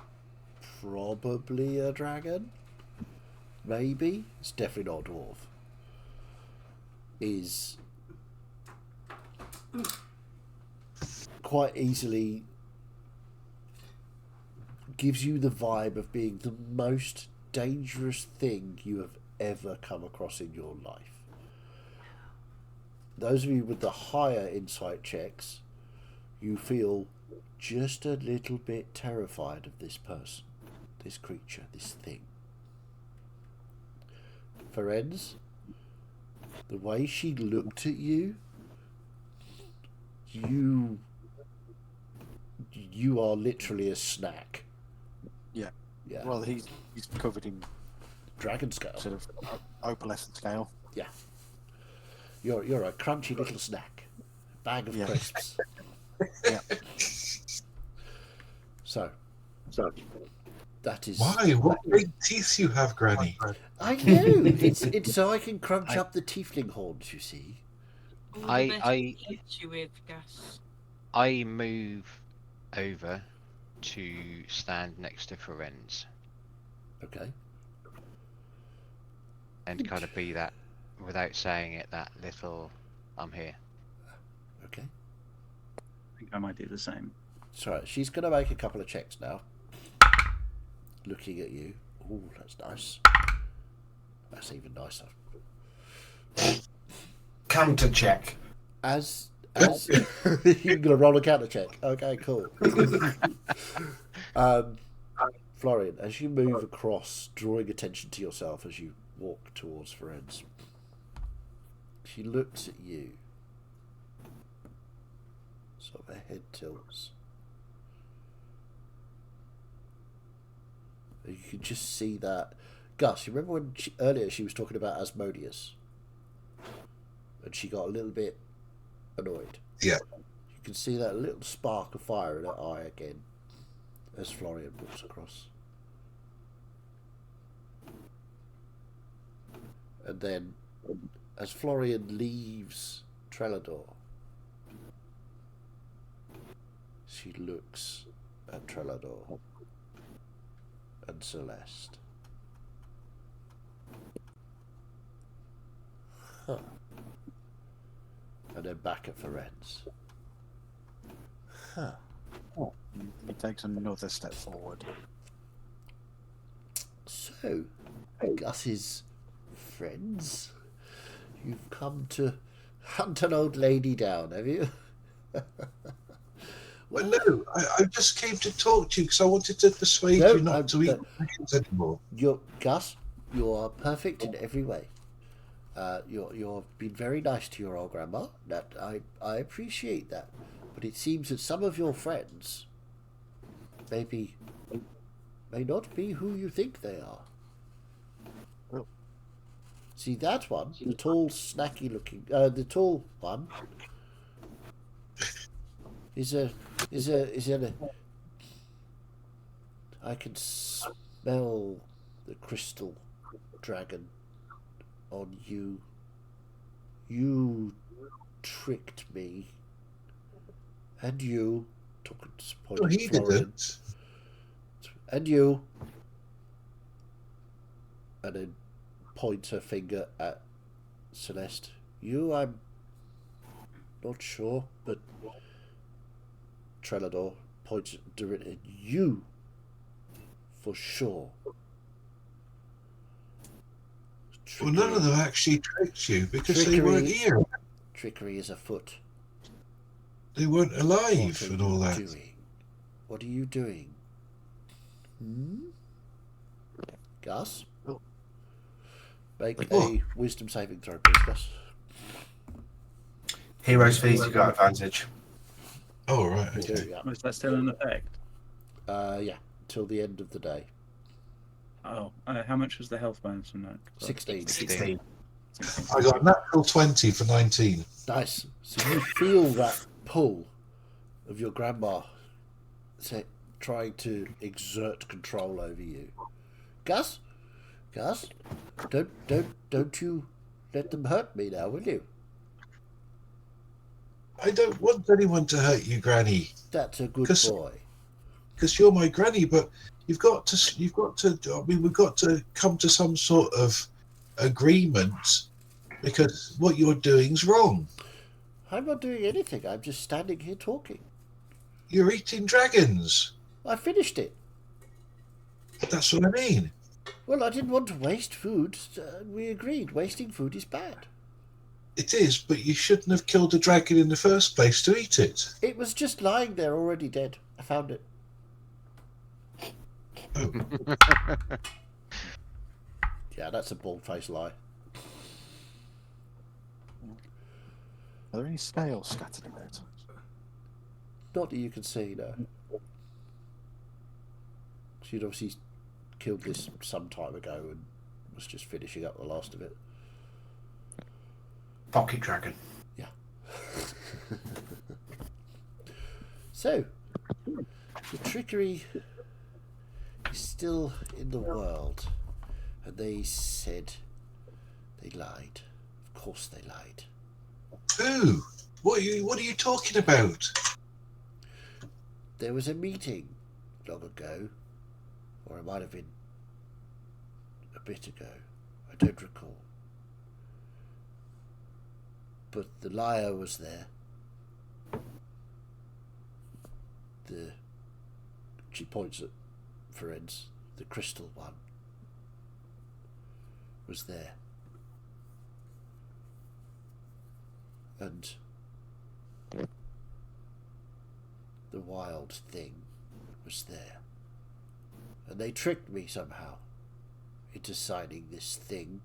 probably a dragon. Maybe. It's definitely not a dwarf. Is quite easily gives you the vibe of being the most dangerous thing you have ever come across in your life. Those of you with the higher insight checks, you feel just a little bit terrified of this person, this creature, this thing. Ferenz, the way she looked at you, you are literally a snack. Yeah. Yeah. Well, he's covered in Dragon scale. sort of opalescent scale. Yeah. You're a crunchy little snack. Bag of Yeah. crisps. Yeah. So that is Why? What big teeth you have, Granny? I know. It's so I can crunch up the tiefling horns, you see. All I- the best I- to hit you with, Gus. I move over to stand next to Ferenz Okay. and kind of be that, without saying it, that little, I'm here. Okay. I think I might do the same. So she's gonna make a couple of checks now. Looking at you. Oh, that's nice. That's even nicer. Counter check. As you're gonna roll a counter check. Okay, cool. Florian, as you move across, drawing attention to yourself as you walk towards Ferenz, she looks at you. Sort of her head tilts. You can just see that. Gus, you remember when earlier she was talking about Asmodeus? And she got a little bit annoyed. Yeah. You can see that little spark of fire in her eye again as Florian walks across. And then, as Florian leaves Trelador, she looks at Trelador and Celeste. Huh. And then back at Ferenz. Huh. He takes another step forward. So, Gus's friends, you've come to hunt an old lady down, have you? Well, no, I just came to talk to you because I wanted to persuade No, you not to eat dragons anymore. Gus, you are perfect in every way. You've been very nice to your old grandma. That I appreciate that. But it seems that some of your friends may not be who you think they are. Oh. See that one, the tall, snacky looking, the tall one is a. I can smell the crystal dragon on you. You tricked me. And you took it No, he didn't. And you. And then points her finger at Celeste. You, I'm not sure, but Trelador points directly at you. For sure. Well, none of them actually tricked you because they Trickery. weren't here. Trickery is afoot. They weren't alive What are and all you that. doing? What are you doing? Gus? Oh. Make What? a wisdom saving throw, please, Gus. Heroes fees, you got advantage. Oh, right. You do, Okay. yeah. Was that still in effect? Yeah, till the end of the day. Oh, how much was the health bonus on that? 16. 16. I got a natural 20 for 19. Nice. So you feel that pull of your grandma trying to exert control over you. Gus? Gus? Don't you let them hurt me now, will you? I don't want anyone to hurt you, Granny, That's a good boy. because you're my granny. But you've got to. I mean, we've got to come to some sort of agreement because what you're doing's wrong. I'm not doing anything. I'm just standing here talking. You're eating dragons. I finished it. That's what I mean. Well, I didn't want to waste food. We agreed. Wasting food is bad. It is, but you shouldn't have killed a dragon in the first place to eat it. It was just lying there already dead. I found it. Oh, Yeah, that's a bald-faced lie. Are there any scales scattered about? Not that you can see, no. She'd obviously killed this some time ago and was just finishing up the last of it. Pocket dragon. Yeah. So, the trickery is still in the world. And they said they lied. Of course they lied. who? What are you talking about? There was a meeting long ago, or it might have been a bit ago. I don't recall. But the liar was there. She points at Ferenz, the crystal one, was there. And the wild thing was there. And they tricked me somehow into signing this thing.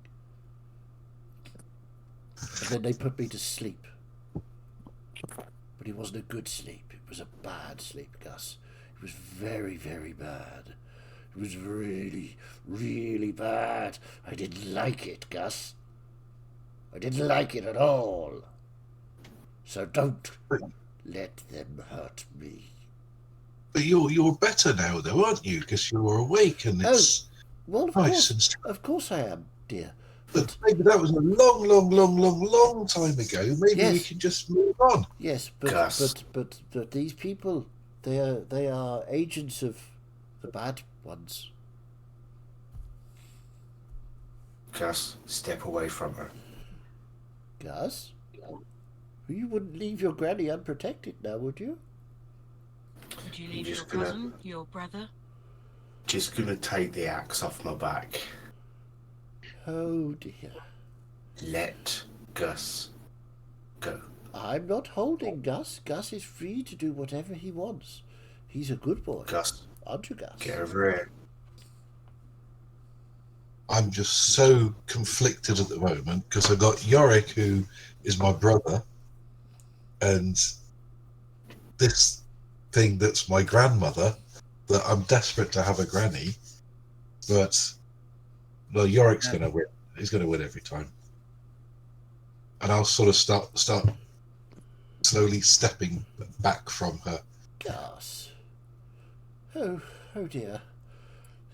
And then they put me to sleep. But it wasn't a good sleep. It was a bad sleep, Gus. It was very, very bad. It was really, really bad. I didn't like it, Gus. I didn't like it at all. So don't let them hurt me. But you're better now, though, aren't you? Because you're awake and it's Well, of nice course, and. of course I am, dear. But maybe that was a long time ago. Maybe we Yes. can just move on. Yes, Gus. but these people, they are agents of the bad ones. Gus, step away from her. Gus, you wouldn't leave your granny unprotected now, would you? Would you leave Just your gonna- cousin, your brother? Just gonna take the axe off my back. Oh dear. Let Gus go. I'm not holding Gus. Gus is free to do whatever he wants. He's a good boy. Gus, Aren't you, Gus? get over here. I'm just so conflicted at the moment because I've got Yorick, who is my brother, and this thing that's my grandmother, that I'm desperate to have a granny, but well, Yorick's going to win. He's going to win every time. And I'll sort of start slowly stepping back from her. Gus. Oh dear.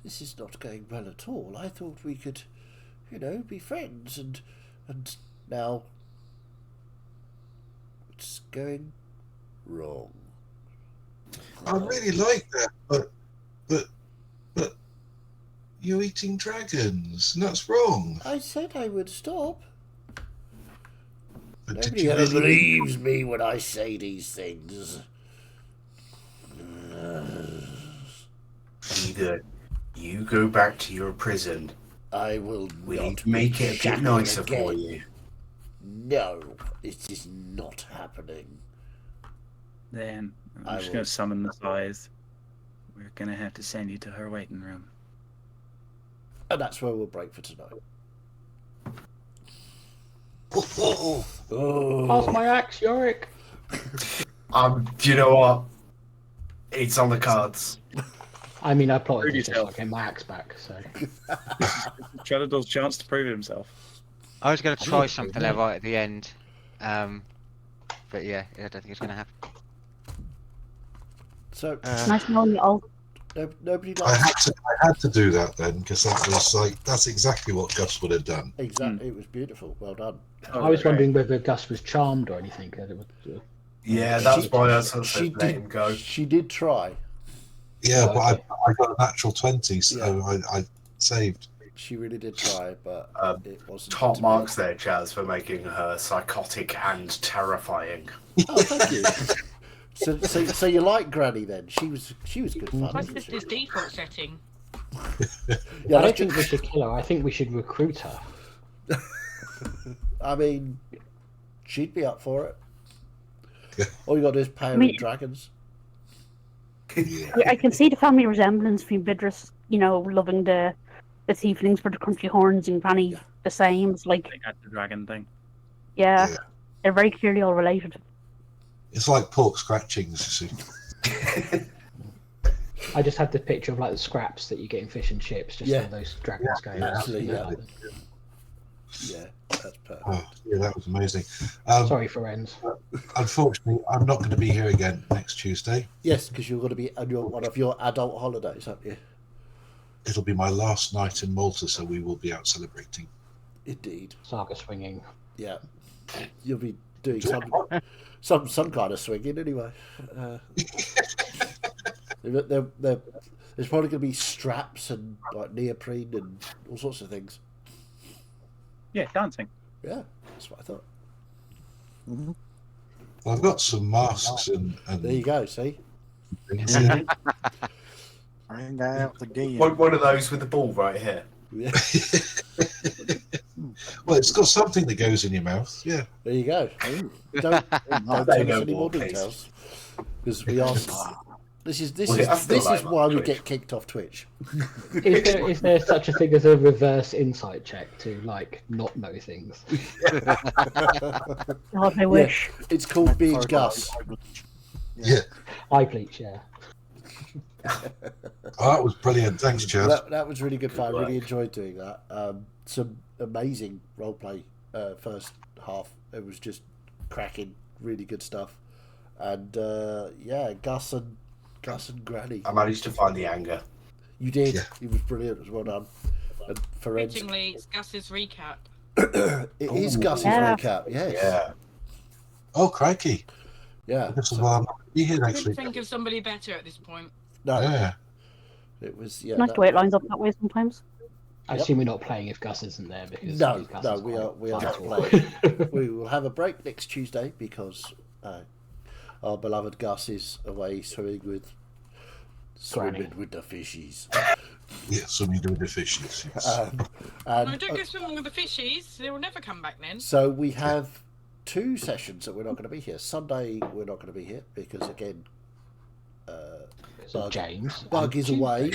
This is not going well at all. I thought we could, be friends, and now it's going wrong. I really like that, but you're eating dragons, and that's wrong. I said I would stop. But did Nobody you ever really- believes me when I say these things. Either you go back to your prison, I will we not need to make be it a bit shackled nicer again. for you. No, it is not happening. Then I I'm just will- going to summon the scythe. We're gonna have to send you to her waiting room. And that's where we'll break for tonight. Pass my axe, Yorick. Do you know what? It's on the cards. I mean, I plotted Prove this so I yourself. get my axe back, so... Treadledor's chance to prove himself. I was going to try Yeah, something yeah. there right at the end. But yeah, I don't think it's going to happen. So, Nice knowing you all. nobody I likes had to do that then because that's exactly what Gus would have done. Exactly. It was beautiful. Well done. I was wondering whether Gus was charmed or anything. 'Cause it was, Yeah, that's why I sort of She let him go. She did try. Yeah, Oh, but okay. I got a natural 20, so I saved. She really did try, but it wasn't. Top to marks there, Chaz, for making her psychotic and terrifying. be. Oh, thank you. So you like Granny then? She was good fun. That's Wasn't just she? his default setting. Yeah, I that's don't think we should kill her. I think we should recruit her. I mean, she'd be up for it. Yeah. All you got to do is pay her mean- in dragons. I can see the family resemblance between Vidrus, loving the tieflings for the country horns and Granny the same. It's like, They had the dragon thing. yeah, Yeah. they're very clearly all related. It's like pork scratchings, you see. I just had the picture of like the scraps that you get in fish and chips, just Yeah. all those dragons going. Absolutely, yeah. out. Yeah, that's perfect. Oh, yeah, that was amazing. Sorry, friends. Unfortunately, I'm not going to be here again next Tuesday. Yes, because you're going to be on one of your adult holidays, aren't you? It'll be my last night in Malta, so we will be out celebrating. Indeed. Saga swinging. Yeah, you'll be doing some kind of swinging anyway. There's probably going to be straps and like neoprene and all sorts of things. Yeah, dancing. Yeah, that's what I thought. Mhm. Well, I've got some masks and There you go. See. things. Yeah. Bring out the gear. One of those with the ball right here. Yeah, Well, it's got something that goes in your mouth. Yeah. there you go. Ooh. Don't There tell you us go, any more please. details because we are. This is Well, I still like why we Twitch. get kicked off Twitch. Is there such a thing as a reverse insight check to like not know things? God, I wish. It's called being Gus. Yeah. Eye bleach, yeah. Oh, that was brilliant. Thanks, Chaz. That was really good fun. Good Really work. enjoyed doing that. Some amazing roleplay first half. It was just cracking, really good stuff. And yeah, Gus and Granny. I managed to find the anger. You did. Yeah. It was brilliant. It was well done. And forensic. Fittingly, it's Gus's recap. It is Ooh. Gus's Yeah. recap. Yes. Yeah. Oh, crikey. Yeah. This is So- why I'm not be here I next couldn't week. think of somebody better at this point. no, Yeah. it was yeah. Nice that- the way it lines up that way sometimes. I assume we're not playing if Gus isn't there because No, Gus no, is we quite are not vital. playing. We will have a break next Tuesday because our beloved Gus is away swimming with the fishies. Yeah, something to do with the fishes. Yes. And No, don't go swimming with the fishies. They will never come back then. so we have 2 sessions that we're not going to be here. Sunday we're not going to be here because again, So James. Bug is away,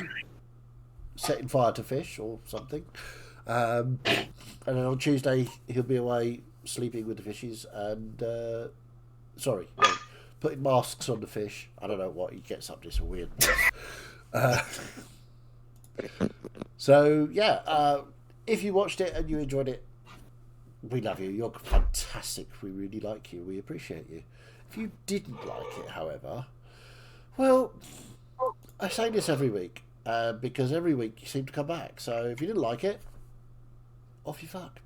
setting fire to fish or something. And then on Tuesday he'll be away sleeping with the fishies and putting masks on the fish. I don't know what he gets up to. It's a weird. So yeah, if you watched it and you enjoyed it, we love you. You're fantastic. We really like you. We appreciate you. If you didn't like it, however, well, I say this every week because every week you seem to come back. So if you didn't like it, off you fuck.